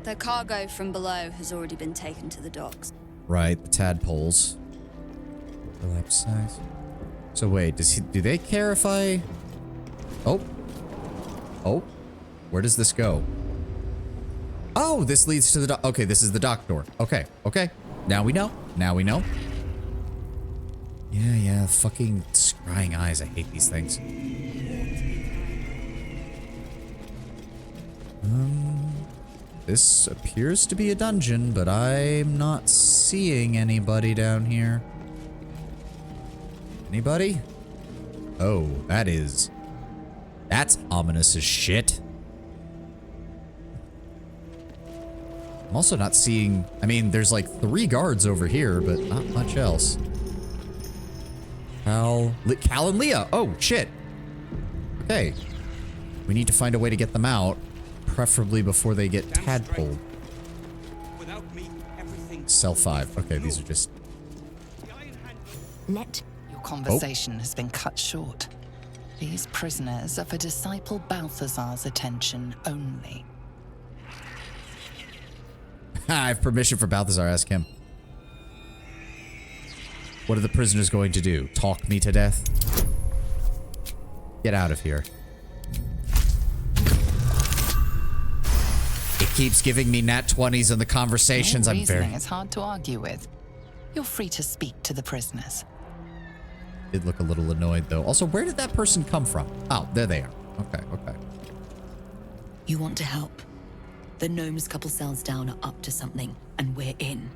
The cargo from below has already been taken to the docks. Right, the tadpoles. Relapse size. So wait, do they care if I... Oh. Oh. Where does this go? Oh, this leads to the dock. Okay, this is the dock door. Okay, okay. Now we know. Now we know. Yeah, fucking scrying eyes. I hate these things. This appears to be a dungeon, but I'm not seeing anybody down here. Anybody? Oh, that's ominous as shit. I'm also not seeing, I mean, there's like 3 guards over here, but not much else. Cal and Leah. Oh, shit. Okay. We need to find a way to get them out, preferably before they get tadpoled. Cell 5. Okay, these are just... Your conversation has been cut short. These prisoners are for Disciple Balthazar's attention only. I have permission for Balthazar. Ask him. What are the prisoners going to do? Talk me to death? Get out of here. It keeps giving me nat 20s in the conversations. Your I'm very... reasoning is hard to argue with. You're free to speak to the prisoners. Did look a little annoyed, though. Also, where did that person come from? Oh, there they are. Okay, okay. You want to help? The gnomes couple cells down are up to something, and we're in.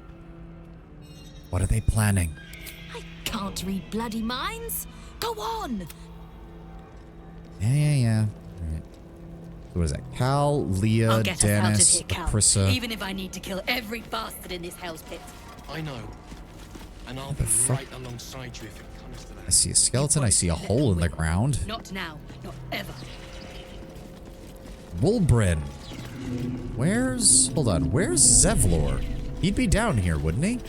What are they planning? Can't read bloody minds. Go on. Yeah. All right. So what is that? Cal, Leah, I'll get us out of Dennis, here, Cal. Aprissa. Even if I need to kill every bastard in this hell's pit. I know. And I'll be right alongside you if it comes to that. I see a skeleton. I see a hole in the ground. Not now. Not ever. Wulbrin. Where's... Hold on. Where's Zevlor? He'd be down here, wouldn't he?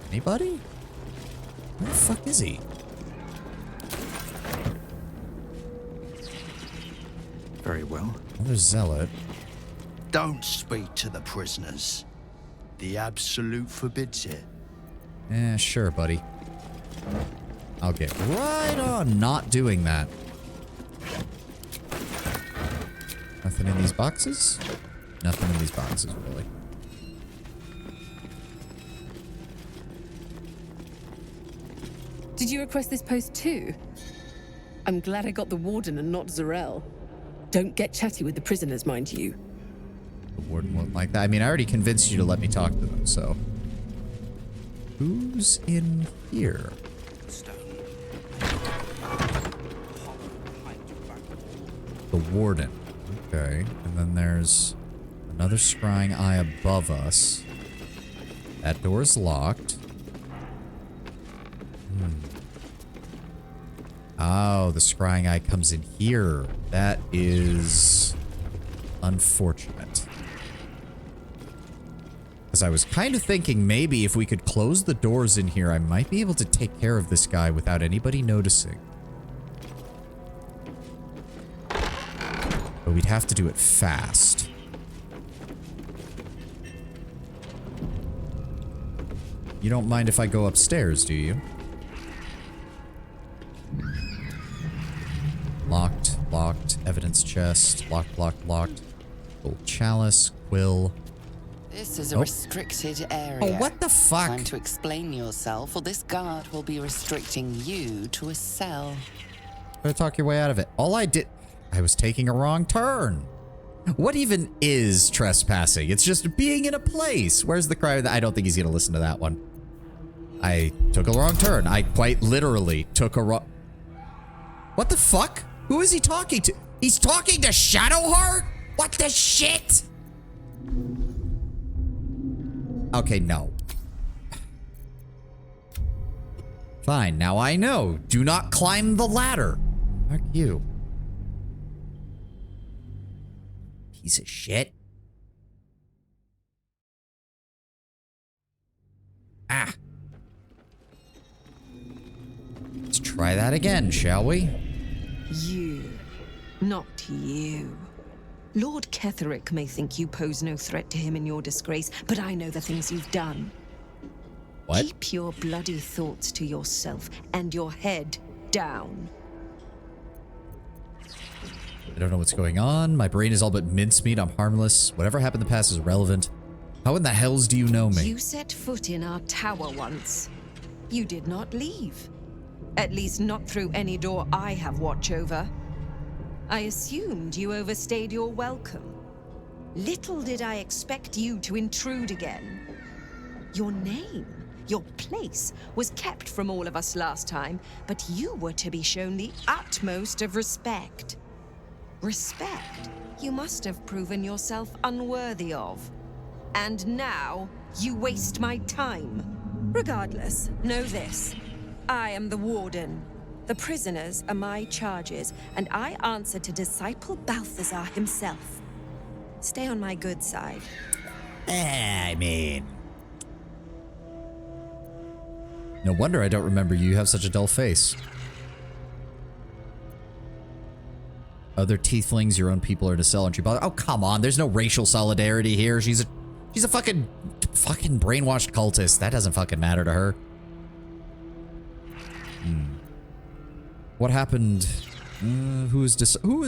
Anybody? Where the fuck is he? Very well. Another zealot. Don't speak to the prisoners. The Absolute forbids it. Sure, buddy. I'll get right on not doing that. Nothing in these boxes? Nothing in these boxes, really. Did you request this post too? I'm glad I got the warden and not Zarel. Don't get chatty with the prisoners, mind you. The warden won't like that. I mean, I already convinced you to let me talk to them, so. Who's in here? The warden. Okay. And then there's another scrying eye above us. That door's locked. Oh, the scrying eye comes in here. That is unfortunate. Because I was kind of thinking maybe if we could close the doors in here, I might be able to take care of this guy without anybody noticing. But we'd have to do it fast. You don't mind if I go upstairs, do you? Locked, locked, evidence chest, locked, locked, locked. Gold chalice, quill. This is a restricted area. Oh, what the fuck? Time to explain yourself, or this guard will be restricting you to a cell. Better talk your way out of it. All I did... I was taking a wrong turn. What even is trespassing? It's just being in a place. Where's the cry? I don't think he's going to listen to that one. I took a wrong turn. I quite literally took a wrong... What the fuck? Who is he talking to? He's talking to Shadowheart? What the shit? Okay, no. Fine, now I know. Do not climb the ladder. Fuck you. Piece of shit. Ah. Let's try that again, shall we? You. Not you. Lord Ketherick may think you pose no threat to him in your disgrace, but I know the things you've done. What? Keep your bloody thoughts to yourself and your head down. I don't know what's going on. My brain is all but mincemeat. I'm harmless. Whatever happened in the past is irrelevant. How in the hells do you know me? You set foot in our tower once. You did not leave. At least not through any door I have watch over. I assumed you overstayed your welcome. Little did I expect you to intrude again. Your name, your place, was kept from all of us last time, but you were to be shown the utmost of respect. Respect you must have proven yourself unworthy of. And now, you waste my time. Regardless, know this. I am the warden. The prisoners are my charges, and I answer to Disciple Balthazar himself. Stay on my good side. I mean... No wonder I don't remember you. You have such a dull face. Other tieflings, your own people are to sell entry. Oh, come on. There's no racial solidarity here. She's a fucking brainwashed cultist. That doesn't fucking matter to her. What happened? Who is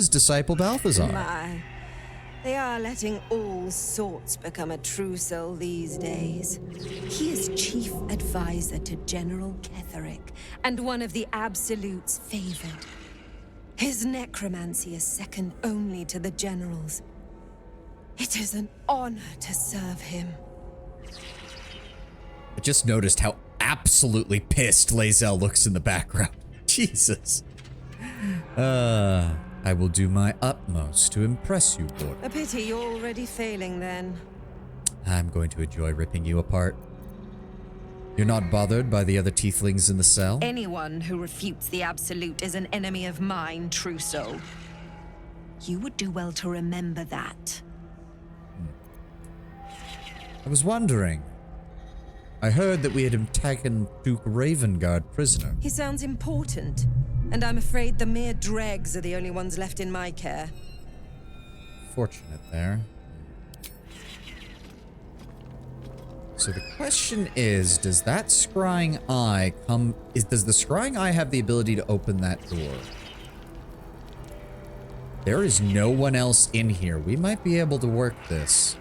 Disciple Balthazar? My, they are letting all sorts become a true soul these days. He is chief advisor to General Ketherick, and one of the Absolute's favored. His necromancy is second only to the General's. It is an honor to serve him. I just noticed how absolutely pissed Lae'zel looks in the background. Jesus. I will do my utmost to impress you, Lord. A pity you're already failing, then. I'm going to enjoy ripping you apart. You're not bothered by the other tieflings in the cell? Anyone who refutes the Absolute is an enemy of mine, true soul. You would do well to remember that. I was wondering. I heard that we had taken Duke Ravengard prisoner. He sounds important, and I'm afraid the mere dregs are the only ones left in my care. unfortunate there. So the question is, does that scrying eye come... does the scrying eye have the ability to open that door? There is no one else in here. We might be able to work this.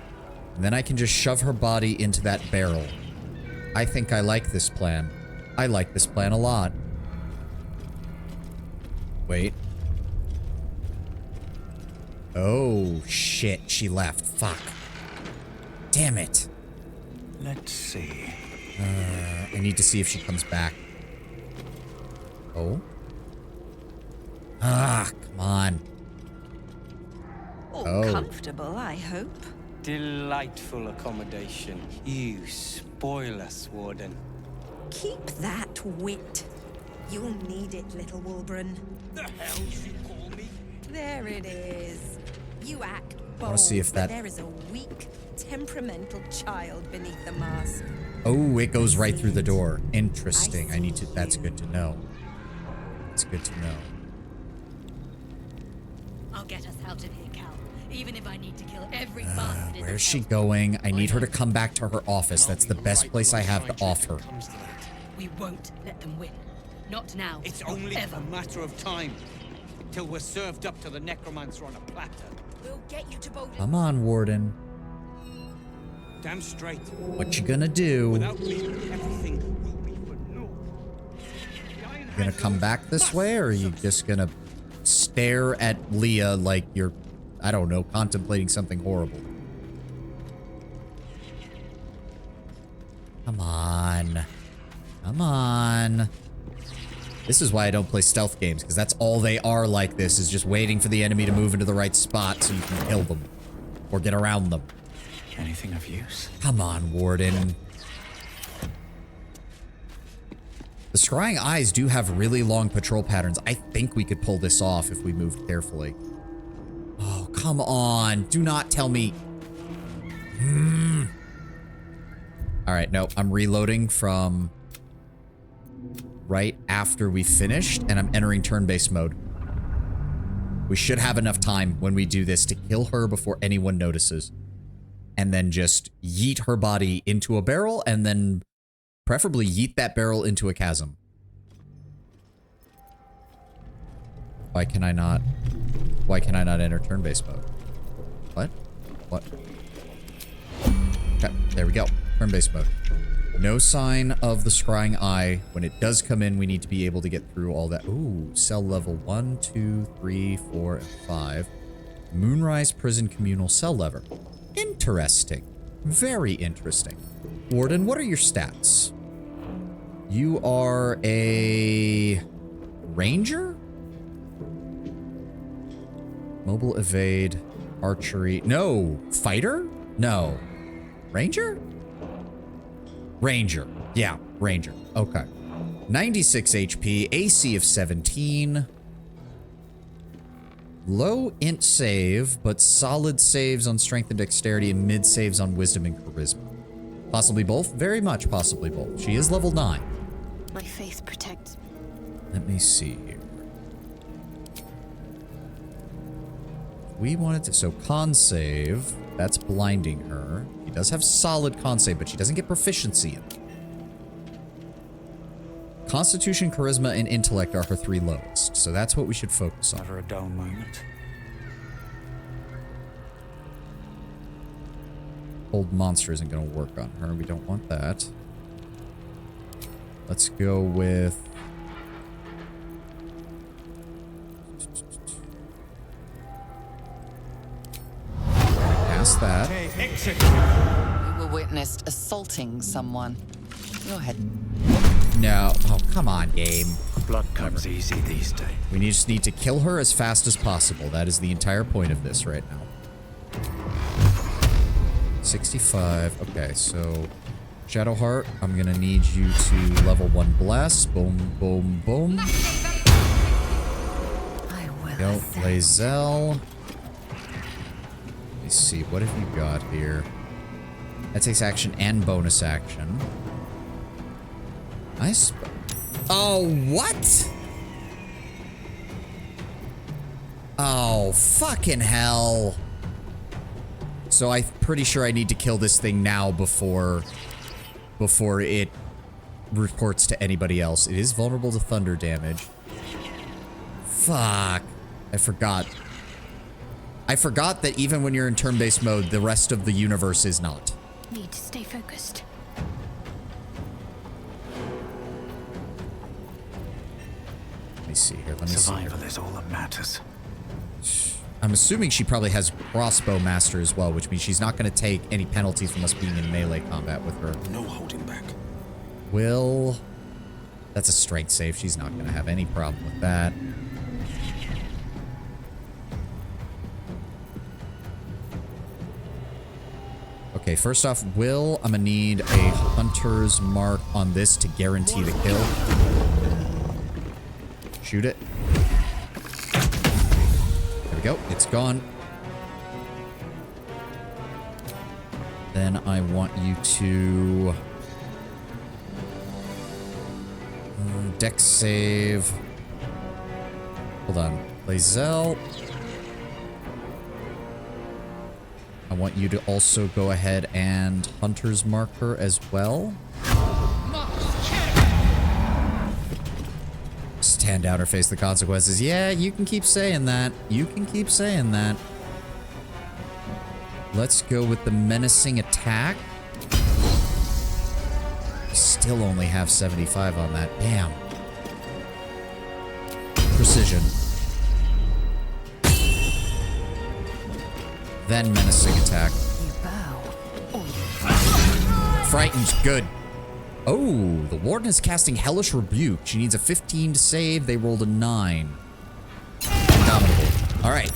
And then I can just shove her body into that barrel. I think I like this plan. I like this plan a lot. Wait. Oh, shit. She left. Fuck. Damn it. Let's see. I need to see if she comes back. Oh? Ah, come on. All comfortable, I hope. Delightful accommodation. You spoil us, Warden. Keep that wit. You'll need it, little Wolbran. The hell's you call me? There it is. You act bold, I want to see if that... but there is a weak, temperamental child beneath the mask. Oh, it goes right through the door. Interesting. I need to... That's good to know. It's good to know. I'll get us out of here, Cal. Even if I need to kill every bastard in Where's she going? I need her to come back to her office. That's the best place I have to offer. We won't let them win. Not now. It's only a matter of time. Till we're served up to the necromancer on a platter. We'll get you to Bowden. Come on, Warden. Damn straight. What you gonna do? Without me, everything will be for naught. You gonna come back this way, or are you just gonna stare at Leah like you're, I don't know, contemplating something horrible? Come on. Come on. This is why I don't play stealth games, because that's all they are like this, is just waiting for the enemy to move into the right spot so you can kill them. Or get around them. Anything of use? Come on, Warden. The scrying eyes do have really long patrol patterns. I think we could pull this off if we moved carefully. Oh, come on. Do not tell me. All right, no, I'm reloading from right after we finished, and I'm entering turn-based mode. We should have enough time when we do this to kill her before anyone notices. And then just yeet her body into a barrel, and then preferably yeet that barrel into a chasm. Why can I not enter turn-based mode? What? What? Okay, there we go. Turn-based mode. No sign of the scrying eye. When it does come in, we need to be able to get through all that. Ooh, cell level 1, 2, 3, 4, and 5. Moonrise Prison Communal Cell Lever. Interesting. Very interesting. Warden, what are your stats? You are a ranger? Mobile evade, archery. No, fighter? No. Ranger? Ranger. Yeah, ranger. Okay. 96 HP, AC of 17. Low int save, but solid saves on strength and dexterity and mid saves on wisdom and charisma. Possibly both? Very much possibly both. She is level 9. My faith protects. Let me see here. We wanted to... So con save. That's blinding her. She does have solid con save, but she doesn't get proficiency in it. Constitution, charisma, and intellect are her 3 lowest. So that's what we should focus on. Never a dull moment. Old monster isn't going to work on her. We don't want that. Let's go with... Past that. You were witnessed assaulting someone. Go ahead. No. Oh, come on, game. Blood comes easy these days. We just need to kill her as fast as possible. That is the entire point of this right now. 65. Okay, so Shadowheart, I'm gonna need you to level 1 bless. Boom, boom, boom. Go, Lae'zel. Let me see, what have you got here? That takes action and bonus action. Nice. Oh, what? Oh, fucking hell. So I'm pretty sure I need to kill this thing now before it reports to anybody else. It is vulnerable to thunder damage. Fuck. I forgot. I forgot that even when you're in turn-based mode, the rest of the universe is not. Need to stay focused. Let me see here. Let me Survival see is all that matters. I'm assuming she probably has crossbow master as well, which means she's not going to take any penalties from us being in melee combat with her. No holding back. Will... That's a strength save. She's not going to have any problem with that. Okay, first off, Will, I'm going to need a hunter's mark on this to guarantee the kill. Shoot it. There we go. It's gone. Then I want you to... Dex save. Hold on. Lae'zel. I want you to also go ahead and hunter's mark her as well. Stand down or face the consequences. Yeah, you can keep saying that. You can keep saying that. Let's go with the menacing attack. Still only have 75 on that. Damn. Precision. Then menacing attack. Frightened. Good. Oh, the warden is casting Hellish Rebuke. She needs a 15 to save. They rolled a 9. Indomitable. All right.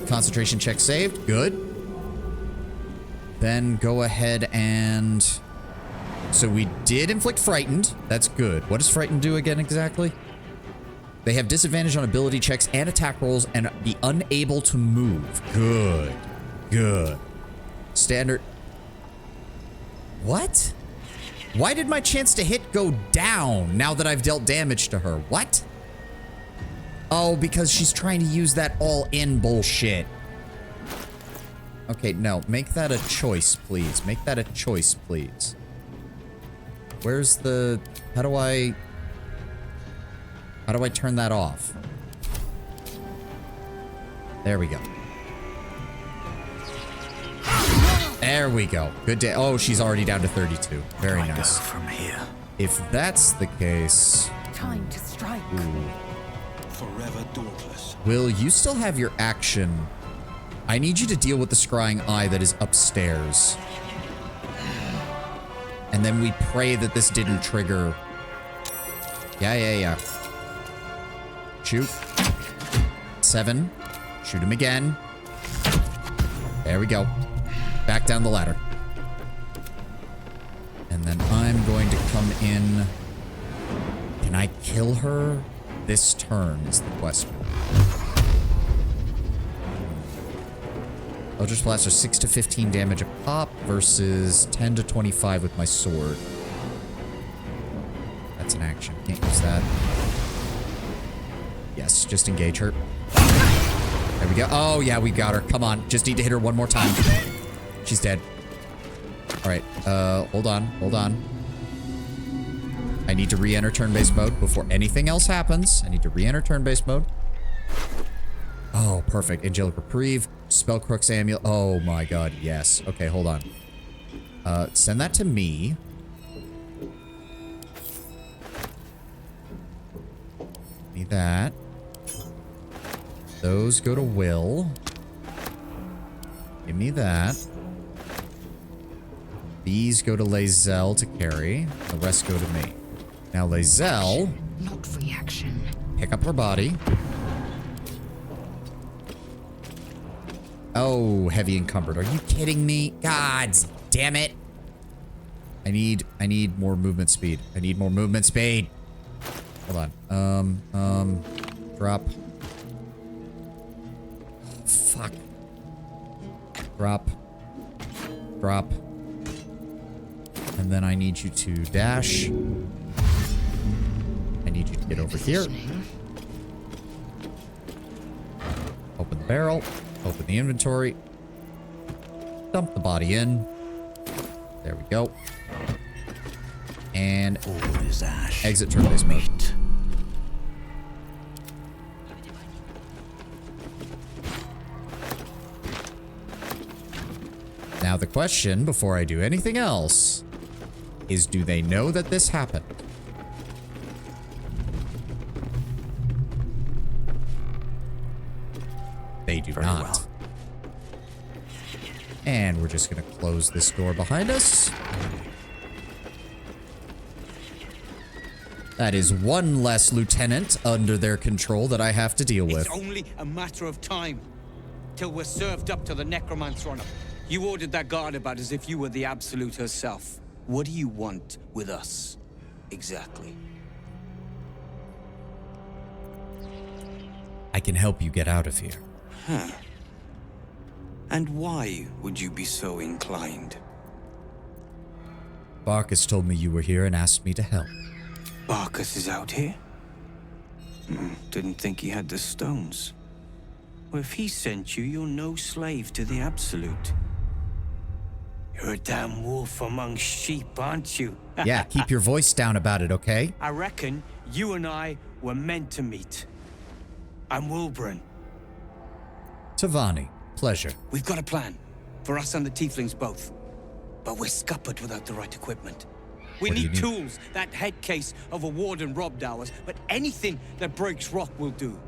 Concentration check saved. Good. Then go ahead and... So we did inflict Frightened. That's good. What does Frightened do again exactly? They have disadvantage on ability checks and attack rolls and be unable to move. Good. Good. Standard. What? Why did my chance to hit go down now that I've dealt damage to her? What? Oh, because she's trying to use that all-in bullshit. Okay, no. Make that a choice, please. Make that a choice, please. Where's the... How do I turn that off? There we go. There we go. Good day. Oh, she's already down to 32. Very nice. From here. If that's the case... Time to strike. Ooh. Forever dauntless. Will, you still have your action. I need you to deal with the scrying eye that is upstairs. And then we pray that this didn't trigger. Yeah. Shoot. 7. Shoot him again. There we go. Back down the ladder. And then I'm going to come in. Can I kill her this turn is the question. Eldritch Blasts are 6 to 15 damage a pop versus 10 to 25 with my sword. That's an action. Can't use that. Yes, just engage her. There we go. Oh, yeah, we got her. Come on. Just need to hit her one more time. She's dead. All right. Hold on. I need to re-enter turn-based mode before anything else happens. I need to re-enter turn-based mode. Oh, perfect. Angelic Reprieve. Spellcrux Amulet. Oh my god, yes. Okay, hold on. Send that to me. Need that. Those go to Will. Give me that. These go to Lae'zel to carry. The rest go to me. Now Lae'zel. Not reaction. Pick up her body. Oh, heavy encumbered. Are you kidding me? God damn it. I need more movement speed. I need more movement speed. Hold on. Drop. Fuck. Drop. Drop. And then I need you to dash. I need you to get over here. Open the barrel. Open the inventory. dump the body in. There we go. And exit turn-based mode. Now the question, before I do anything else, is do they know that this happened? They do not. Well. And we're just going to close this door behind us. That is one less lieutenant under their control that I have to deal with. It's only a matter of time till we're served up to the necromancer on it. You ordered that guard about as if you were the Absolute herself. What do you want with us, exactly? I can help you get out of here. Huh. And why would you be so inclined? Barkus told me you were here and asked me to help. Barkus is out here? Didn't think he had the stones. Well, if he sent you, you're no slave to the Absolute. You're a damn wolf among sheep, aren't you? Yeah, keep your voice down about it, okay? I reckon you and I were meant to meet. I'm Wilburn. Tavani, pleasure. We've got a plan. For us and the tieflings both. But we're scuppered without the right equipment. We need tools. That head case of a warden robbed ours, but anything that breaks rock will do.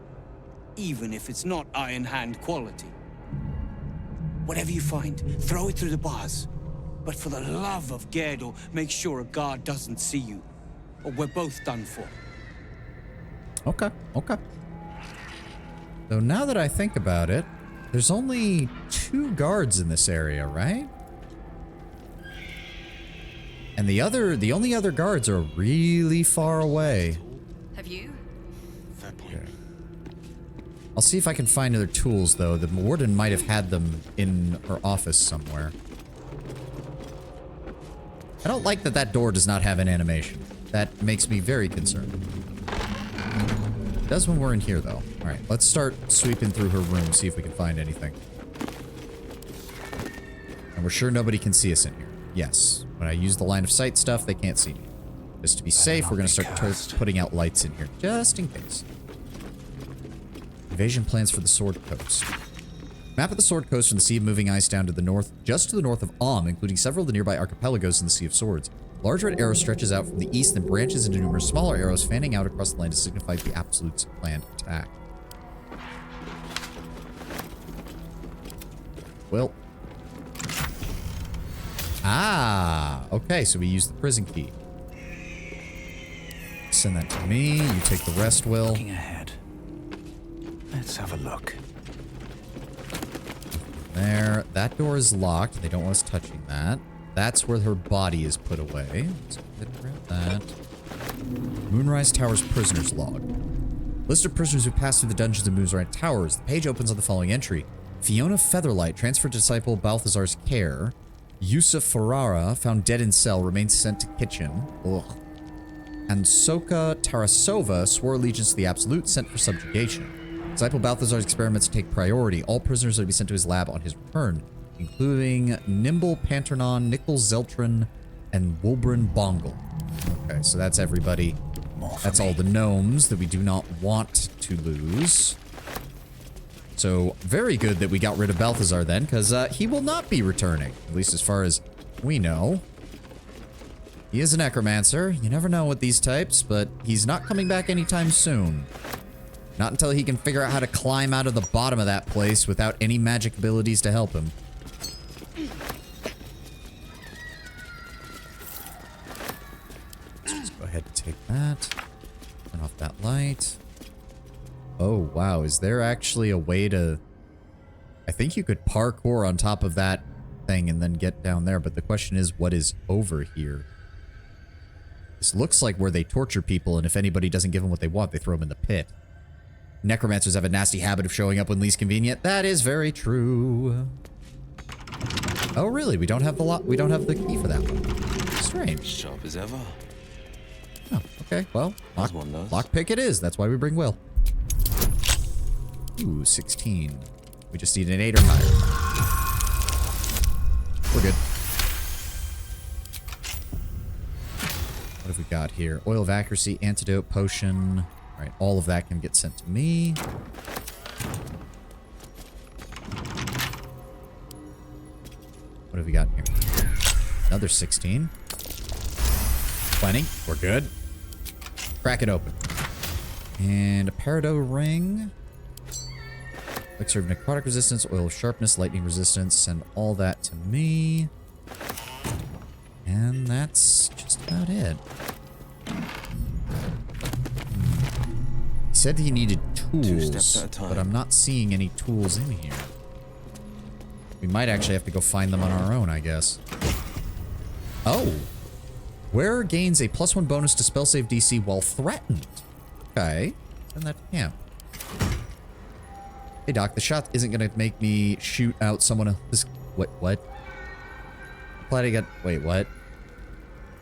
Even if it's not Iron Hand quality. Whatever you find, throw it through the bars. But for the love of Gerdor, make sure a guard doesn't see you. Or we're both done for. Okay, okay. So now that I think about it, there's only 2 guards in this area, right? And the only other guards are really far away. Have you? Fair point. Okay. I'll see if I can find other tools, though. The warden might have had them in her office somewhere. I don't like that that door does not have an animation. That makes me very concerned. It does when we're in here, though. All right, let's start sweeping through her room, see if we can find anything. And we're sure nobody can see us in here. Yes. When I use the line of sight stuff, they can't see me. Just to be safe, we're going to start putting out lights in here, just in case. Invasion plans for the Sword Coast. Map of the Sword Coast from the Sea of Moving Ice down to the north, just to the north of including several of the nearby archipelagos in the Sea of Swords. Large red arrow stretches out from the east, then branches into numerous smaller arrows fanning out across the land to signify the Absolute's planned attack. Well. Ah, okay, so we use the prison key. Send that to me. You take the rest, Will. Looking ahead. Let's have a look. There. That door is locked. They don't want us touching that. That's where her body is put away. Let's go ahead and grab that. Moonrise Tower's prisoner's log. List of prisoners who passed through the dungeons of Moonrise Towers. The page opens on the following entry. Fiona Featherlight, transferred to disciple Balthazar's care. Yusuf Ferrara, found dead in cell, remains sent to kitchen. Ugh. And Soka Tarasova swore allegiance to the Absolute, sent for subjugation. Disciple Balthazar's experiments take priority. All prisoners are to be sent to his lab on his return, including Nimble Panternon, Nickel Zeltron, and Wilburn Bongle. Okay, so that's everybody. That's all the gnomes that we do not want to lose. So, very good that we got rid of Balthazar then, because he will not be returning, at least as far as we know. He is a necromancer. You never know with these types, but he's not coming back anytime soon. Not until he can figure out how to climb out of the bottom of that place without any magic abilities to help him. Let's just go ahead and take that. Turn off that light. Oh, wow. Is there actually a way to... I think you could parkour on top of that thing and then get down there, but the question is, what is over here? This looks like where they torture people, and if anybody doesn't give them what they want, they throw them in the pit. Necromancers have a nasty habit of showing up when least convenient. That is very true. Oh, really? We don't have the we don't have the key for that one. Strange. Sharp as ever. Oh, okay. Well, lockpick it is. That's why we bring Will. Ooh, 16. We just need an 8 or higher. We're good. What have we got here? Oil of accuracy, antidote, potion. All right, all of that can get sent to me. What have we got here? Another 16. Plenty. We're good. Crack it open. And a peridot ring. Elixir of necrotic resistance, oil of sharpness, lightning resistance. Send all that to me. And that's just about it. He said he needed tools, 2 steps at a time. but I'm not seeing any tools in here. We might actually have to go find them on our own, I guess. Oh. Wearer gains a +1 bonus to spell save DC while threatened. Okay. Send that to camp. Hey, Doc, the shot isn't going to make me shoot out someone else. What? Platy got... Wait, what?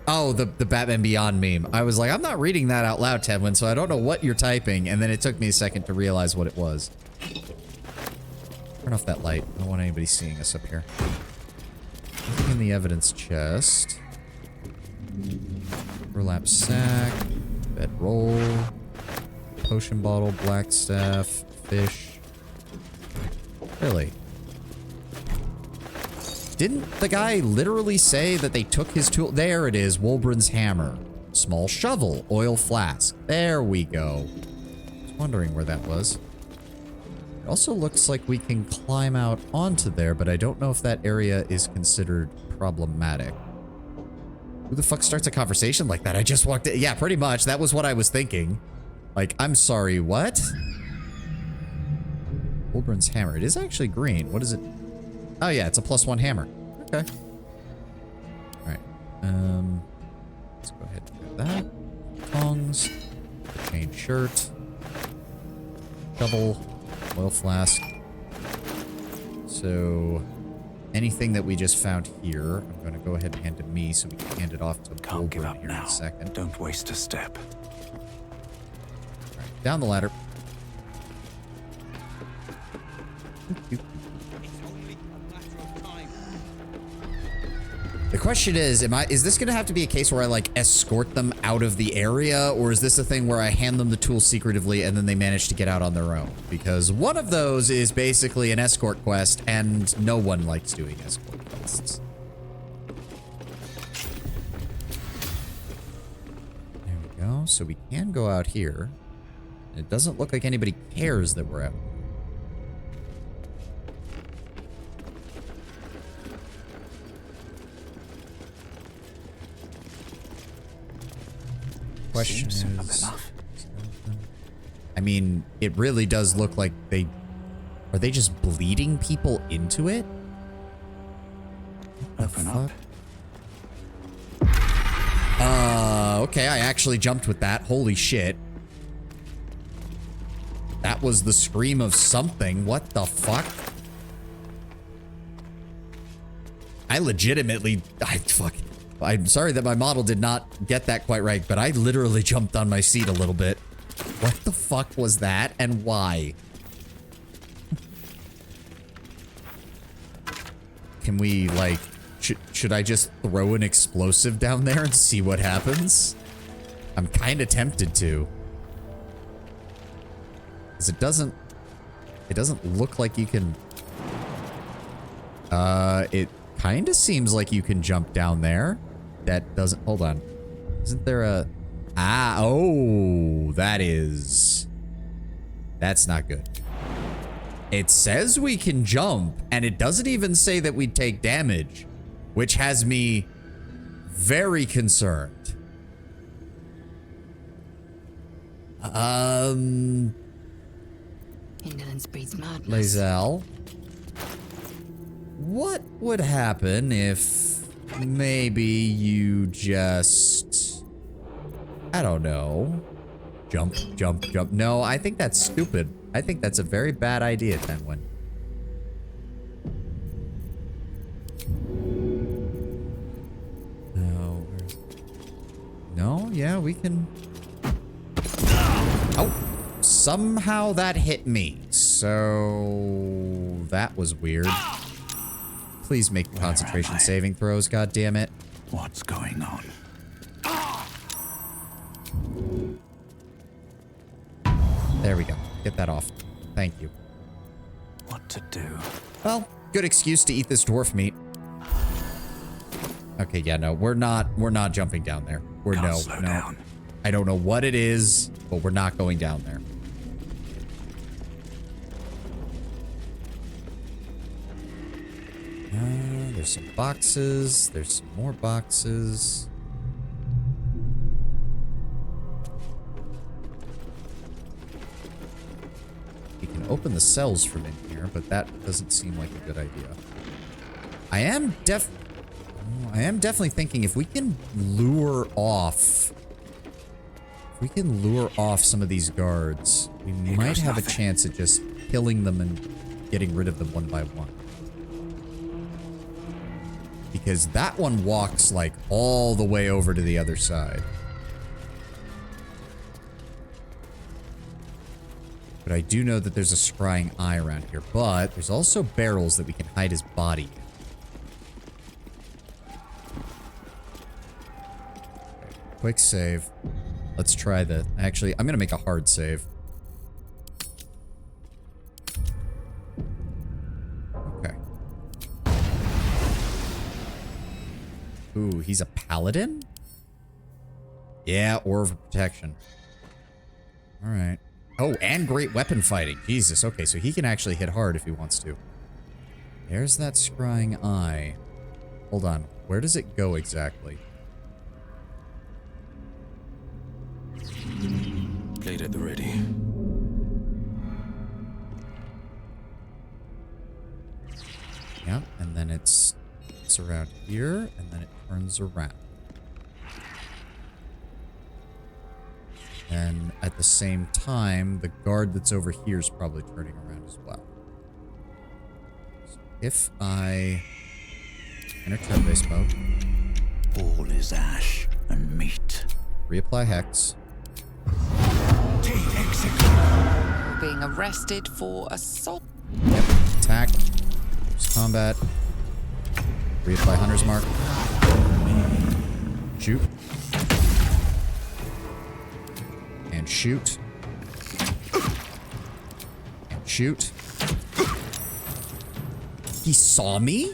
Oh, the Batman Beyond meme. I was like, I'm not reading that out loud, Tedwin, so I don't know what you're typing. And then it took me a second to realize what it was. Turn off that light. I don't want anybody seeing us up here. Nothing in the evidence chest. Burlap sack. Bedroll. Potion bottle. Black staff. Fish. Really? Didn't the guy literally say that they took his tool? There it is. Wolbran's hammer. Small shovel. Oil flask. There we go. I was wondering where that was. It also looks like we can climb out onto there, but I don't know if that area is considered problematic. Who the fuck starts a conversation like that? I just walked in. Yeah, pretty much. That was what I was thinking. Like, I'm sorry, what? Wolbran's hammer. It is actually green. What is it? Oh, yeah, it's a +1 hammer. Okay. All right. Let's go ahead and do that. Tongs. Chain shirt. Shovel. Oil flask. So, anything that we just found here, I'm going to go ahead and hand to me so we can hand it off to Can't give Wolbran up here now. in a second. Don't waste a step. All right, down the ladder. The question is this going to have to be a case where I, like, escort them out of the area, or is this a thing where I hand them the tools secretively and then they manage to get out on their own? Because one of those is basically an escort quest, and no one likes doing escort quests. There we go. So we can go out here. It doesn't look like anybody cares that we're out. Question is, I mean, it really does look like are they just bleeding people into it? Open up. Okay, I actually jumped with that. Holy shit. That was the scream of something. What the fuck? I'm sorry that my model did not get that quite right, but I literally jumped on my seat a little bit. What the fuck was that, and why? Can we, like, should I just throw an explosive down there and see what happens? I'm kind of tempted to. Because it doesn't look like you can... It kind of seems like you can jump down there. That doesn't... Hold on. Isn't there a... Oh, that's not good. It says we can jump, and it doesn't even say that we take damage, which has me very concerned. Indolence breeds madness. Lae'zel, what would happen if maybe you just... I don't know. Jump. No, I think that's stupid. I think that's a very bad idea, Tenwin. No, yeah, we can... Oh, somehow that hit me. So that was weird. Please make concentration saving throws, god damn it. What's going on? There we go. Get that off. Thank you. What to do? Well, good excuse to eat this dwarf meat. Okay, yeah, no, we're not jumping down there. Can't slow down. I don't know what it is, but we're not going down there. There's some boxes. There's some more boxes. We can open the cells from in here, but that doesn't seem like a good idea. I am definitely thinking if we can lure off some of these guards, we might have a chance at just killing them and getting rid of them one by one. Because that one walks like all the way over to the other side. But I do know that there's a scrying eye around here. But there's also barrels that we can hide his body in. Quick save. Let's try the... Actually, I'm going to make a hard save. Okay. Ooh, he's a paladin? Yeah, Orb of Protection. Alright. Oh, and great weapon fighting. Jesus, okay, so he can actually hit hard if he wants to. There's that scrying eye. Hold on. Where does it go exactly? Blade at the ready. Yeah, and then it's around here, and then it turns around. And at the same time, the guard that's over here is probably turning around as well. So if I enter turn-based mode, all is ash and meat. Reapply hex. You're being arrested for assault. Yep. Attack. There's combat. Reapply Hunter's Mark. Shoot. And shoot. And shoot. He saw me?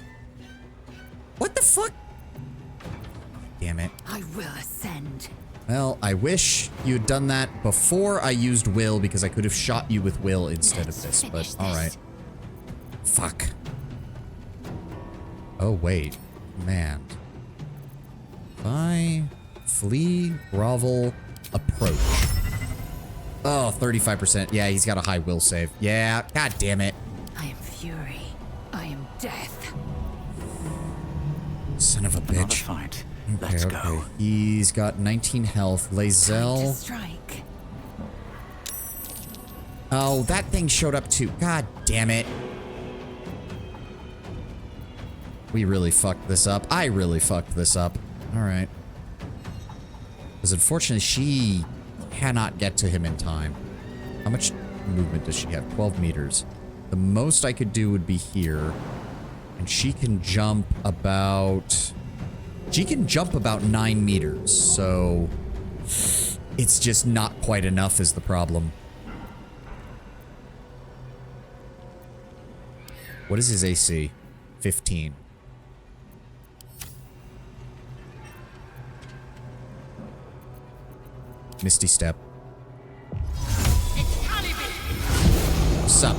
What the fuck? Damn it. I will ascend. Well, I wish you had done that before I used will, because I could have shot you with will instead of this, but alright. Fuck. Oh, wait. Man. If I flee, grovel, approach. Oh, 35%. Yeah, he's got a high will save. Yeah, god damn it. I am fury. I am death. Son of a bitch. Another fight. Let's go. He's got 19 health. Lae'zel. Strike. Oh, that thing showed up too. God damn it. We really fucked this up. I really fucked this up. Alright. Because unfortunately, she cannot get to him in time. How much movement does she have? 12 meters. The most I could do would be here. And she can jump about... She can jump about 9 meters, so... It's just not quite enough is the problem. What is his AC? 15. Misty Step. What's up?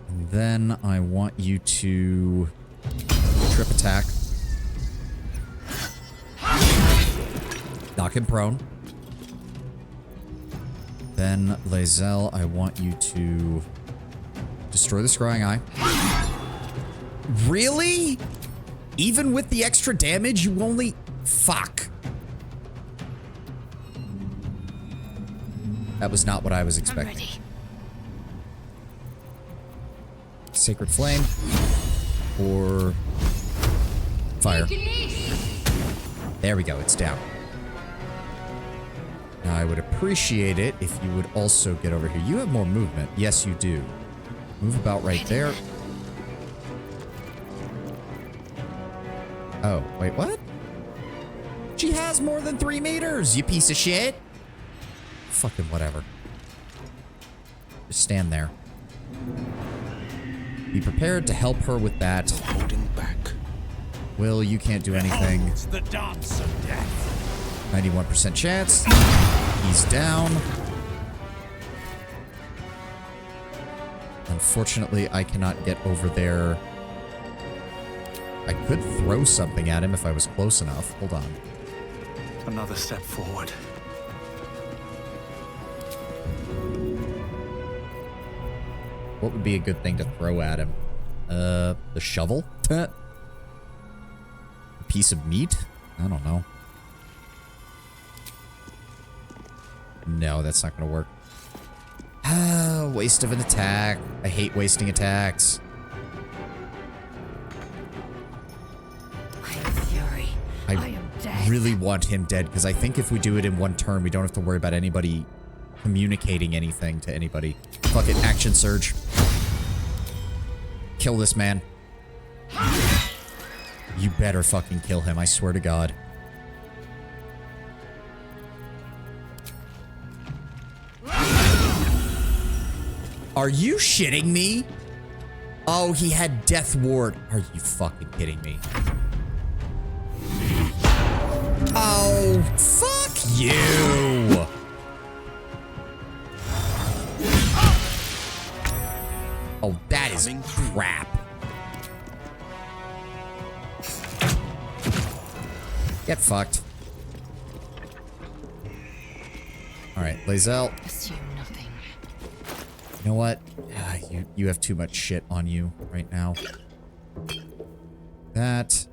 And then I want you to trip attack. Knock him prone. Then Lae'zel, I want you to destroy the scrying eye. Really? Even with the extra damage, you only... Fuck. That was not what I was expecting. Sacred Flame. Or... Fire. There we go, it's down. Now, I would appreciate it if you would also get over here. You have more movement. Yes, you do. Move about right there. Oh, wait, what? She has more than 3 meters, you piece of shit. Fucking whatever. Just stand there. Be prepared to help her with that. Holding back. Will, you can't do anything. It's the dance of death. 91% chance. He's down. Unfortunately, I cannot get over there. I could throw something at him if I was close enough. Hold on. Another step forward. What would be a good thing to throw at him? The shovel? A piece of meat? I don't know. No, that's not gonna work. Ah, waste of an attack. I hate wasting attacks. I really want him dead, because I think if we do it in one turn, we don't have to worry about anybody communicating anything to anybody. Fuck it, action surge. Kill this man. You better fucking kill him, I swear to God. Are you shitting me? Oh, he had Death Ward. Are you fucking kidding me? Oh, fuck you. Oh, that is crap. Get fucked. All right, Lae'zel. Assume nothing. You know what? You have too much shit on you right now. That.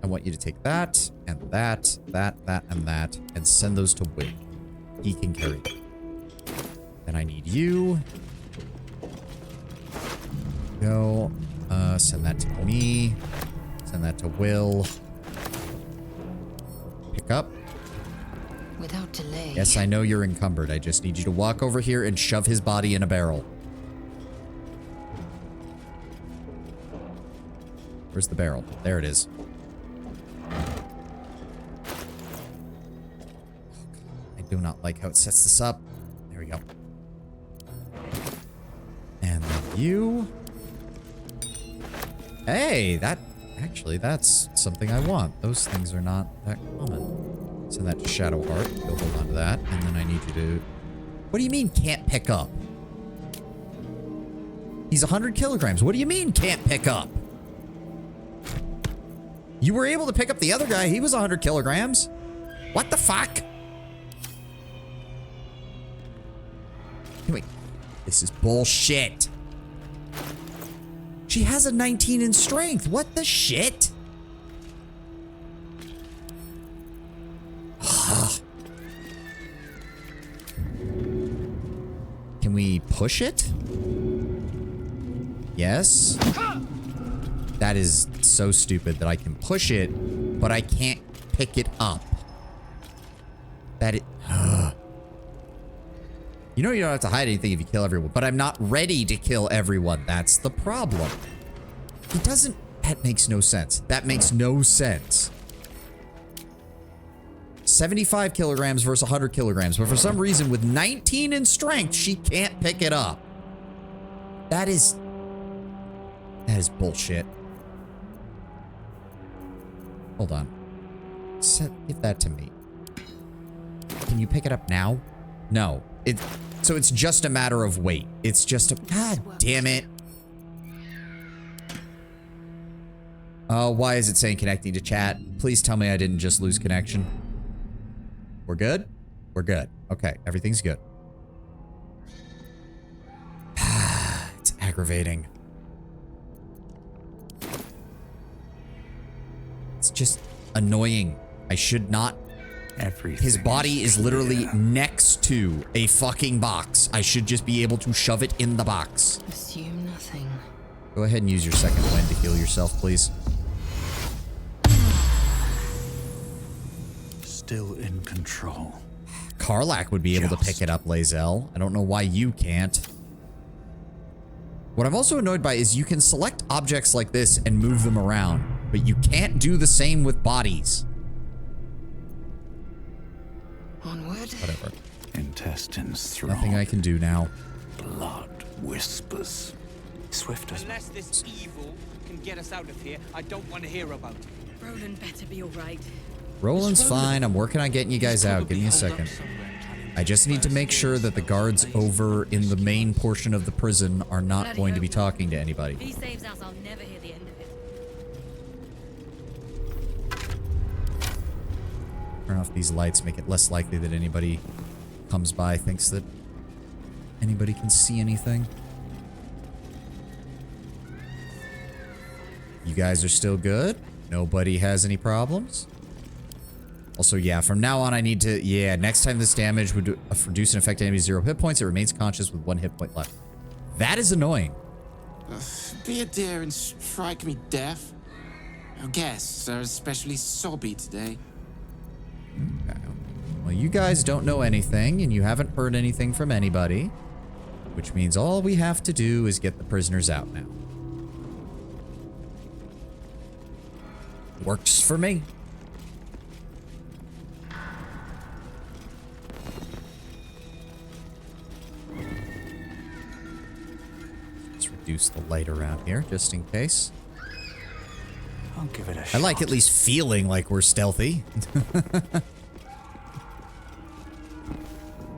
I want you to take that, and that, and that, and send those to Will. He can carry them. Then I need you. Go. Send that to me. Send that to Will. Pick up. Without delay. Yes, I know you're encumbered. I just need you to walk over here and shove his body in a barrel. Where's the barrel? There it is. I do not like how it sets this up. There we go. And then you. Hey, that's something I want. Those things are not that common. Send that to Shadowheart. You'll hold on to that. And then I need you to... What do you mean can't pick up? He's 100 kilograms. What do you mean can't pick up? You were able to pick up the other guy. He was 100 kilograms. What the fuck? Wait. This is bullshit. She has a 19 in strength. What the shit? Can we push it? Yes. That is so stupid that I can push it, but I can't pick it up. You know you don't have to hide anything if you kill everyone, but I'm not ready to kill everyone. That's the problem. It doesn't... That makes no sense. That makes no sense. 75 kilograms versus 100 kilograms, but for some reason with 19 in strength, she can't pick it up. That is bullshit. Hold on. Give that to me. Can you pick it up now? No. So it's just a matter of weight. It's just a... God damn it. Oh, why is it saying connecting to chat? Please tell me I didn't just lose connection. We're good? We're good. Okay, everything's good. It's aggravating. It's just annoying. I should not... His body is literally next to a fucking box. I should just be able to shove it in the box. Assume nothing. Go ahead and use your second wind to heal yourself, please. Still in control. Karlach would be able to pick it up, Lae'zel. I don't know why you can't. What I'm also annoyed by is you can select objects like this and move them around. But you can't do the same with bodies. Onward. Whatever. Intestines through. Nothing I can do now. Blood whispers. Swift as... Unless this evil can get us out of here, I don't want to hear about it. Roland better be all right. Roland's fine. I'm working on getting you guys out. Give me a second. I just need to make sure that the guards over in the main portion of the prison are not going to be talking to anybody. If he saves us, I'll never hear the end of it. Turn off these lights, make it less likely that anybody comes by thinks that anybody can see anything. You guys are still good? Nobody has any problems? Also, yeah, from now on I need to... Yeah, next time this damage would reduce and affect enemies 0 hit points, it remains conscious with 1 hit point left. That is annoying. Be a dear and strike me deaf. Our guests are especially sobby today. Okay. Well, you guys don't know anything, and you haven't heard anything from anybody. Which means all we have to do is get the prisoners out now. Works for me. Let's reduce the light around here, just in case. I'll give it a shot. I like at least feeling like we're stealthy.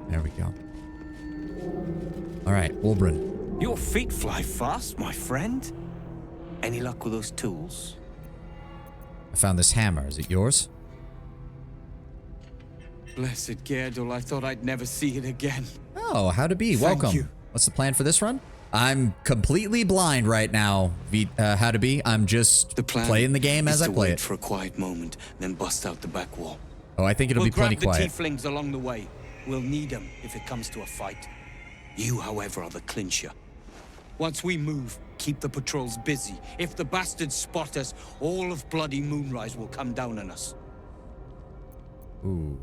There we go. Alright, Wolbrin. Your feet fly fast, my friend. Any luck with those tools? I found this hammer. Is it yours? Blessed Gerdul, I thought I'd never see it again. Oh, how to be. Thank Welcome. you. What's the plan for this run? I'm completely blind right now, how to be. I'm just playing the game as I play it. For a quiet moment, then bust out the back wall. Oh, I think it'll be plenty quiet. We'll grab the tieflings along the way. We'll need them if it comes to a fight. You, however, are the clincher. Once we move, keep the patrols busy. If the bastards spot us, all of bloody Moonrise will come down on us. Ooh.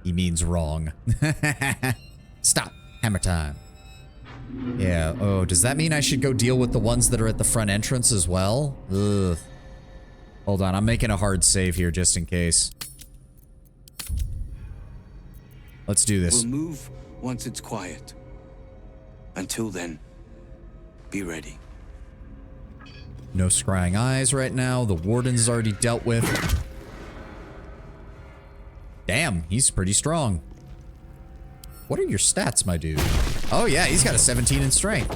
He means wrong. Stop. Hammer time. Yeah. Oh, does that mean I should go deal with the ones that are at the front entrance as well? Ugh. Hold on. I'm making a hard save here just in case. Let's do this. We'll move once it's quiet. Until then, be ready. No scrying eyes right now. The warden's already dealt with. Damn, he's pretty strong. What are your stats, my dude? Oh yeah, he's got a 17 in strength.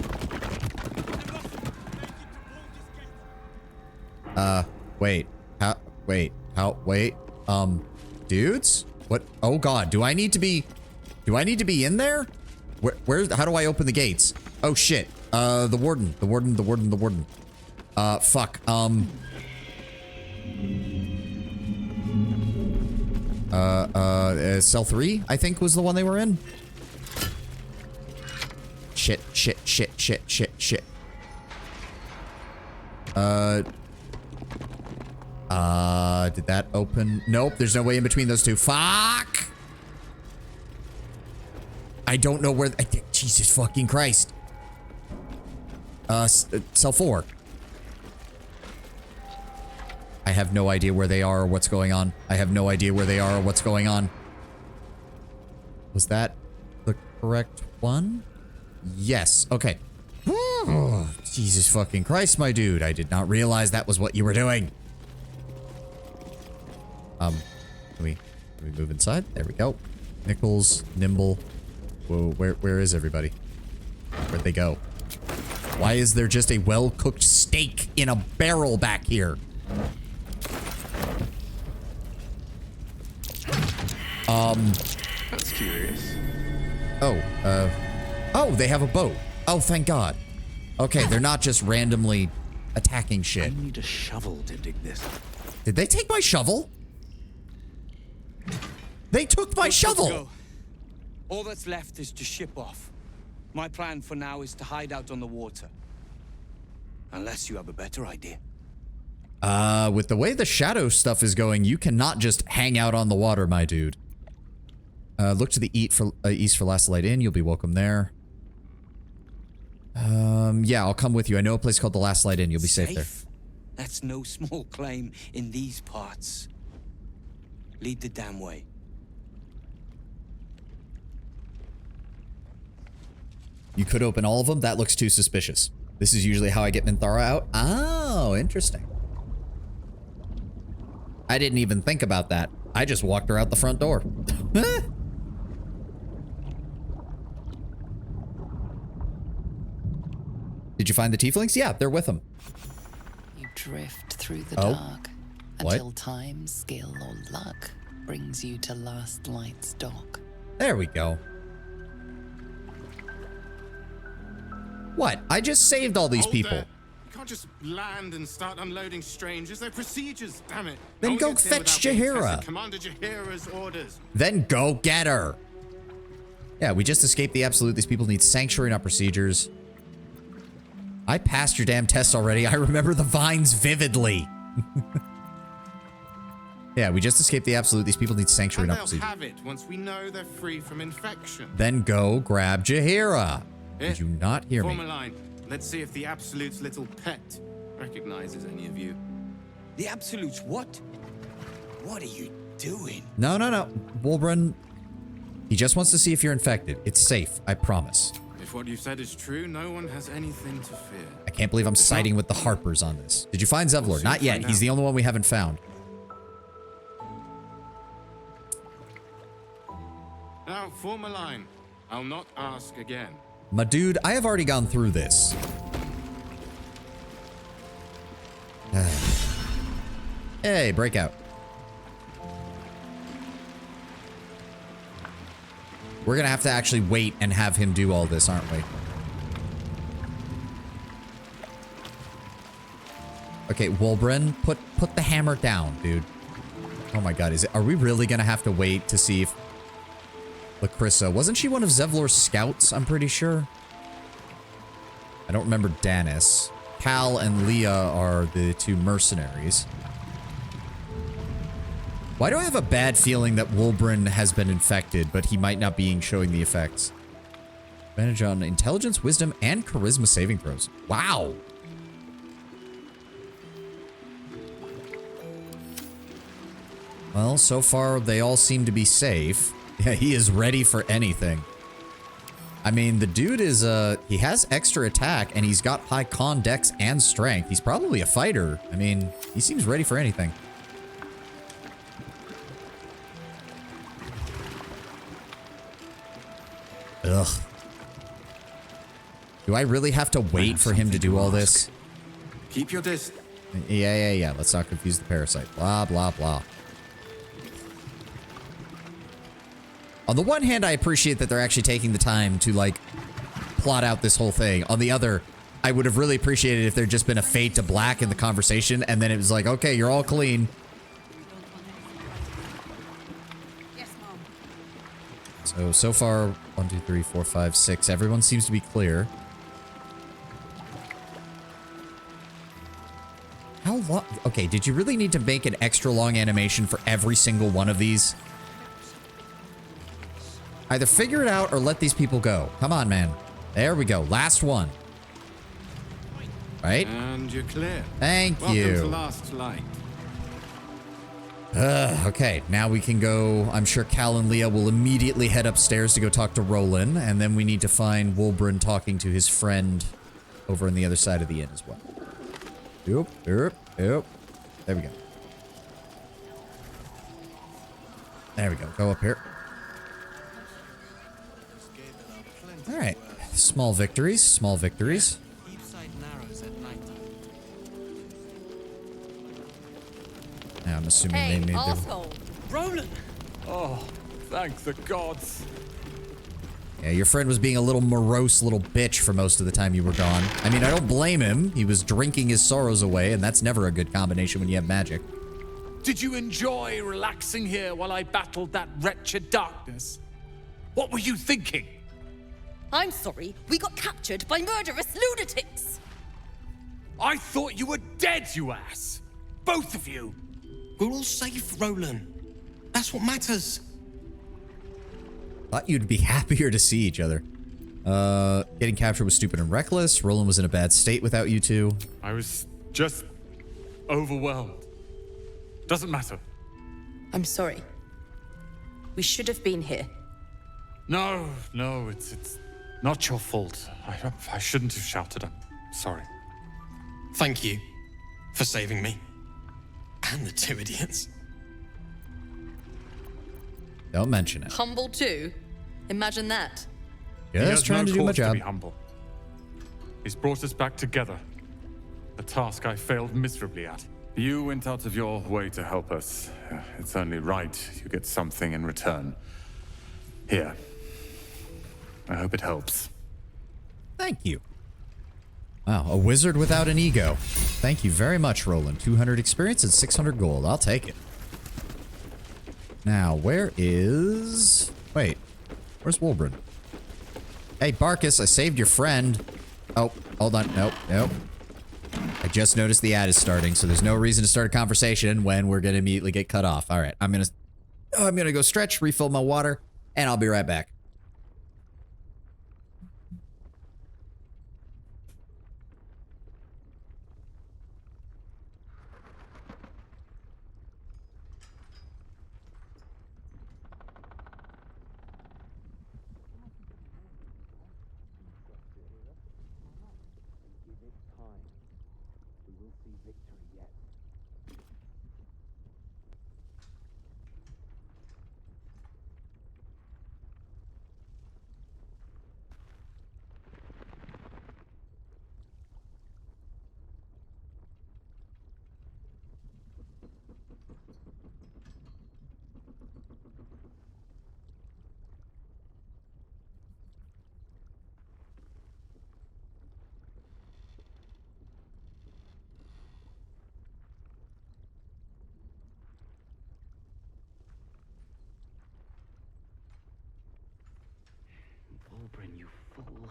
Wait. Wait. Dudes? What? Oh god, do I need to be in there? How do I open the gates? Oh shit. The warden. Fuck. Cell 3, I think, was the one they were in. Shit. Did that open? Nope, there's no way in between those two. Fuck! I don't know where... Jesus fucking Christ. Cell 4. I have no idea where they are or what's going on. Was that the correct one? Yes. Okay. Oh, Jesus fucking Christ, my dude. I did not realize that was what you were doing. Can we move inside? There we go. Nichols, Nimble. Whoa, where is everybody? Where'd they go? Why is there just a well-cooked steak in a barrel back here? That's curious. Oh, they have a boat. Oh, thank God. Okay, they're not just randomly attacking shit. I need a shovel to dig this. Did they take my shovel? They took my shovel! Go. All that's left is to ship off. My plan for now is to hide out on the water. Unless you have a better idea. With the way the shadow stuff is going, you cannot just hang out on the water, my dude. Look to the east for Last Light Inn. You'll be welcome there. Yeah, I'll come with you. I know a place called the Last Light Inn. You'll be safe there. That's no small claim in these parts. Lead the damn way. You could open all of them? That looks too suspicious. This is usually how I get Minthara out. Oh, interesting. I didn't even think about that. I just walked her out the front door. Did you find the tieflings? Yeah, they're with him. You drift through the dark What? until time, skill, or luck brings you to Last Light's dock. There we go. What? I just saved all these Hold people. there. You can't just land and start unloading strangers. They're procedures, damn it. Then No one go gets in fetch without being Jaheira. tested. Commander Jaheira's orders. Then go get her. Yeah, we just escaped the absolute. These people need sanctuary, not procedures. I passed your damn test already. I remember the vines vividly. Yeah, we just escaped the absolute. These people need sanctuary, And not they'll procedures. have it once we know they're free from infection. Then go grab Jaheira. Here, Did you not hear form me? a line. Let's see if the Absolute's little pet recognizes any of you. The Absolute's what? What are you doing? No. Wolbrun, he just wants to see if you're infected. It's safe, I promise. If what you've said is true, no one has anything to fear. I can't believe I'm siding with the Harpers on this. Did you find Zevlor? Not yet. He's the only one we haven't found. Now, form a line. I'll not ask again. My dude, I have already gone through this. Hey, breakout. We're gonna have to actually wait and have him do all this, aren't we? Okay, Wolbrun, put the hammer down, dude. Oh my god, are we really gonna have to wait to see if Lacrissa, wasn't she one of Zevlor's scouts, I'm pretty sure? I don't remember Danis. Cal and Leah are the two mercenaries. Why do I have a bad feeling that Wolbrun has been infected, but he might not be showing the effects? Advantage on intelligence, wisdom, and charisma saving throws. Wow. Well, so far they all seem to be safe. Yeah, he is ready for anything. I mean, the dude is, he has extra attack and he's got high con, dex, and strength. He's probably a fighter. I mean, he seems ready for anything. Ugh. Do I really have to wait for him to do all this? Keep your distance. Yeah. Let's not confuse the parasite. Blah, blah, blah. On the one hand, I appreciate that they're actually taking the time to, like, plot out this whole thing. On the other, I would have really appreciated if there'd just been a fade to black in the conversation, and then it was like, okay, you're all clean. Yes, Mom. So far, 1, 2, 3, 4, 5, 6. Everyone seems to be clear. How long? Okay, did you really need to make an extra long animation for every single one of these? Either figure it out or let these people go. Come on, man. There we go. Last one. Right? And you're clear. Thank Welcome you. to Last Light. Okay, now we can go. I'm sure Cal and Leah will immediately head upstairs to go talk to Roland, and then we need to find Wolbrun talking to his friend over on the other side of the inn as well. Yep. There we go. There we go. Go up here. All right. Small victories. Yeah, I'm assuming they made their... Roland! Oh, thank the gods. Yeah, your friend was being a little morose little bitch for most of the time you were gone. I mean, I don't blame him. He was drinking his sorrows away, and that's never a good combination when you have magic. Did you enjoy relaxing here while I battled that wretched darkness? What were you thinking? I'm sorry, we got captured by murderous lunatics! I thought you were dead, you ass! Both of you! We're all safe, Roland. That's what matters. Thought you'd be happier to see each other. Getting captured was stupid and reckless. Roland was in a bad state without you two. I was just overwhelmed. Doesn't matter. I'm sorry. We should have been here. No, it's not your fault. I shouldn't have shouted. I'm sorry. Thank you for saving me. And the two idiots. Don't mention it. Humble too? Imagine that. Just trying to do my job. To be humble. He's brought us back together. A task I failed miserably at. You went out of your way to help us. It's only right you get something in return. Here. I hope it helps. Thank you. Wow, a wizard without an ego. Thank you very much, Roland. 200 experience and 600 gold. I'll take it. Now, where is... Wait, where's Wolbrin? Hey, Barkus, I saved your friend. Oh, hold on. Nope. I just noticed the ad is starting, so there's no reason to start a conversation when we're going to immediately get cut off. All right, I'm going to go stretch, refill my water, and I'll be right back. Wolbrin, you fool.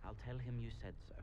I'll tell him you said so.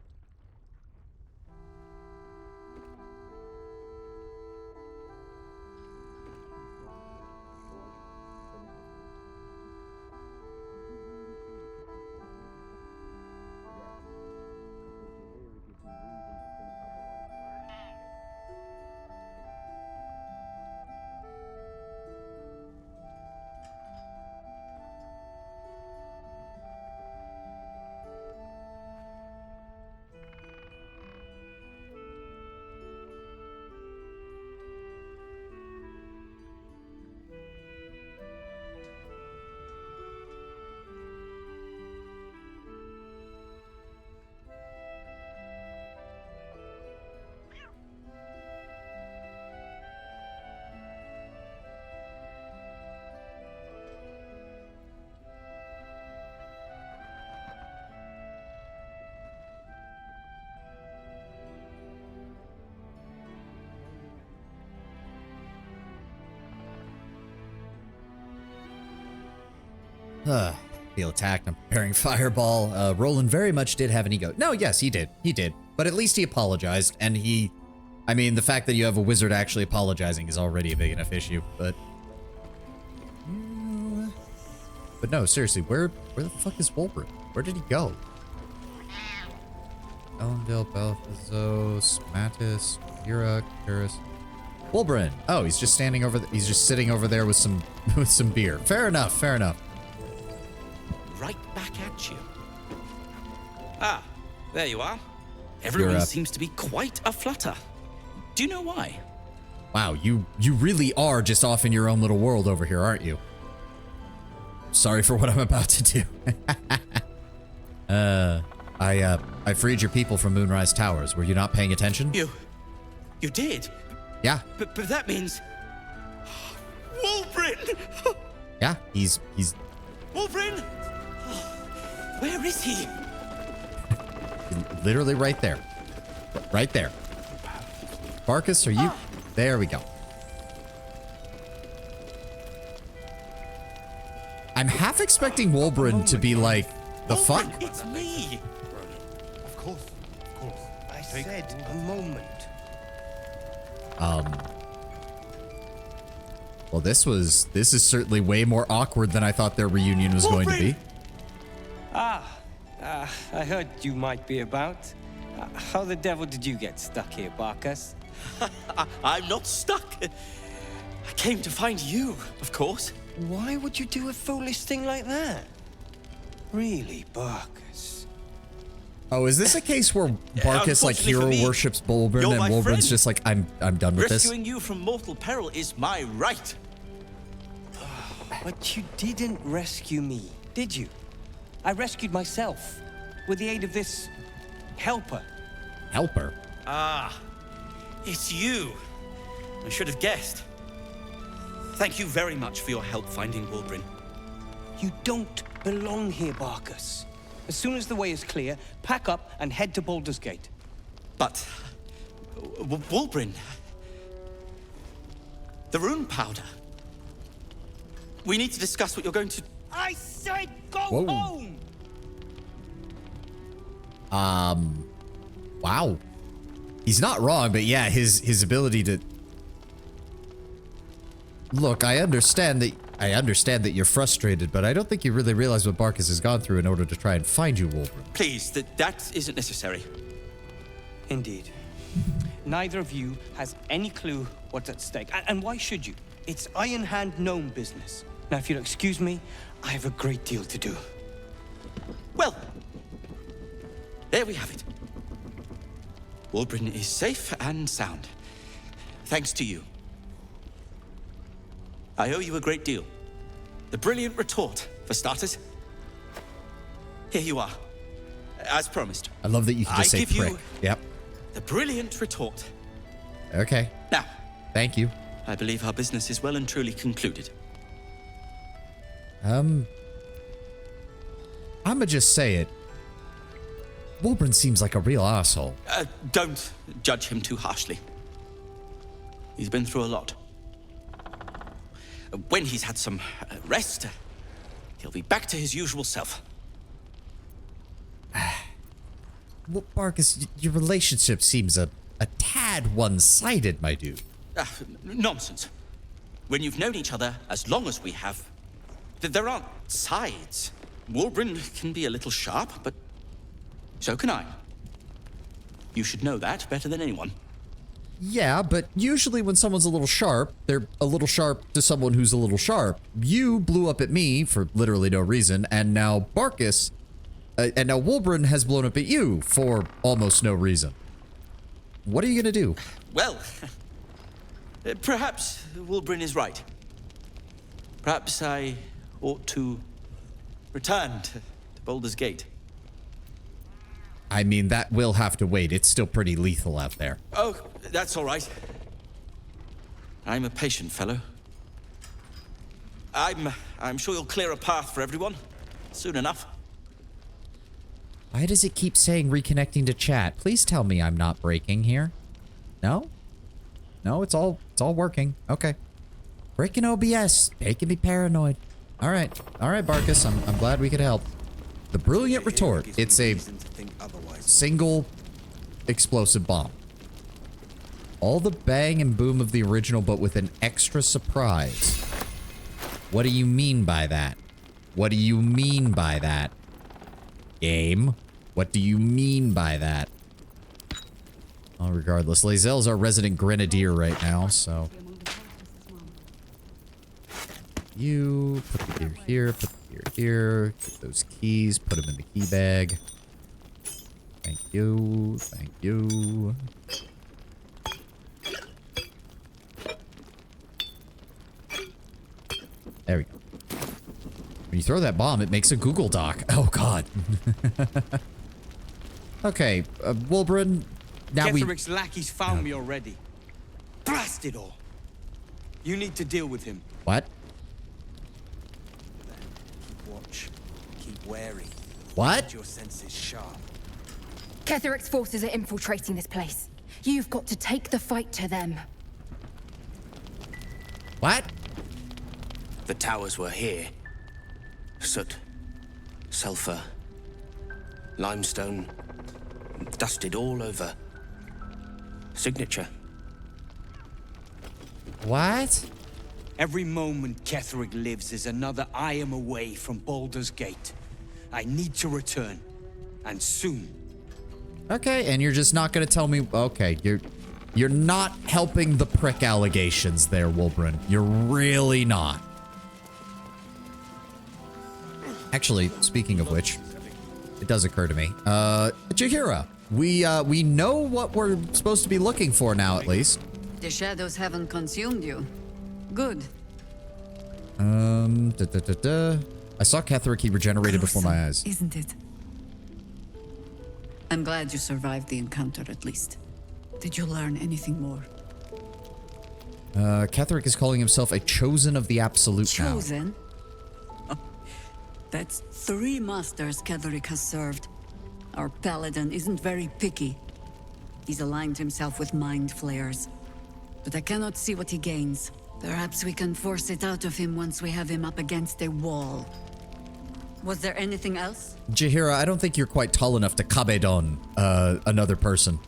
Feel attacked. I'm preparing fireball. Roland very much did have an ego. No, yes, he did. He did. But at least he apologized, and I mean, the fact that you have a wizard actually apologizing is already a big enough issue, but no, seriously, where the fuck is Wolbrin? Where did he go? Elendil, Belphazos, Mattis, Ira, Karis. Wolbrin. Oh, he's just standing over he's just sitting over there with some beer. Fair enough, fair enough. Right back at you. Ah, there you are. Everyone seems to be quite a flutter. Do you know why? Wow, you really are just off in your own little world over here, aren't you? Sorry for what I'm about to do. I freed your people from Moonrise Towers. Were you not paying attention? You did? Yeah. But that means... Wolbrin! Yeah, he's... Wolbrin! Where is he? Literally right there. Right there. Barkus, are you... There we go. I'm half expecting Wolbrin to be like, the fuck? It's me! Of course. I said a moment. Well, this is certainly way more awkward than I thought their reunion was going to be. Ah, I heard you might be about. How the devil did you get stuck here, Barkus? I'm not stuck. I came to find you, of course. Why would you do a foolish thing like that? Really, Barkus? Oh, is this a case where Barkus like hero worships Bulbrin and Wolbrin's just like, I'm done with this? Rescuing you from mortal peril is my right. But you didn't rescue me, did you? I rescued myself with the aid of this helper. Helper? Ah, it's you. I should have guessed. Thank you very much for your help finding Wolbrin. You don't belong here, Barkus. As soon as the way is clear, pack up and head to Baldur's Gate. But Wolbrin, the rune powder. We need to discuss what you're going to... I said go Whoa. home! Wow. He's not wrong, but yeah, his ability to... Look, I understand that you're frustrated, but I don't think you really realize what Barkus has gone through in order to try and find you, Wolbrin. Please, that isn't necessary. Indeed. Neither of you has any clue what's at stake. And why should you? It's Iron Hand gnome business. Now, if you'll excuse me, I have a great deal to do. Well, there we have it. Wolbrin is safe and sound. Thanks to you. I owe you a great deal. The brilliant retort, for starters. Here you are, as promised. I love that you can just say prick. You yep. The brilliant retort. Okay. Now. Thank you. I believe our business is well and truly concluded. I'ma just say it. Wolbrin seems like a real asshole. Don't judge him too harshly. He's been through a lot. When he's had some rest, he'll be back to his usual self. Well, Barkus, your relationship seems a tad one-sided, my dude. Nonsense. When you've known each other as long as we have, there aren't sides. Wolbrin can be a little sharp, but so can I. You should know that better than anyone. Yeah, but usually when someone's a little sharp, they're a little sharp to someone who's a little sharp. You blew up at me for literally no reason, and now Barkus, and now Wolbrin has blown up at you for almost no reason. What are you gonna do? Well, perhaps Wolbrin is right. Perhaps I ought to return to Baldur's Gate. I mean, that will have to wait. It's still pretty lethal out there. Oh, that's all right. I'm a patient fellow. I'm sure you'll clear a path for everyone soon enough. Why does it keep saying reconnecting to chat? Please tell me I'm not breaking here. No? No, it's all working. Okay. Breaking OBS, making me paranoid. All right, Barkus. I'm glad we could help. The brilliant retort. It's a single explosive bomb. All the bang and boom of the original, but with an extra surprise. What do you mean by that? What do you mean by that? Game? What do you mean by that? Well, regardless, Lae'zel's our resident grenadier right now, so... You put the gear here, put the gear here, get those keys, put them in the key bag. Thank you, thank you. There we go. When you throw that bomb, it makes a Google Doc. Oh, God. Okay, Wolbrin, now Ketheric's lackeys found me already. Blast it all. You need to deal with him. What? Keep watch. Keep wary. What? Keep your senses sharp. Ketheric's forces are infiltrating this place. You've got to take the fight to them. What? The towers were here. Soot, sulfur, limestone, dusted all over. Signature. What? Every moment Ketheric lives is another I am away from Baldur's Gate. I need to return. And soon. Okay, and you're just not gonna tell me. Okay, you're not helping the prick allegations there, Wolbrin. You're really not. Actually, speaking of which, it does occur to me. Jaheira, we know what we're supposed to be looking for now, at least. The shadows haven't consumed you. Good. I saw Ketherick, he regenerated before my eyes. Isn't it? I'm glad you survived the encounter, at least. Did you learn anything more? Ketherick is calling himself a chosen of the absolute now. Chosen? Oh, that's 3 masters Ketherick has served. Our Paladin isn't very picky. He's aligned himself with mind flayers. But I cannot see what he gains. Perhaps we can force it out of him once we have him up against a wall. Was there anything else? Jaheira, I don't think you're quite tall enough to kabedon another person.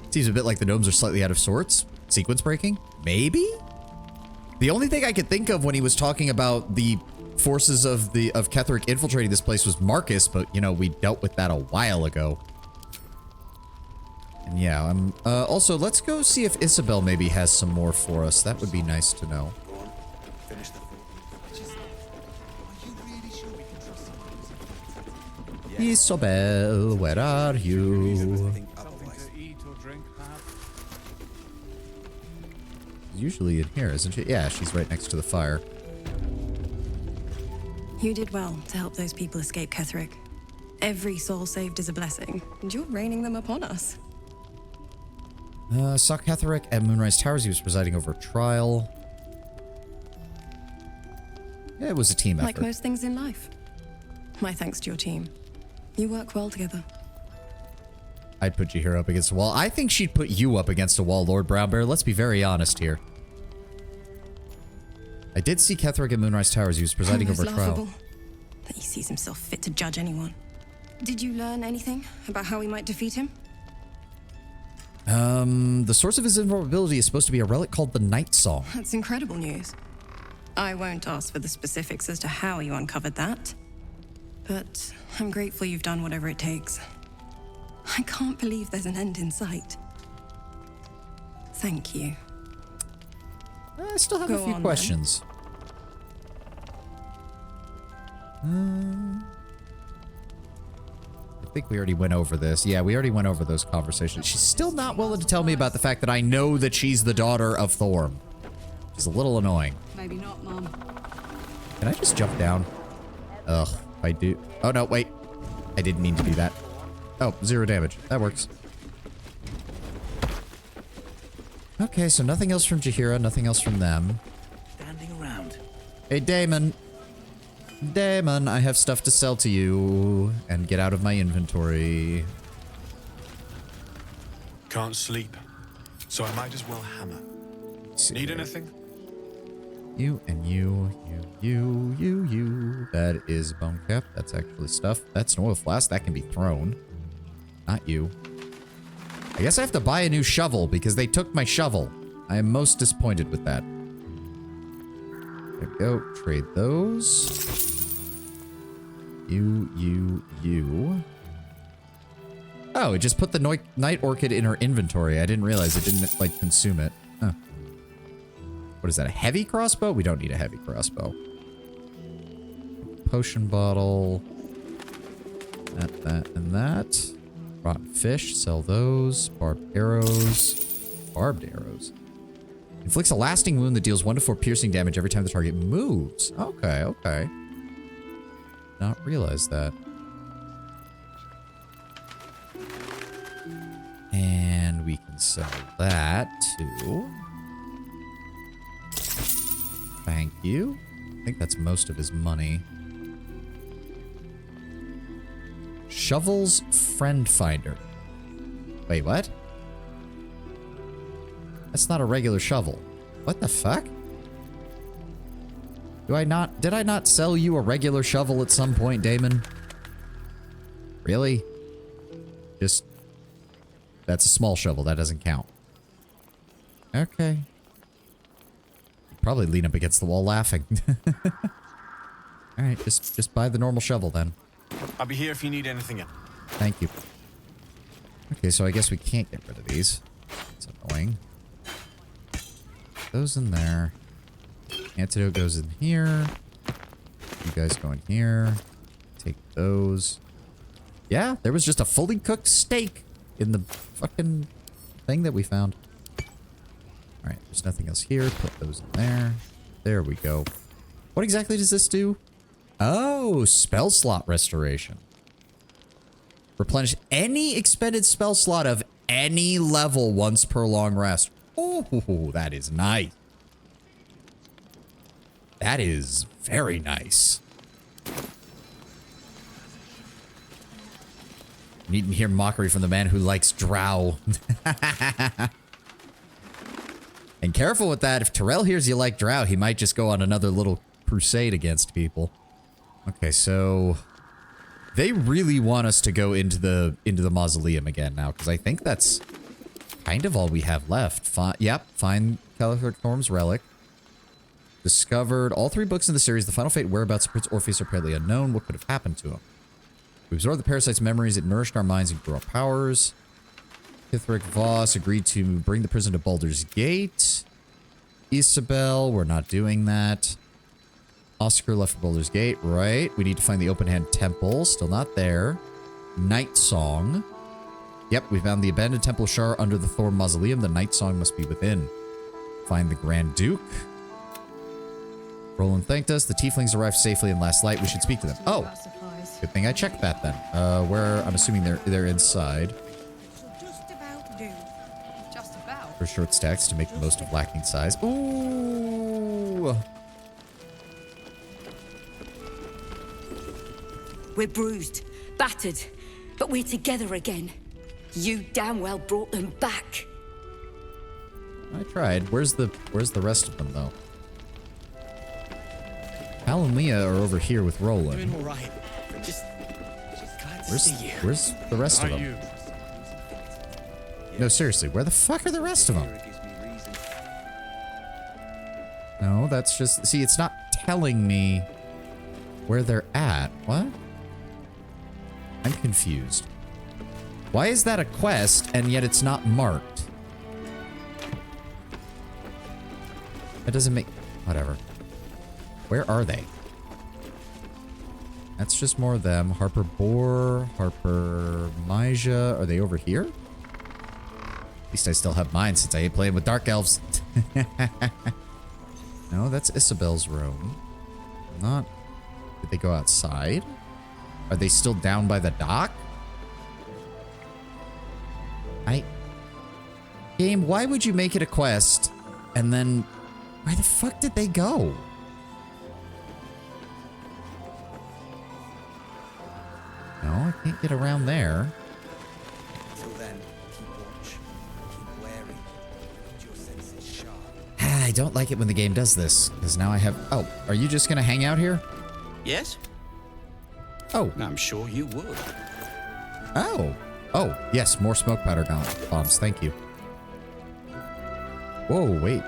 Seems a bit like the gnomes are slightly out of sorts. Sequence breaking? Maybe? The only thing I could think of when he was talking about the forces of Ketherick infiltrating this place was Marcus, but, you know, we dealt with that a while ago. And yeah, also, let's go see if Isabel maybe has some more for us. That would be nice to know. Isabel, where are you? Usually in here, isn't she? Yeah, she's right next to the fire. You did well to help those people escape Ketherick. Every soul saved is a blessing, and you're raining them upon us. Saw Ketherick at Moonrise Towers. He was presiding over a trial. Yeah, it was a team effort. Like most things in life. My thanks to your team. You work well together. I'd put Jaheira up against a wall. I think she'd put you up against a wall, Lord Brownbear. Let's be very honest here. I did see Ketherick at Moonrise Towers. He was presiding over a trial. Laughable that he sees himself fit to judge anyone. Did you learn anything about how we might defeat him? The source of his invulnerability is supposed to be a relic called the Night Song. That's incredible news. I won't ask for the specifics as to how you uncovered that. But I'm grateful you've done whatever it takes. I can't believe there's an end in sight. Thank you. I still have a few questions. I think we already went over this. Yeah, we already went over those conversations. She's still not willing to tell me about the fact that I know that she's the daughter of Thorm. Which is a little annoying. Maybe not, Mom. Can I just jump down? Ugh, if I do. Oh, no, wait. I didn't mean to do that. Oh, 0 damage. That works. Okay, so nothing else from Jaheira, nothing else from them. Standing around. Hey, Damon. Damon, I have stuff to sell to you. And get out of my inventory. Can't sleep, so I might as well hammer. Need anything? You and you. That is bone cap. That's actually stuff. That's an oil flask. That can be thrown. Not you. I guess I have to buy a new shovel because they took my shovel. I am most disappointed with that. There we go. Trade those. You. Oh, it just put the night orchid in her inventory. I didn't realize it didn't, like, consume it. Huh. What is that, a heavy crossbow? We don't need a heavy crossbow. Potion bottle. That, and that. Rotten fish, sell those. Barbed arrows. Barbed arrows. Inflicts a lasting wound that deals 1 to 4 piercing damage every time the target moves. Okay, okay. Not realize that. And we can sell that too. Thank you. I think that's most of his money. Shovel's Friend Finder. Wait, what? That's not a regular shovel. What the fuck? Did I not sell you a regular shovel at some point, Damon? Really? That's a small shovel. That doesn't count. Okay. Probably lean up against the wall laughing. Alright, just buy the normal shovel then. I'll be here if you need anything else. Thank you. Okay, so I guess we can't get rid of these. It's annoying. Those in there. Antidote goes in here. You guys go in here. Take those. Yeah, there was just a fully cooked steak in the fucking thing that we found. Alright, there's nothing else here. Put those in there. There we go. What exactly does this do? Oh, spell slot restoration. Replenish any expended spell slot of any level once per long rest. Oh, that is nice. That is very nice. You needn't hear mockery from the man who likes drow. And careful with that. If Terrell hears you like drow, he might just go on another little crusade against people. Okay, so they really want us to go into the mausoleum again now, because I think that's kind of all we have left. Yep, find Californium's relic. Discovered all 3 books in the series. The final fate, whereabouts of Prince Orpheus are apparently unknown. What could have happened to him? We absorbed the parasite's memories. It nourished our minds and grew our powers. Kithric Voss agreed to bring the prison to Baldur's Gate. Isabel, we're not doing that. Oscar left for Baldur's Gate, right. We need to find the Open Hand Temple. Still not there. Night Song. Yep, we found the abandoned Temple of Shar under the Thorn Mausoleum. The Night Song must be within. Find the Grand Duke. Roland thanked us. The Tieflings arrived safely in Last Light. We should speak to them. Oh, good thing I checked that then. Where I'm assuming they're inside. For short stacks to make the most of lacking size. Ooh. We're bruised, battered, but we're together again. You damn well brought them back. I tried. Where's the rest of them though? Hal and Leah are over here with Roland. Doing all right. Just glad to see you. Where's the rest of them? No, seriously, where the fuck are the rest of them? No, that's just... See, it's not telling me where they're at. What? I'm confused. Why is that a quest, and yet it's not marked? That doesn't make... Whatever. Where are they? That's just more of them. Harper Boar, Harper Maija. Are they over here? At least I still have mine since I hate playing with Dark Elves. No, that's Isabel's room. Not... Did they go outside? Are they still down by the dock? Game, why would you make it a quest? And then... Where the fuck did they go? No, I can't get around there. Until then, keep watch, keep wary, keep your senses sharp. I don't like it when the game does this, because now I have... Oh, are you just gonna hang out here? Yes? Oh. I'm sure you would. Oh. Oh, yes, more smoke powder bombs. Thank you. Whoa, wait.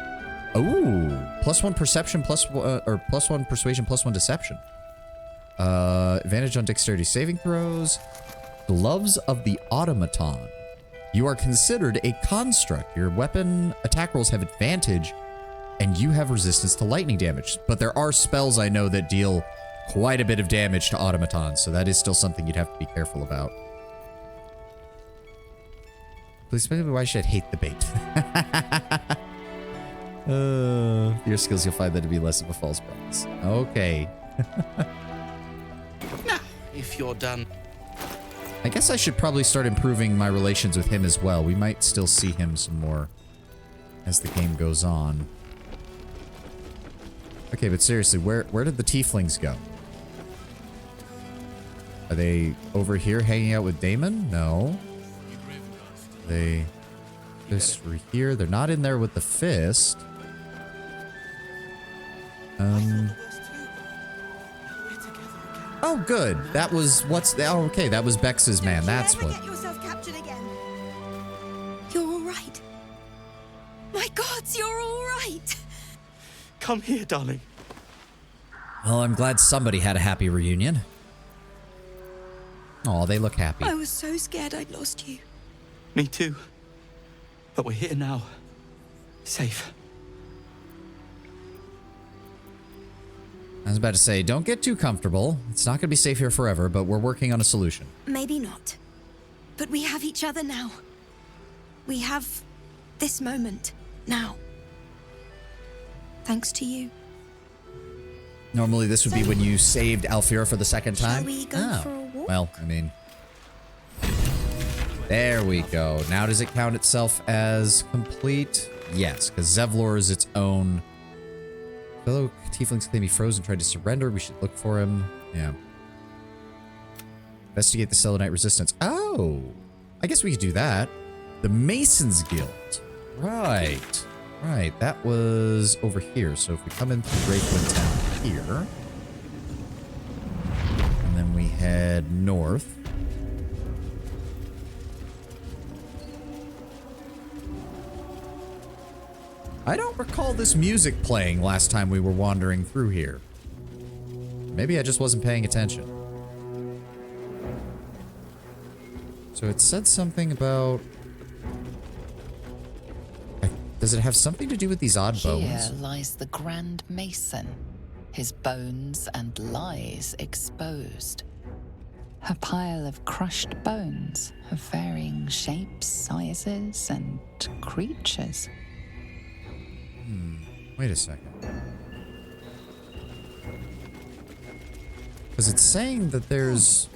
Ooh, +1 perception, or +1 persuasion, +1 deception. Advantage on dexterity saving throws. Gloves of the Automaton. You are considered a construct. Your weapon attack rolls have advantage, and you have resistance to lightning damage. But there are spells I know that deal quite a bit of damage to automatons, so that is still something you'd have to be careful about. Please explain to me why I should hate the bait. Your skills, you'll find that to be less of a false promise. Okay. Now, if you're done. I guess I should probably start improving my relations with him as well. We might still see him some more as the game goes on. Okay, but seriously, where did the tieflings go? Are they over here hanging out with Damon? No. They just were here. They're not in there with the fist. Oh, good. That was oh, okay. That was Bex's man. That's what. Get yourself captured again. You're all right. My gods, you're all right. Come here, darling. Well, I'm glad somebody had a happy reunion. Oh, they look happy. I was so scared I'd lost you. Me too. But we're here now. Safe. I was about to say, don't get too comfortable. It's not going to be safe here forever, but we're working on a solution. Maybe not. But we have each other now. We have this moment now. Thanks to you. Normally this would be when you saved Alfira for the second time. Shall we go for a walk? Well, I mean... There we go. Now does it count itself as complete? Yes, because Zevlor is its own... Fellow tieflings claim he froze and tried to surrender. We should look for him. Yeah. Investigate the Selenite resistance. Oh! I guess we could do that. The Masons Guild. Right. Right, that was over here. So if we come in through Wraithwind Town here, and then we head north. I don't recall this music playing last time we were wandering through here. Maybe I just wasn't paying attention. So it said something about... Does it have something to do with these odd bones? Here lies the Grand Mason, his bones and lies exposed. A pile of crushed bones of varying shapes, sizes, and creatures. Wait a second. Because it's saying that there's...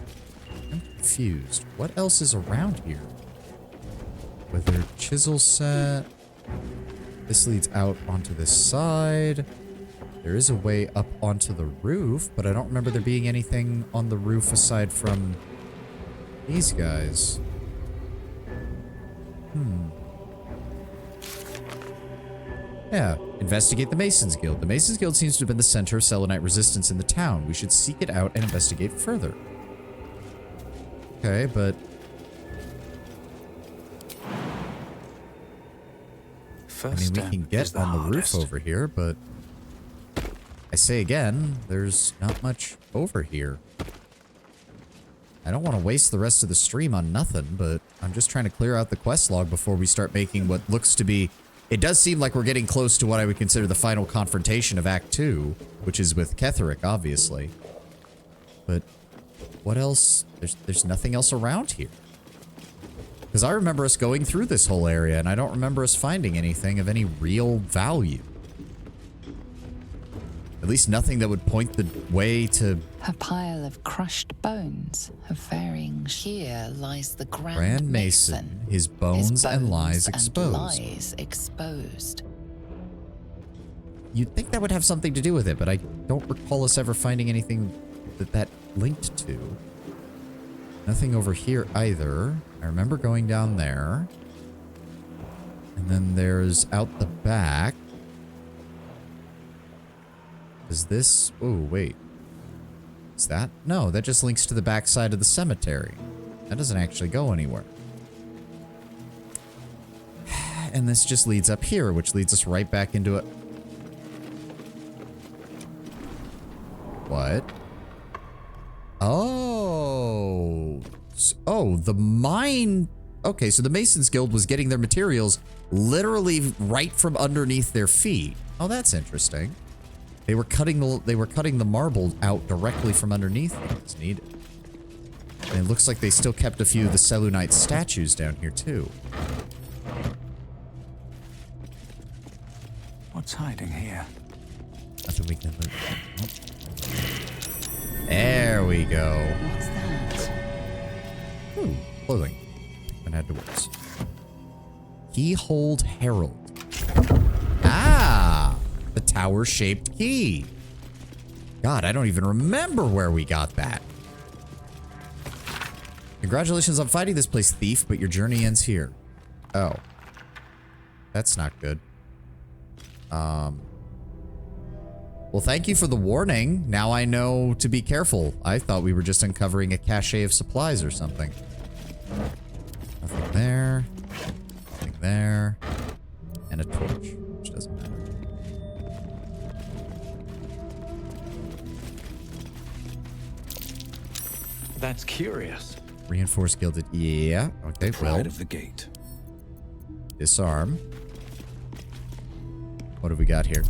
I'm confused. What else is around here? Whether chisel set... This leads out onto this side. There is a way up onto the roof, but I don't remember there being anything on the roof aside from these guys. Yeah, investigate the Masons Guild. The Masons Guild seems to have been the center of Selenite resistance in the town. We should seek it out and investigate further. Okay, but... I mean, we can get on the roof over here, but... I say again, there's not much over here. I don't want to waste the rest of the stream on nothing, but I'm just trying to clear out the quest log before we start making what looks to be... It does seem like we're getting close to what I would consider the final confrontation of Act 2, which is with Ketheric, obviously. But what else? There's nothing else around here. Because I remember us going through this whole area, and I don't remember us finding anything of any real value. At least nothing that would point the way to... A pile of crushed bones of varying... Here lies the Grand Mason, his bones and lies exposed. You'd think that would have something to do with it, but I don't recall us ever finding anything that linked to. Nothing over here either. I remember going down there. And then there's out the back. Is this... Oh, wait. Is that? No, that just links to the back side of the cemetery. That doesn't actually go anywhere. And this just leads up here, which leads us right back into it. What? Oh. Oh, the mine... Okay, so the Masons Guild was getting their materials literally right from underneath their feet. Oh, that's interesting. They were cutting the marble out directly from underneath them as needed. And it looks like they still kept a few of the Selûnite statues down here too. What's hiding here? Nothing we can loot. There we go. What's that? Ooh, clothing. And add to words. Keyhold Herald. Ah! The tower-shaped key. God, I don't even remember where we got that. Congratulations on fighting this place, thief, but your journey ends here. Oh. That's not good. Well, thank you for the warning. Now I know to be careful. I thought we were just uncovering a cache of supplies or something. Nothing there. Nothing there. And a torch, which doesn't matter. That's curious. Reinforced gilded. Yeah. Okay. Well. Pride of the gate. Disarm. What have we got here?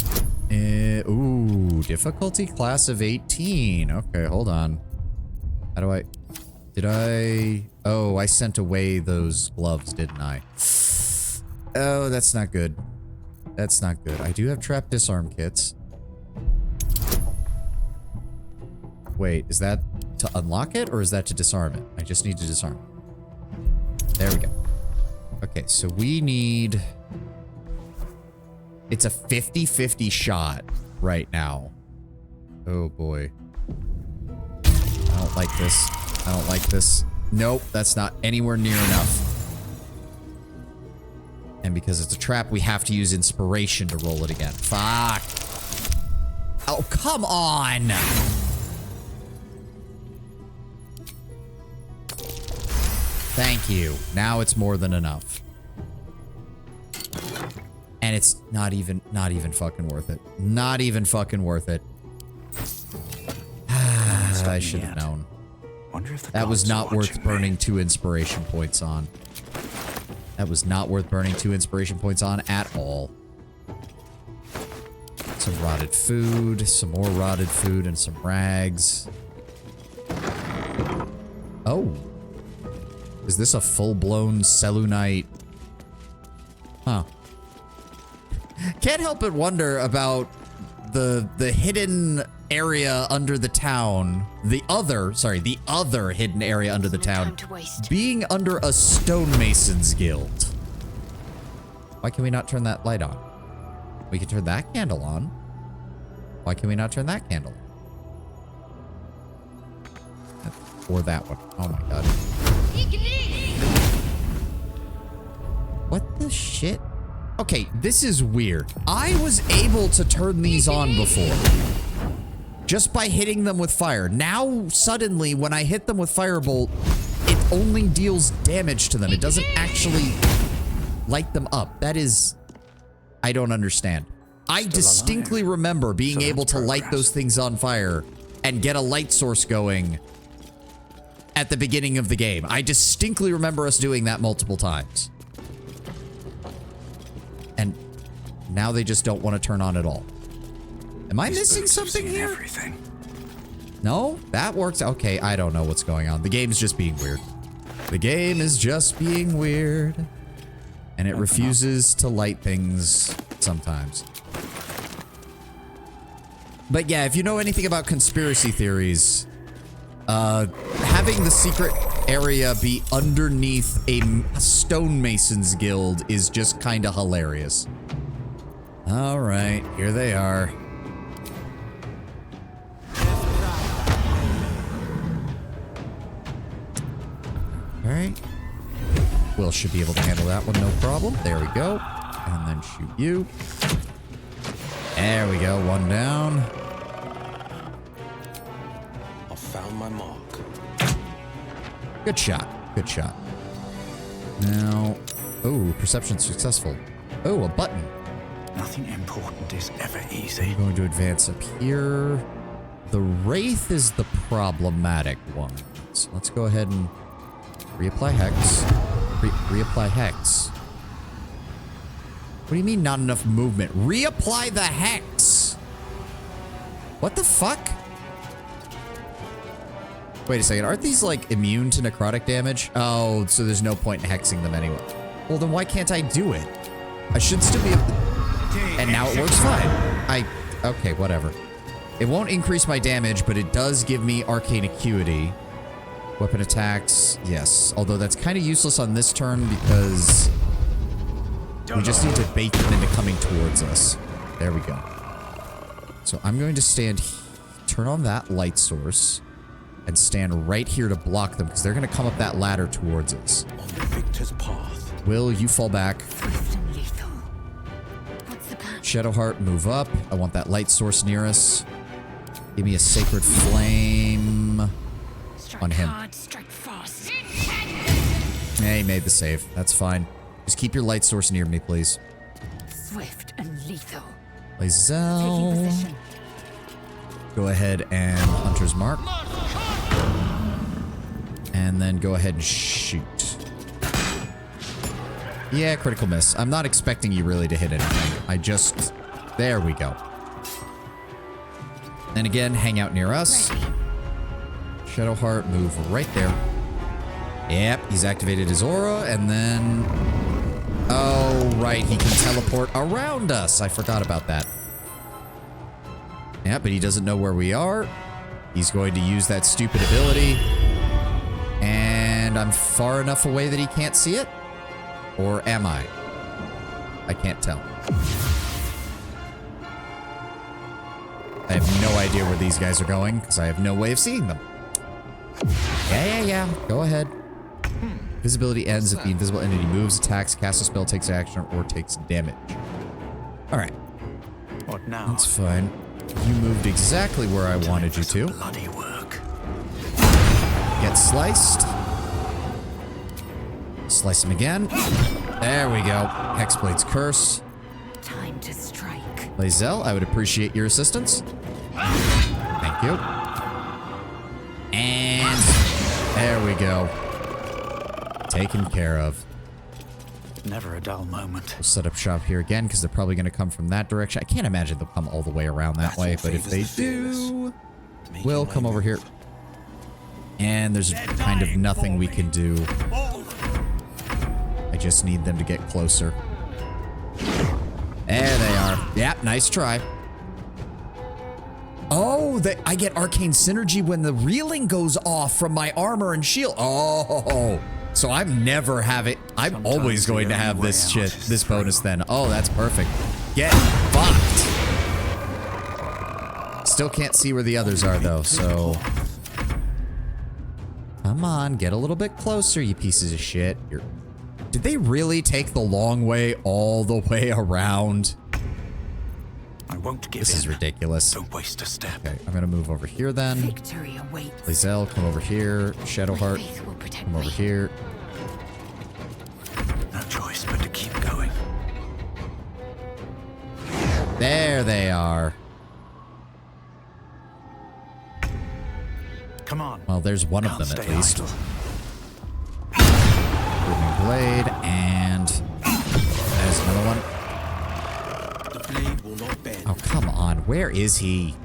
Ooh, difficulty class of 18. Okay, hold on. How do I... Did I... Oh, I sent away those gloves, didn't I? Oh, that's not good. That's not good. I do have trap disarm kits. Wait, is that to unlock it or is that to disarm it? I just need to disarm it. There we go. Okay, so we need... It's a 50-50 shot right now. Oh boy. I don't like this. I don't like this. Nope, that's not anywhere near enough. And because it's a trap, we have to use inspiration to roll it again. Fuck. Oh, come on. Thank you. Now it's more than enough. And it's not even fucking worth it. Not even fucking worth it. I should have known. That was not worth burning 2 inspiration points on. That was not worth burning 2 inspiration points on at all. Some rotted food, some more rotted food, and some rags. Oh. Is this a full-blown Selûnite? Huh. Can't help but wonder about the hidden area under the town. The other hidden area under the town being under a stonemason's guild. Why can we not turn that light on? We can turn that candle on. Why can we not turn that candle on? Or that one. Oh my god. What the shit? Okay, this is weird. I was able to turn these on before. Just by hitting them with fire. Now, suddenly, when I hit them with Firebolt, it only deals damage to them. It doesn't actually light them up. That is... I don't understand. I distinctly remember being able to light those things on fire and get a light source going at the beginning of the game. I distinctly remember us doing that multiple times. And now they just don't want to turn on at all. Am I missing something here? Everything. No? That works. Okay, I don't know what's going on. The game's just being weird. The game is just being weird. And it refuses to light things sometimes. But yeah, if you know anything about conspiracy theories, having the secret area be underneath a stonemason's guild is just kind of hilarious. All right, here they are. All right. Will should be able to handle that one, no problem. There we go. And then shoot you. There we go, one down. I found my mark. Good shot. Good shot. Now, oh, perception successful. Oh, a button. Nothing important is ever easy. I'm going to advance up here. The Wraith is the problematic one. So let's go ahead and reapply Hex. Reapply Hex. What do you mean not enough movement? Reapply the Hex! What the fuck? Wait a second, aren't these like immune to necrotic damage? Oh, so there's no point in hexing them anyway. Well, then why can't I do it? I should still be able to... And now it works fine. Okay, whatever. It won't increase my damage, but it does give me arcane acuity. Weapon attacks, yes. Although that's kind of useless on this turn because we just need to bait them into coming towards us. There we go. So I'm going to turn on that light source and stand right here to block them because they're going to come up that ladder towards us. On the victor's path. Will, you fall back. Shadowheart, move up. I want that light source near us. Give me a sacred flame on him. Yeah, he made the save. That's fine. Just keep your light source near me, please. Swift and lethal. Lae'zel. Go ahead and Hunter's Mark. And then go ahead and shoot. Yeah, critical miss. I'm not expecting you really to hit anything. I just... There we go. And again, hang out near us. Shadowheart, move right there. Yep, he's activated his aura, and then... Oh, right, he can teleport around us. I forgot about that. Yeah, but he doesn't know where we are. He's going to use that stupid ability. And I'm far enough away that he can't see it? Or am I? I can't tell. I have no idea where these guys are going, because I have no way of seeing them. Yeah. Go ahead. Visibility ends if the invisible entity moves, attacks, casts a spell, takes action, or takes damage. Alright. What now? That's fine. You moved exactly where I wanted you to. Bloody work. Get sliced. Slice him again. There we go. Hexblade's Curse. Time to strike. Lae'zel, I would appreciate your assistance. Thank you. And there we go. Taken care of. Never a dull moment. We'll set up shop here again because they're probably going to come from that direction. I can't imagine they'll come all the way around that way, but if they do, we'll come over here. And there's kind of nothing we can do. I just need them to get closer. There they are. Yep, nice try. Oh, I get arcane synergy when the reeling goes off from my armor and shield. Oh, so I'm never having. I'm always going to have this shit, this bonus then. Oh, that's perfect. Get fucked. Still can't see where the others are though, so. Come on, get a little bit closer, you pieces of shit. Did they really take the long way all the way around? I won't give in. This is ridiculous. Don't waste a step. Okay, I'm gonna move over here then. Victory awaits. Lae'zel, come over here. Shadowheart, come over here. No choice but to keep going. There they are. Come on. Well, there's one of them at least. Idle. Booming Blade, and there's another one. The blade will not bend. Oh, come on. Where is he?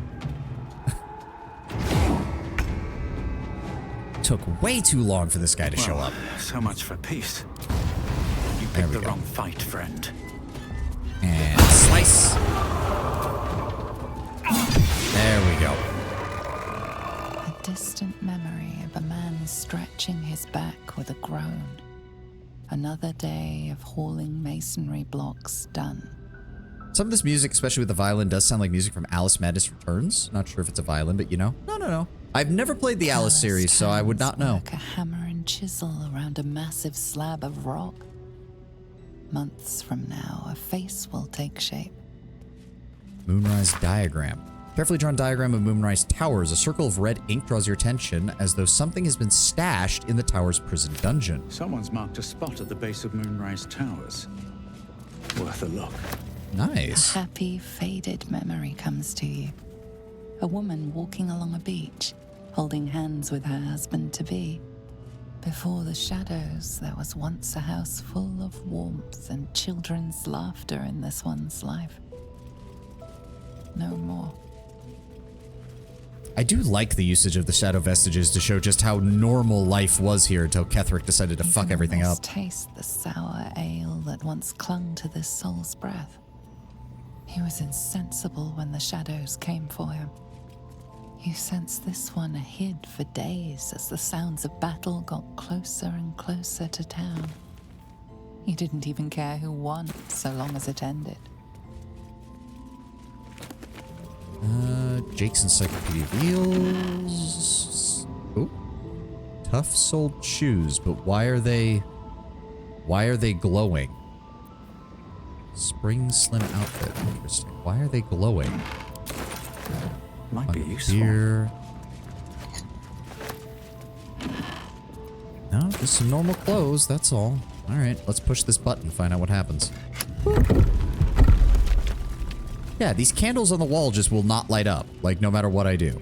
Took way too long for this guy to show up. So much for peace. You There picked we the go. wrong fight, friend. And slice. There we go. A distant memory of a man stretching his back with a groan. Another day of hauling masonry blocks done. Some of this music, especially with the violin, does sound like music from Alice Madness Returns. Not sure if it's a violin, but you know. No. I've never played the Alice series, so I would not know. Like a hammer and chisel around a massive slab of rock. Months from now, a face will take shape. Moonrise diagram. Carefully drawn diagram of Moonrise Towers. A circle of red ink draws your attention as though something has been stashed in the tower's prison dungeon. Someone's marked a spot at the base of Moonrise Towers. Worth a look. Nice. A happy, faded memory comes to you. A woman walking along a beach, holding hands with her husband-to-be. Before the shadows, there was once a house full of warmth and children's laughter in this one's life. No more. I do like the usage of the shadow vestiges to show just how normal life was here until Ketheric decided to fuck everything up. Taste the sour ale that once clung to this soul's breath. He was insensible when the shadows came for him. You sensed this one hid for days as the sounds of battle got closer and closer to town. You didn't even care who won, so long as it ended. Jake's Encyclopedia Wheels. Oh. Tough-soled shoes, but why are they glowing? Spring slim outfit. Interesting. Why are they glowing? Might be useful. Here. No, just some normal clothes, that's all. Alright, let's push this button, find out what happens. Yeah, these candles on the wall just will not light up, like no matter what I do.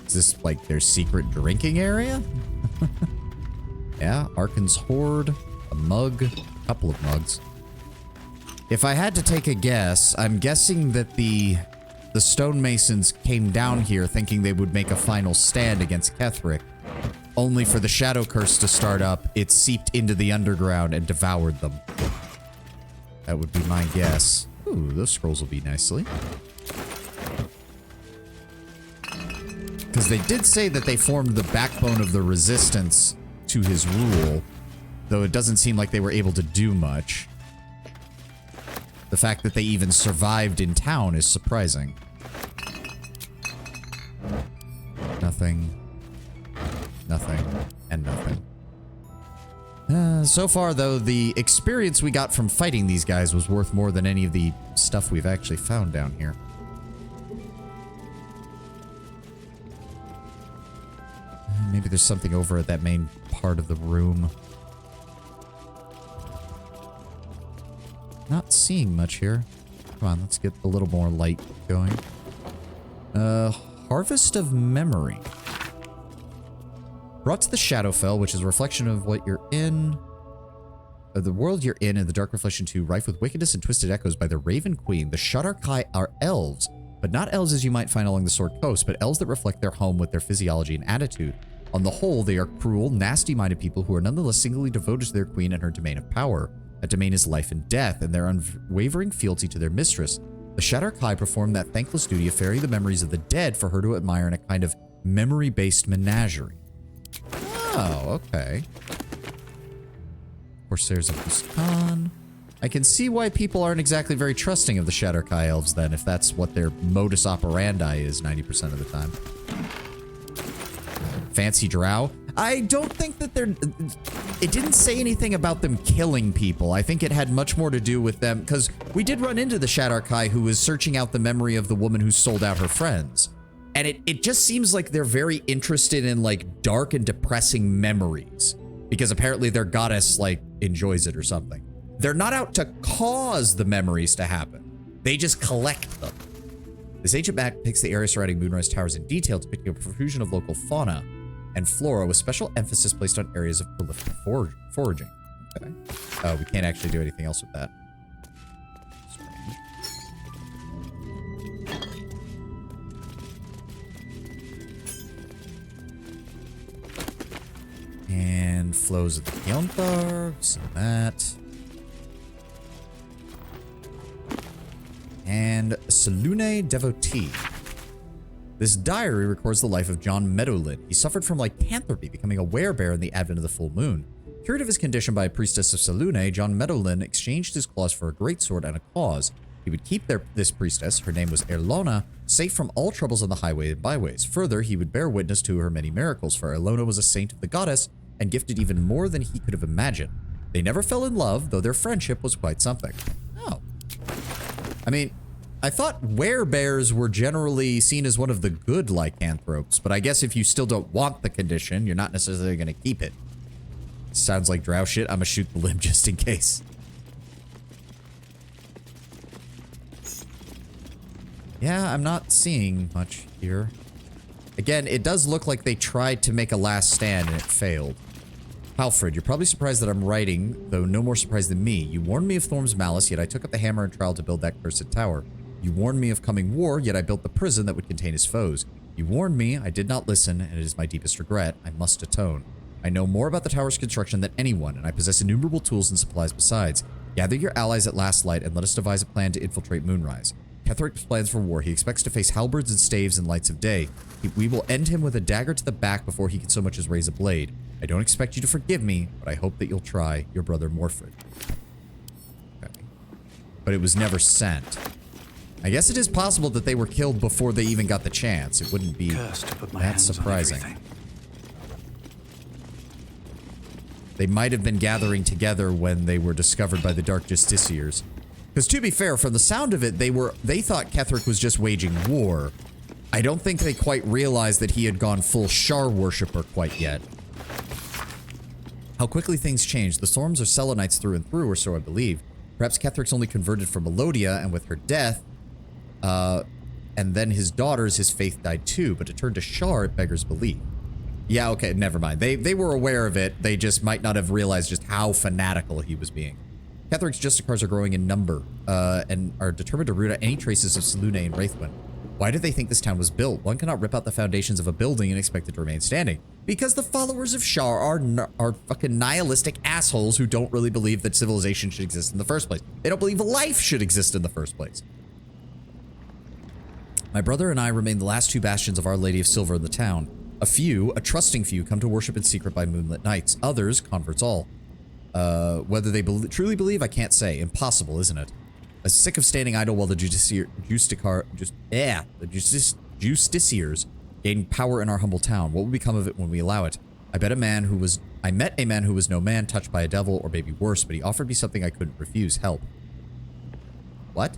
Is this like their secret drinking area? Yeah, Arkan's Hoard, a mug, a couple of mugs. If I had to take a guess, I'm guessing that the stonemasons came down here thinking they would make a final stand against Ketheric. Only for the Shadow Curse to start up, it seeped into the underground and devoured them. That would be my guess. Ooh, those scrolls will be nicely. Because they did say that they formed the backbone of the resistance to his rule, though it doesn't seem like they were able to do much. The fact that they even survived in town is surprising. Nothing. Nothing. And nothing. So far, though, the experience we got from fighting these guys was worth more than any of the stuff we've actually found down here. Maybe there's something over at that main part of the room. Not seeing much here. Come on, let's get a little more light going. Harvest of Memory. Brought to the Shadowfell, which is a reflection of what you're in. Of the world you're in, and the Dark Reflection 2, rife with wickedness and twisted echoes by the Raven Queen. The Shadar-kai are elves, but not elves as you might find along the Sword Coast, but elves that reflect their home with their physiology and attitude. On the whole, they are cruel, nasty-minded people who are nonetheless singly devoted to their queen and her domain of power. That domain is life and death, and their unwavering fealty to their mistress. The Shadar-kai perform that thankless duty of ferrying the memories of the dead for her to admire in a kind of memory-based menagerie. Oh, okay. Corsairs of Buscan. I can see why people aren't exactly very trusting of the Shadar-kai elves then, if that's what their modus operandi is 90% of the time. Fancy drow. I don't think that they're... It didn't say anything about them killing people. I think it had much more to do with them, because we did run into the Shadar-kai who was searching out the memory of the woman who sold out her friends. And it just seems like they're very interested in, like, dark and depressing memories. Because apparently their goddess, like, enjoys it or something. They're not out to cause the memories to happen. They just collect them. This ancient map depicts the area surrounding Moonrise Towers in detail, depicting a profusion of local fauna and flora with special emphasis placed on areas of prolific foraging. Okay. We can't actually do anything else with that. And flows of the Kionthar, some of that. And Selune Devotee. This diary records the life of John Meadowlin. He suffered from lycanthropy, becoming a werebear in the advent of the full moon. Cured of his condition by a priestess of Selune, John Meadowlin exchanged his claws for a greatsword and a cause. He would keep this priestess, her name was Erlona, safe from all troubles on the highway and byways. Further, he would bear witness to her many miracles, for Erlona was a saint of the goddess and gifted even more than he could have imagined. They never fell in love, though their friendship was quite something. Oh. I mean, I thought werebears were generally seen as one of the good lycanthropes, but I guess if you still don't want the condition, you're not necessarily going to keep it. Sounds like drow shit. I'm gonna shoot the limb just in case. Yeah, I'm not seeing much here. Again, it does look like they tried to make a last stand and it failed. Halfred, you're probably surprised that I'm writing, though no more surprised than me. You warned me of Thorm's malice, yet I took up the hammer and trowel to build that cursed tower. You warned me of coming war, yet I built the prison that would contain his foes. You warned me, I did not listen, and it is my deepest regret. I must atone. I know more about the tower's construction than anyone, and I possess innumerable tools and supplies besides. Gather your allies at last light, and let us devise a plan to infiltrate Moonrise. Ketheric's plans for war. He expects to face halberds and staves and lights of day. We will end him with a dagger to the back before he can so much as raise a blade. I don't expect you to forgive me, but I hope that you'll try. Your brother Morfred. Okay. But it was never sent. I guess it is possible that they were killed before they even got the chance. It wouldn't be that surprising. They might have been gathering together when they were discovered by the Dark Justiciars. Because to be fair, from the sound of it, they thought Ketheric was just waging war. I don't think they quite realized that he had gone full Shar worshipper quite yet. How quickly things change. The Storms are Selenites through and through, or so I believe. Perhaps Ketheric's only converted from Melodia, and with her death, and then his daughters, his faith died too, but to turn to Shar, it beggars belief. Yeah, okay, never mind. They were aware of it. They just might not have realized just how fanatical he was being. Ketheric's Justicars are growing in number, and are determined to root out any traces of Selûne and Wraithwind. Why do they think this town was built? One cannot rip out the foundations of a building and expect it to remain standing. Because the followers of Shar are fucking nihilistic assholes who don't really believe that civilization should exist in the first place. They don't believe life should exist in the first place. My brother and I remain the last two bastions of Our Lady of Silver in the town. A trusting few, come to worship in secret by moonlit nights. Others, converts all. Whether they truly believe, I can't say. Impossible, isn't it? I'm sick of standing idle while the justiciars gain power in our humble town. What will become of it when we allow it? I met a man who was no man, touched by a devil, or maybe worse, but he offered me something I couldn't refuse. Help. What?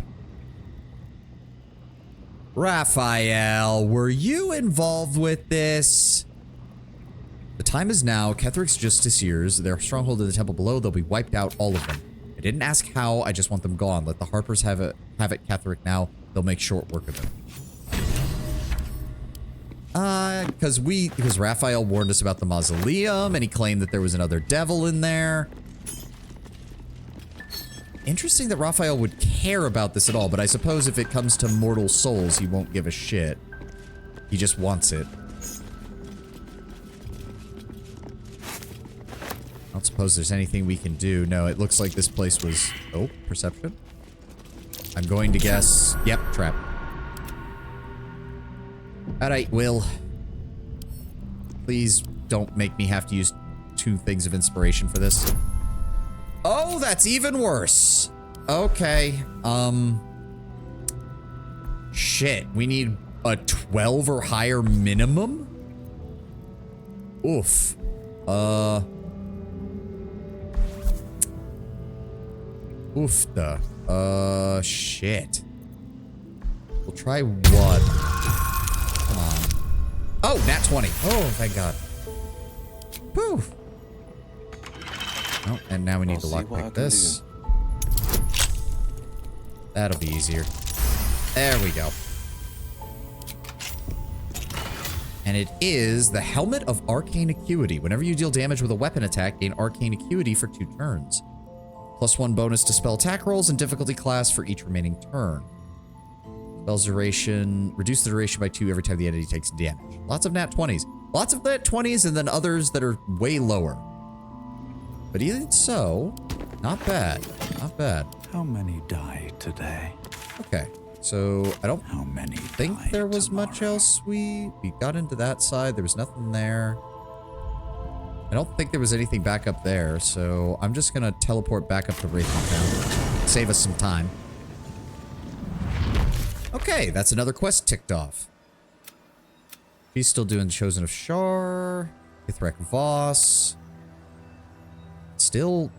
Raphael, were you involved with this? The time is now. Ketheric's Justiciars, their stronghold in the temple below, they'll be wiped out, all of them. I didn't ask how, I just want them gone. Let the Harpers have it, Ketheric now. They'll make short work of him. Because Raphael warned us about the mausoleum, and he claimed that there was another devil in there. Interesting that Raphael would care about this at all, but I suppose if it comes to mortal souls, he won't give a shit. He just wants it. I don't suppose there's anything we can do. No, it looks like this place was... Oh, perception? I'm going to guess... Yep, trap. Alright, Will. Please don't make me have to use 2 things of inspiration for this. Oh, that's even worse. Okay. Shit. We need a 12 or higher minimum? Oof. Oofta. Shit. We'll try 1. Come on. Oh, nat 20. Oh, thank God. Whew. Oh, and now we need to lock like this. That'll be easier. There we go. And it is the Helmet of Arcane Acuity. Whenever you deal damage with a weapon attack, gain Arcane Acuity for 2 turns. +1 bonus to spell attack rolls and difficulty class for each remaining turn. Spell's duration, reduce the duration by 2 every time the entity takes damage. Lots of nat 20s. Lots of nat 20s and then others that are way lower. But even so, not bad. Not bad. How many died today? Okay, so I don't think there was much else. We got into that side. There was nothing there. I don't think there was anything back up there, so I'm just gonna teleport back up to Wraith Compound. Save us some time. Okay, that's another quest ticked off. She's still doing Chosen of Shar. Ithrak Voss. Still,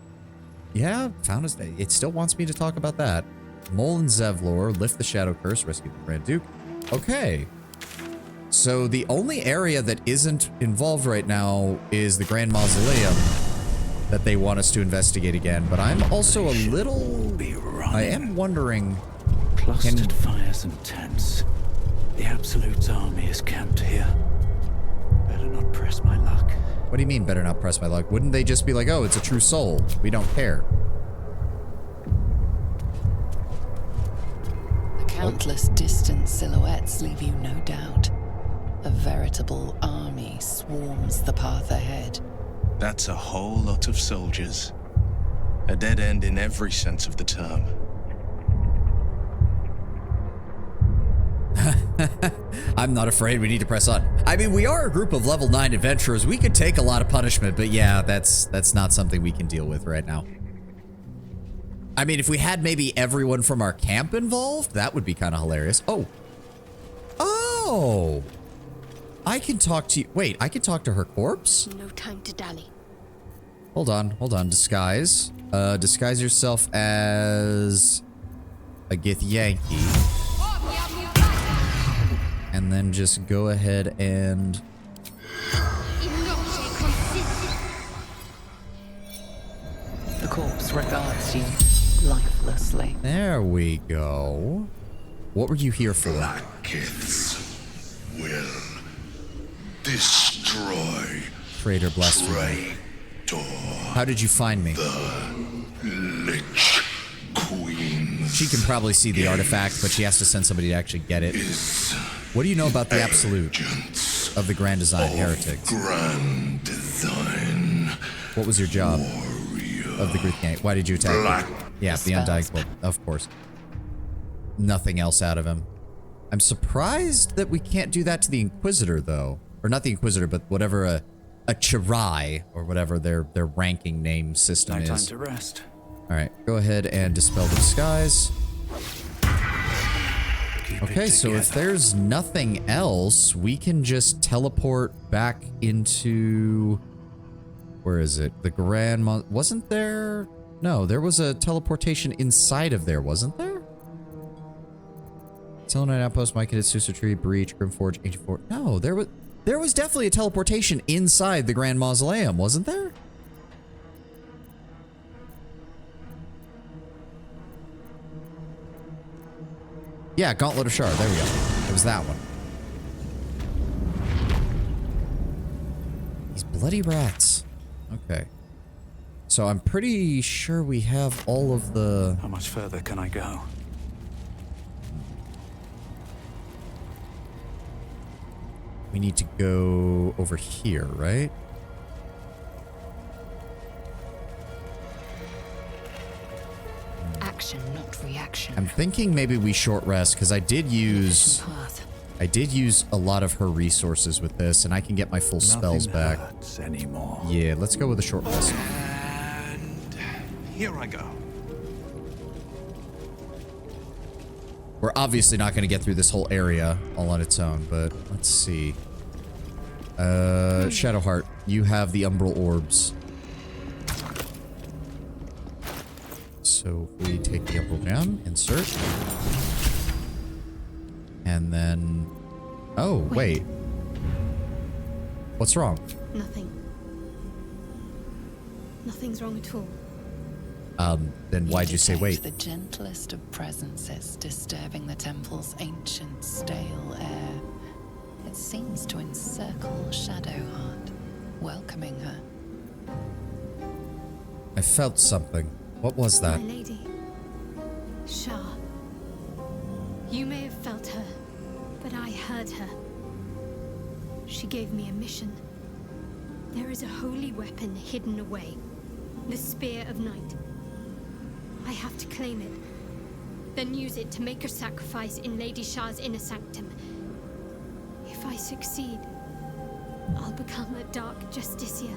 yeah, found us. It still wants me to talk about that. Mol and Zevlor, lift the Shadow Curse, rescue the Grand Duke. Okay. So the only area that isn't involved right now is the Grand Mausoleum that they want us to investigate again. But I'm also a little... I am wondering... Clustered fires and tents. The Absolute's army is camped here. Better not press my luck. What do you mean, better not press my luck? Wouldn't they just be like, oh, it's a true soul. We don't care. The countless distant silhouettes leave you no doubt. A veritable army swarms the path ahead. That's a whole lot of soldiers. A dead end in every sense of the term. I'm not afraid. We need to press on. I mean, we are a group of level 9 adventurers. We could take a lot of punishment, but yeah, that's not something we can deal with right now. I mean, if we had maybe everyone from our camp involved, that would be kind of hilarious. Oh. Oh. I can talk to you. Wait, I can talk to her corpse? No time to dally. Hold on. Disguise. Disguise yourself as a Githyanki. And then just go ahead and... The corpse regards you lifelessly. There we go. What were you here for? Blackiths will destroy Traitor blasphemer. How did you find me? Lich Queen. She can probably see the artifact, but she has to send somebody to actually get it. What do you know about the absolute of the Grand Design heretics? Grand Design. What was your job of the Greek gang? Why did you attack me? Yeah, the Undying Club, of course. Nothing else out of him. I'm surprised that we can't do that to the Inquisitor, though. Or not the Inquisitor, but whatever a Chirai, or whatever their ranking name system is. Time to rest. Alright, go ahead and dispel the disguise. Okay, so if there's nothing else, we can just teleport back into... Where is it? The Grand... Wasn't there... No, there was a teleportation inside of there, wasn't there? Selenite Outpost, Myconid, Susa Tree, Breach, Grimforge, Ancient Fort... No, there was definitely a teleportation inside the Grand Mausoleum, wasn't there? Yeah, Gauntlet of Shard. There we go. It was that one. These bloody rats. Okay. So I'm pretty sure we have all of the... How much further can I go? We need to go over here, right? Action, not reaction. I'm thinking maybe we short rest, because I did use a lot of her resources with this, and I can get my full spells back. Anymore. Yeah, let's go with a short rest. And here I go. We're obviously not going to get through this whole area all on its own, but let's see. Shadowheart, you have the Umbral Orbs. So if we take the Umbral Gem, insert. And then... Oh, wait. What's wrong? Nothing. Nothing's wrong at all. Then why'd you say wait? The gentlest of presences disturbing the temple's ancient, stale air. It seems to encircle Shadowheart, welcoming her. I felt something. What was that? My lady. Shah. You may have felt her, but I heard her. She gave me a mission. There is a holy weapon hidden away. The Spear of Night. I have to claim it. Then use it to make a sacrifice in Lady Shah's inner sanctum. If I succeed, I'll become a Dark Justicia.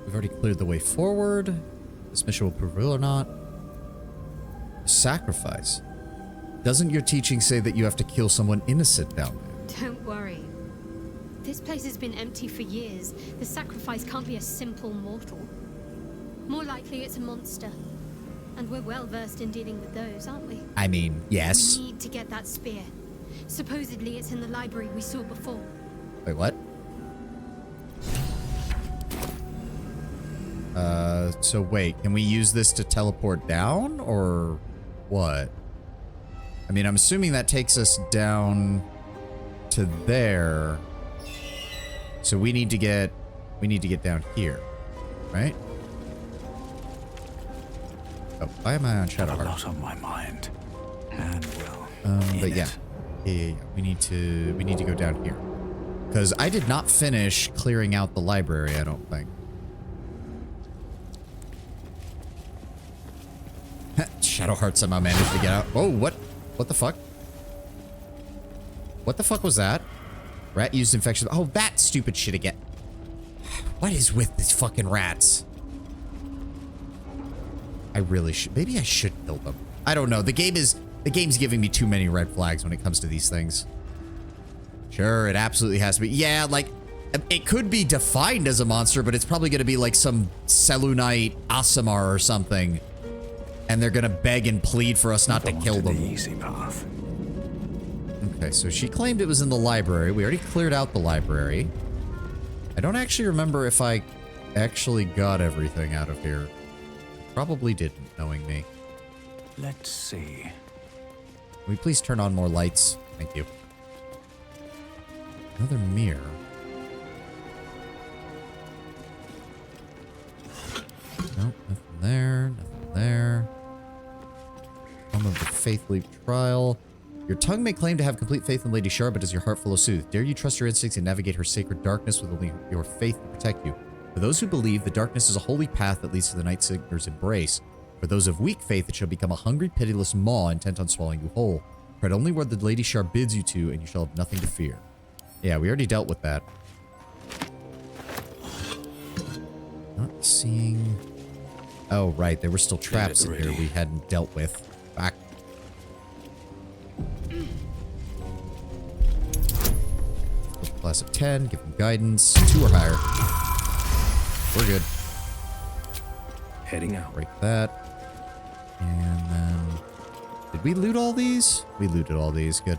We've already cleared the way forward. This mission will prove real or not. Sacrifice. Doesn't your teaching say that you have to kill someone innocent down there? Don't worry. This place has been empty for years. The sacrifice can't be a simple mortal. More likely it's a monster. And we're well versed in dealing with those, aren't we? I mean, yes. We need to get that spear. Supposedly it's in the library we saw before. Wait, what? So wait, can we use this to teleport down, or what? I mean, I'm assuming that takes us down to there. So we need to get down here, right? Oh, why am I on Shadowheart? A lot on my mind. And well, but yeah. Yeah. We need to go down here. Because I did not finish clearing out the library, I don't think. Shadowheart somehow managed to get out. Oh, what? What the fuck? What the fuck was that? Rat used infection. Oh, that stupid shit again. What is with these fucking rats? I really should. Maybe I should kill them. I don't know. The game's giving me too many red flags when it comes to these things. Sure, it absolutely has to be. Yeah, like, it could be defined as a monster, but it's probably going to be like some Selûnite Aasimar or something. And they're going to beg and plead for us not to kill them. The easy path. Okay, so she claimed it was in the library. We already cleared out the library. I don't actually remember if I actually got everything out of here. Probably didn't, knowing me. Let's see. Can we please turn on more lights? Thank you. Another mirror. Nope, nothing there. Nothing there. Some of the Faith Leap trial. Your tongue may claim to have complete faith in Lady Shar, but is your heart full of sooth? Dare you trust your instincts and navigate her sacred darkness with only your faith to protect you? For those who believe, the darkness is a holy path that leads to the Night Singer's embrace. For those of weak faith, it shall become a hungry, pitiless maw intent on swallowing you whole. Tread only where the Lady Shar bids you to, and you shall have nothing to fear. Yeah, we already dealt with that. Not seeing... Oh, right. There were still traps in here we hadn't dealt with. Back. Class of 10. Give them guidance. 2 or higher. We're good. Heading out. Break that. And then... Did we loot all these? We looted all these. Good.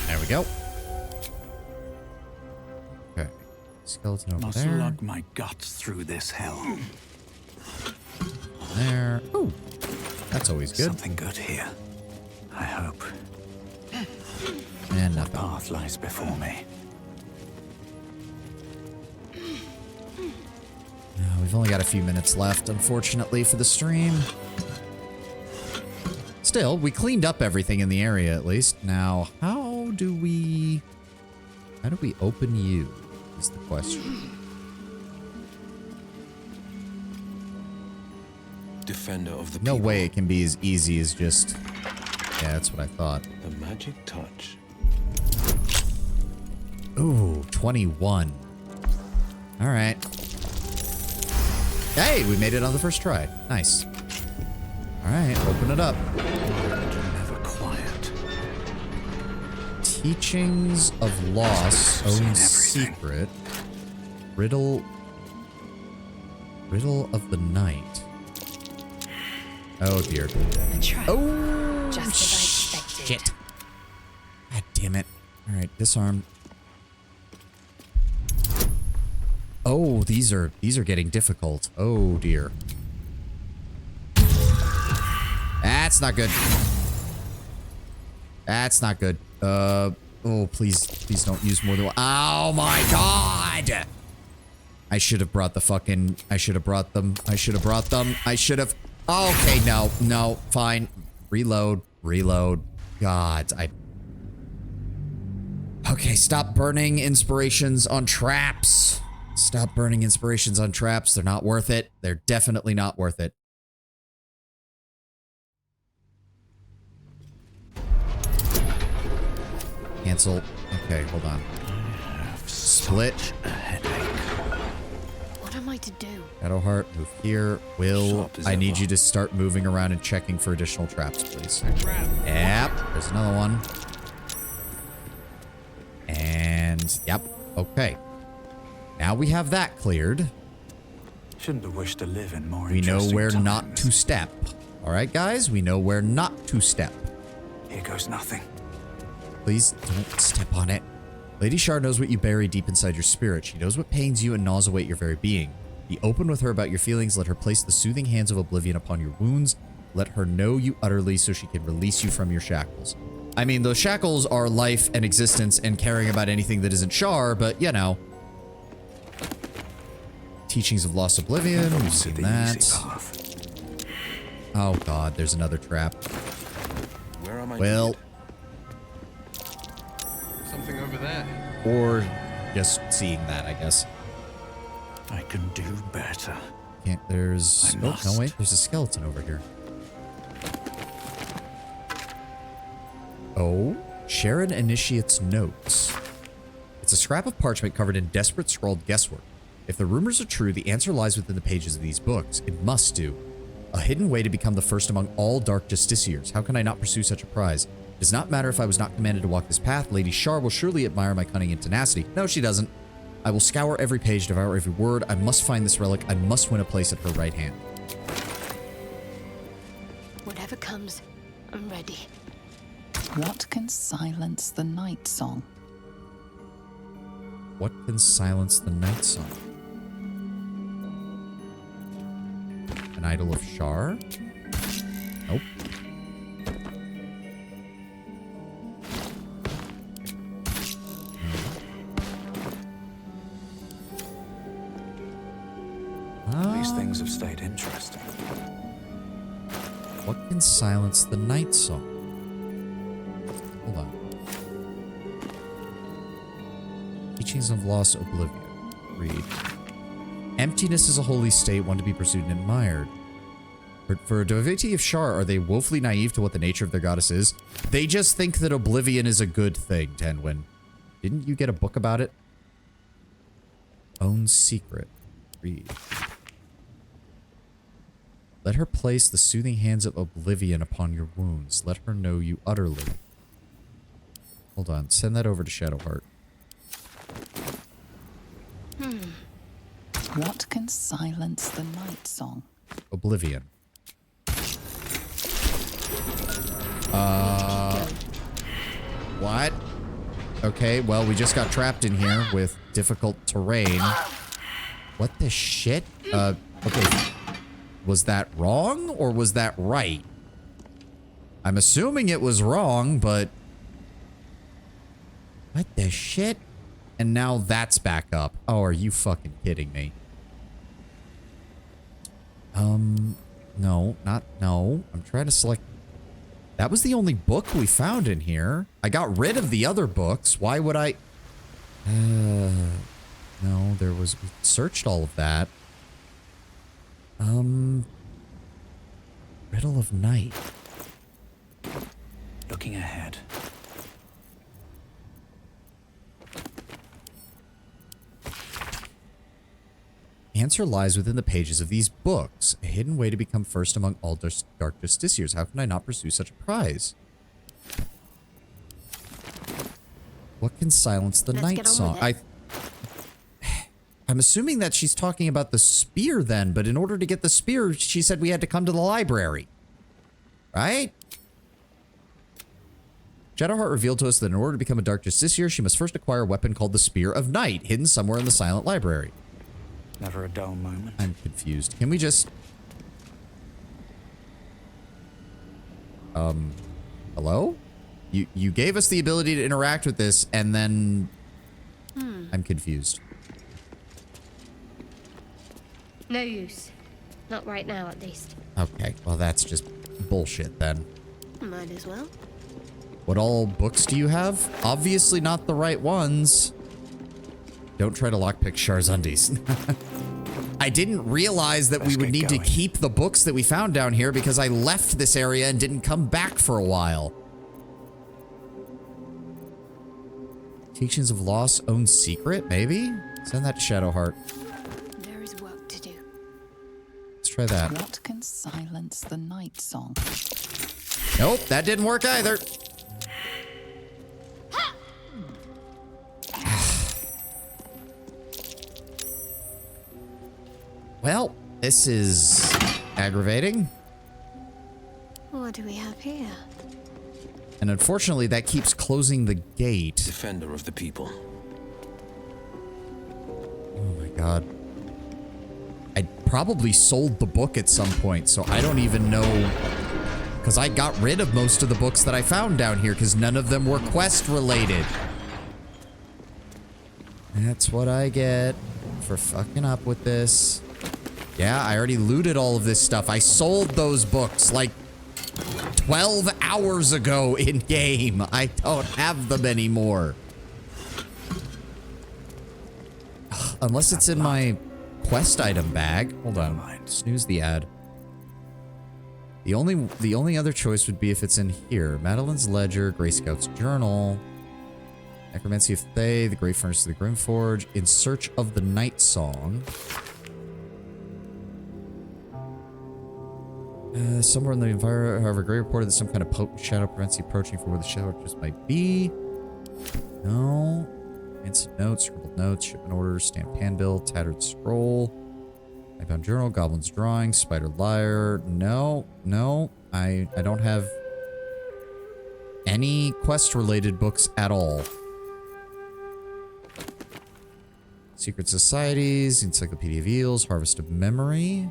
There we go. Okay. Skeleton over Must there. lug my guts through this hell. There. Ooh. That's always good. Something good here. I hope. And what nothing. path lies before me? We've only got a few minutes left, unfortunately, for the stream. Still, we cleaned up everything in the area, at least. Now, how do we open you, is the question. Defender of the No people. way it can be as easy as just... Yeah, that's what I thought. The magic touch. Ooh, 21. All right. Hey, we made it on the first try. Nice. All right, open it up. Never quiet. Teachings of Loss, Own Secret. Riddle of the Night. Oh dear. Oh, Just as I expected. shit. God damn it. All right, disarm. Oh, these are getting difficult. Oh dear. That's not good. That's not good. Oh, please don't use more than one. Oh my god! I should have brought the fucking... I should have brought them. I should have brought them. I should have... Okay, no, fine. Reload. God, Okay, stop burning inspirations on traps. Stop burning inspirations on traps. They're not worth it. They're definitely not worth it. Cancel. Okay, hold on. Split. What am I to do? Shadowheart, move here. Will, I need you to start moving around and checking for additional traps, please. Yep, there's another one. And, yep, okay. Now we have that cleared. Shouldn't have wished to live in more We know interesting where times. not to step. All right, guys, we know where not to step. Here goes nothing. Please don't step on it. Lady Shar knows what you bury deep inside your spirit. She knows what pains you and gnaws away your very being. Be open with her about your feelings. Let her place the soothing hands of oblivion upon your wounds. Let her know you utterly so she can release you from your shackles. I mean, those shackles are life and existence and caring about anything that isn't Shar, but, you know. Teachings of Lost Oblivion. We've seen that. Oh, God. There's another trap. Where am I? Well... Something over there. Or just seeing that, I guess. I can do better. Can't, there's... I Oh, no, must. wait. There's a skeleton over here. Oh, Sharon Initiate's notes. It's a scrap of parchment covered in desperate scrawled guesswork. If the rumors are true, the answer lies within the pages of these books. It must do. A hidden way to become the first among all dark justiciars. How can I not pursue such a prize? It does not matter if I was not commanded to walk this path. Lady Shar will surely admire my cunning and tenacity. No, she doesn't. I will scour every page, devour every word. I must find this relic. I must win a place at her right hand. Whatever comes, I'm ready. What can silence the night song? What can silence the night song? Idol of Shar? Nope. These things have stayed interesting. What can silence the night song? Hold on. Teachings of Lost Oblivion. Read. Emptiness is a holy state, one to be pursued and admired. For a devotee of Shar, are they woefully naive to what the nature of their goddess is? They just think that oblivion is a good thing, Tenwin. Didn't you get a book about it? Own secret. Read. Let her place the soothing hands of oblivion upon your wounds. Let her know you utterly. Hold on. Send that over to Shadowheart. What can silence the night song? Oblivion. What? Okay, well, we just got trapped in here with difficult terrain. What the shit? Okay. Was that wrong or was that right? I'm assuming it was wrong, but... What the shit? And now that's back up. Oh, are you fucking kidding me? No, no. I'm trying to select... That was the only book we found in here. I got rid of the other books. Why would I... No, there was... We searched all of that. Riddle of Night. Looking ahead. Answer lies within the pages of these books. A hidden way to become first among all dark justiciars. How can I not pursue such a prize? What can silence the night song? I'm assuming that she's talking about the spear then, but in order to get the spear, she said we had to come to the library. Right? Shadowheart revealed to us that in order to become a Dark Justiciar, she must first acquire a weapon called the Spear of Night, hidden somewhere in the Silent Library. Never a dull moment. I'm confused. Can we just... Hello? You gave us the ability to interact with this, and then... I'm confused. No use. Not right now, at least. Okay, well that's just bullshit then. Might as well. What all books do you have? Obviously not the right ones. Don't try to lockpick Shar's undies. I didn't realize that we would need to keep the books that we found down here because I left this area and didn't come back for a while. Teachings of Lost Own Secret, maybe? Send that to Shadowheart. There is work to do. Let's try that. What can silence the night song? Nope, that didn't work either. Well, this is aggravating. What do we have here? And unfortunately, that keeps closing the gate. Defender of the people. Oh my god. I probably sold the book at some point, so I don't even know. Because I got rid of most of the books that I found down here because none of them were quest related. That's what I get for fucking up with this. Yeah, I already looted all of this stuff. I sold those books like 12 hours ago in game. I don't have them anymore. Unless it's in my quest item bag. Hold on. Snooze the ad. The only other choice would be if it's in here. Madeline's Ledger, Grey Scout's Journal, Necromancy of Thay, the Great Furnace of the Grimforge, In Search of the Night Song. Somewhere in the environment, however, Grey reported that some kind of potent shadow prevents the approaching from where the shadow just might be. No. Instant notes, scribbled notes, shipment orders, stamped handbill, tattered scroll, Nightbound Journal, Goblin's Drawing, Spider Lyre. No, no. I don't have any quest-related books at all. Secret Societies, Encyclopedia of Eels, Harvest of Memory.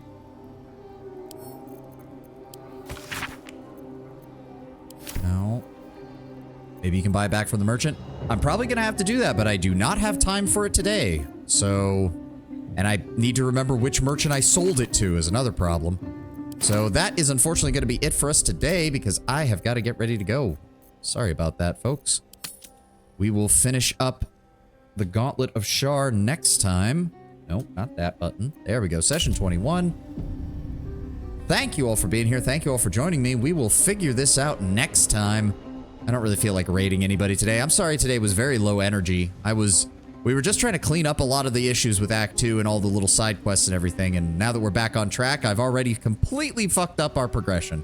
Maybe you can buy it back from the merchant. I'm probably going to have to do that, but I do not have time for it today. So, and I need to remember which merchant I sold it to is another problem. So that is unfortunately going to be it for us today because I have got to get ready to go. Sorry about that, folks. We will finish up the Gauntlet of Shar next time. Nope, not that button. There we go. Session 21. Thank you all for being here. Thank you all for joining me. We will figure this out next time. I don't really feel like raiding anybody today. I'm sorry today was very low energy. We were just trying to clean up a lot of the issues with Act 2 and all the little side quests and everything. And now that we're back on track, I've already completely fucked up our progression.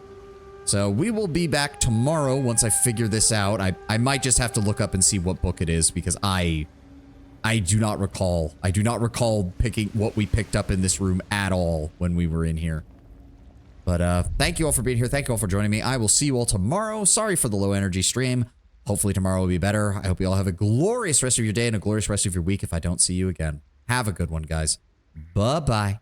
So we will be back tomorrow once I figure this out. I might just have to look up and see what book it is because I do not recall. I do not recall picking what we picked up in this room at all when we were in here. But thank you all for being here. Thank you all for joining me. I will see you all tomorrow. Sorry for the low energy stream. Hopefully tomorrow will be better. I hope you all have a glorious rest of your day and a glorious rest of your week if I don't see you again. Have a good one, guys. Bye-bye.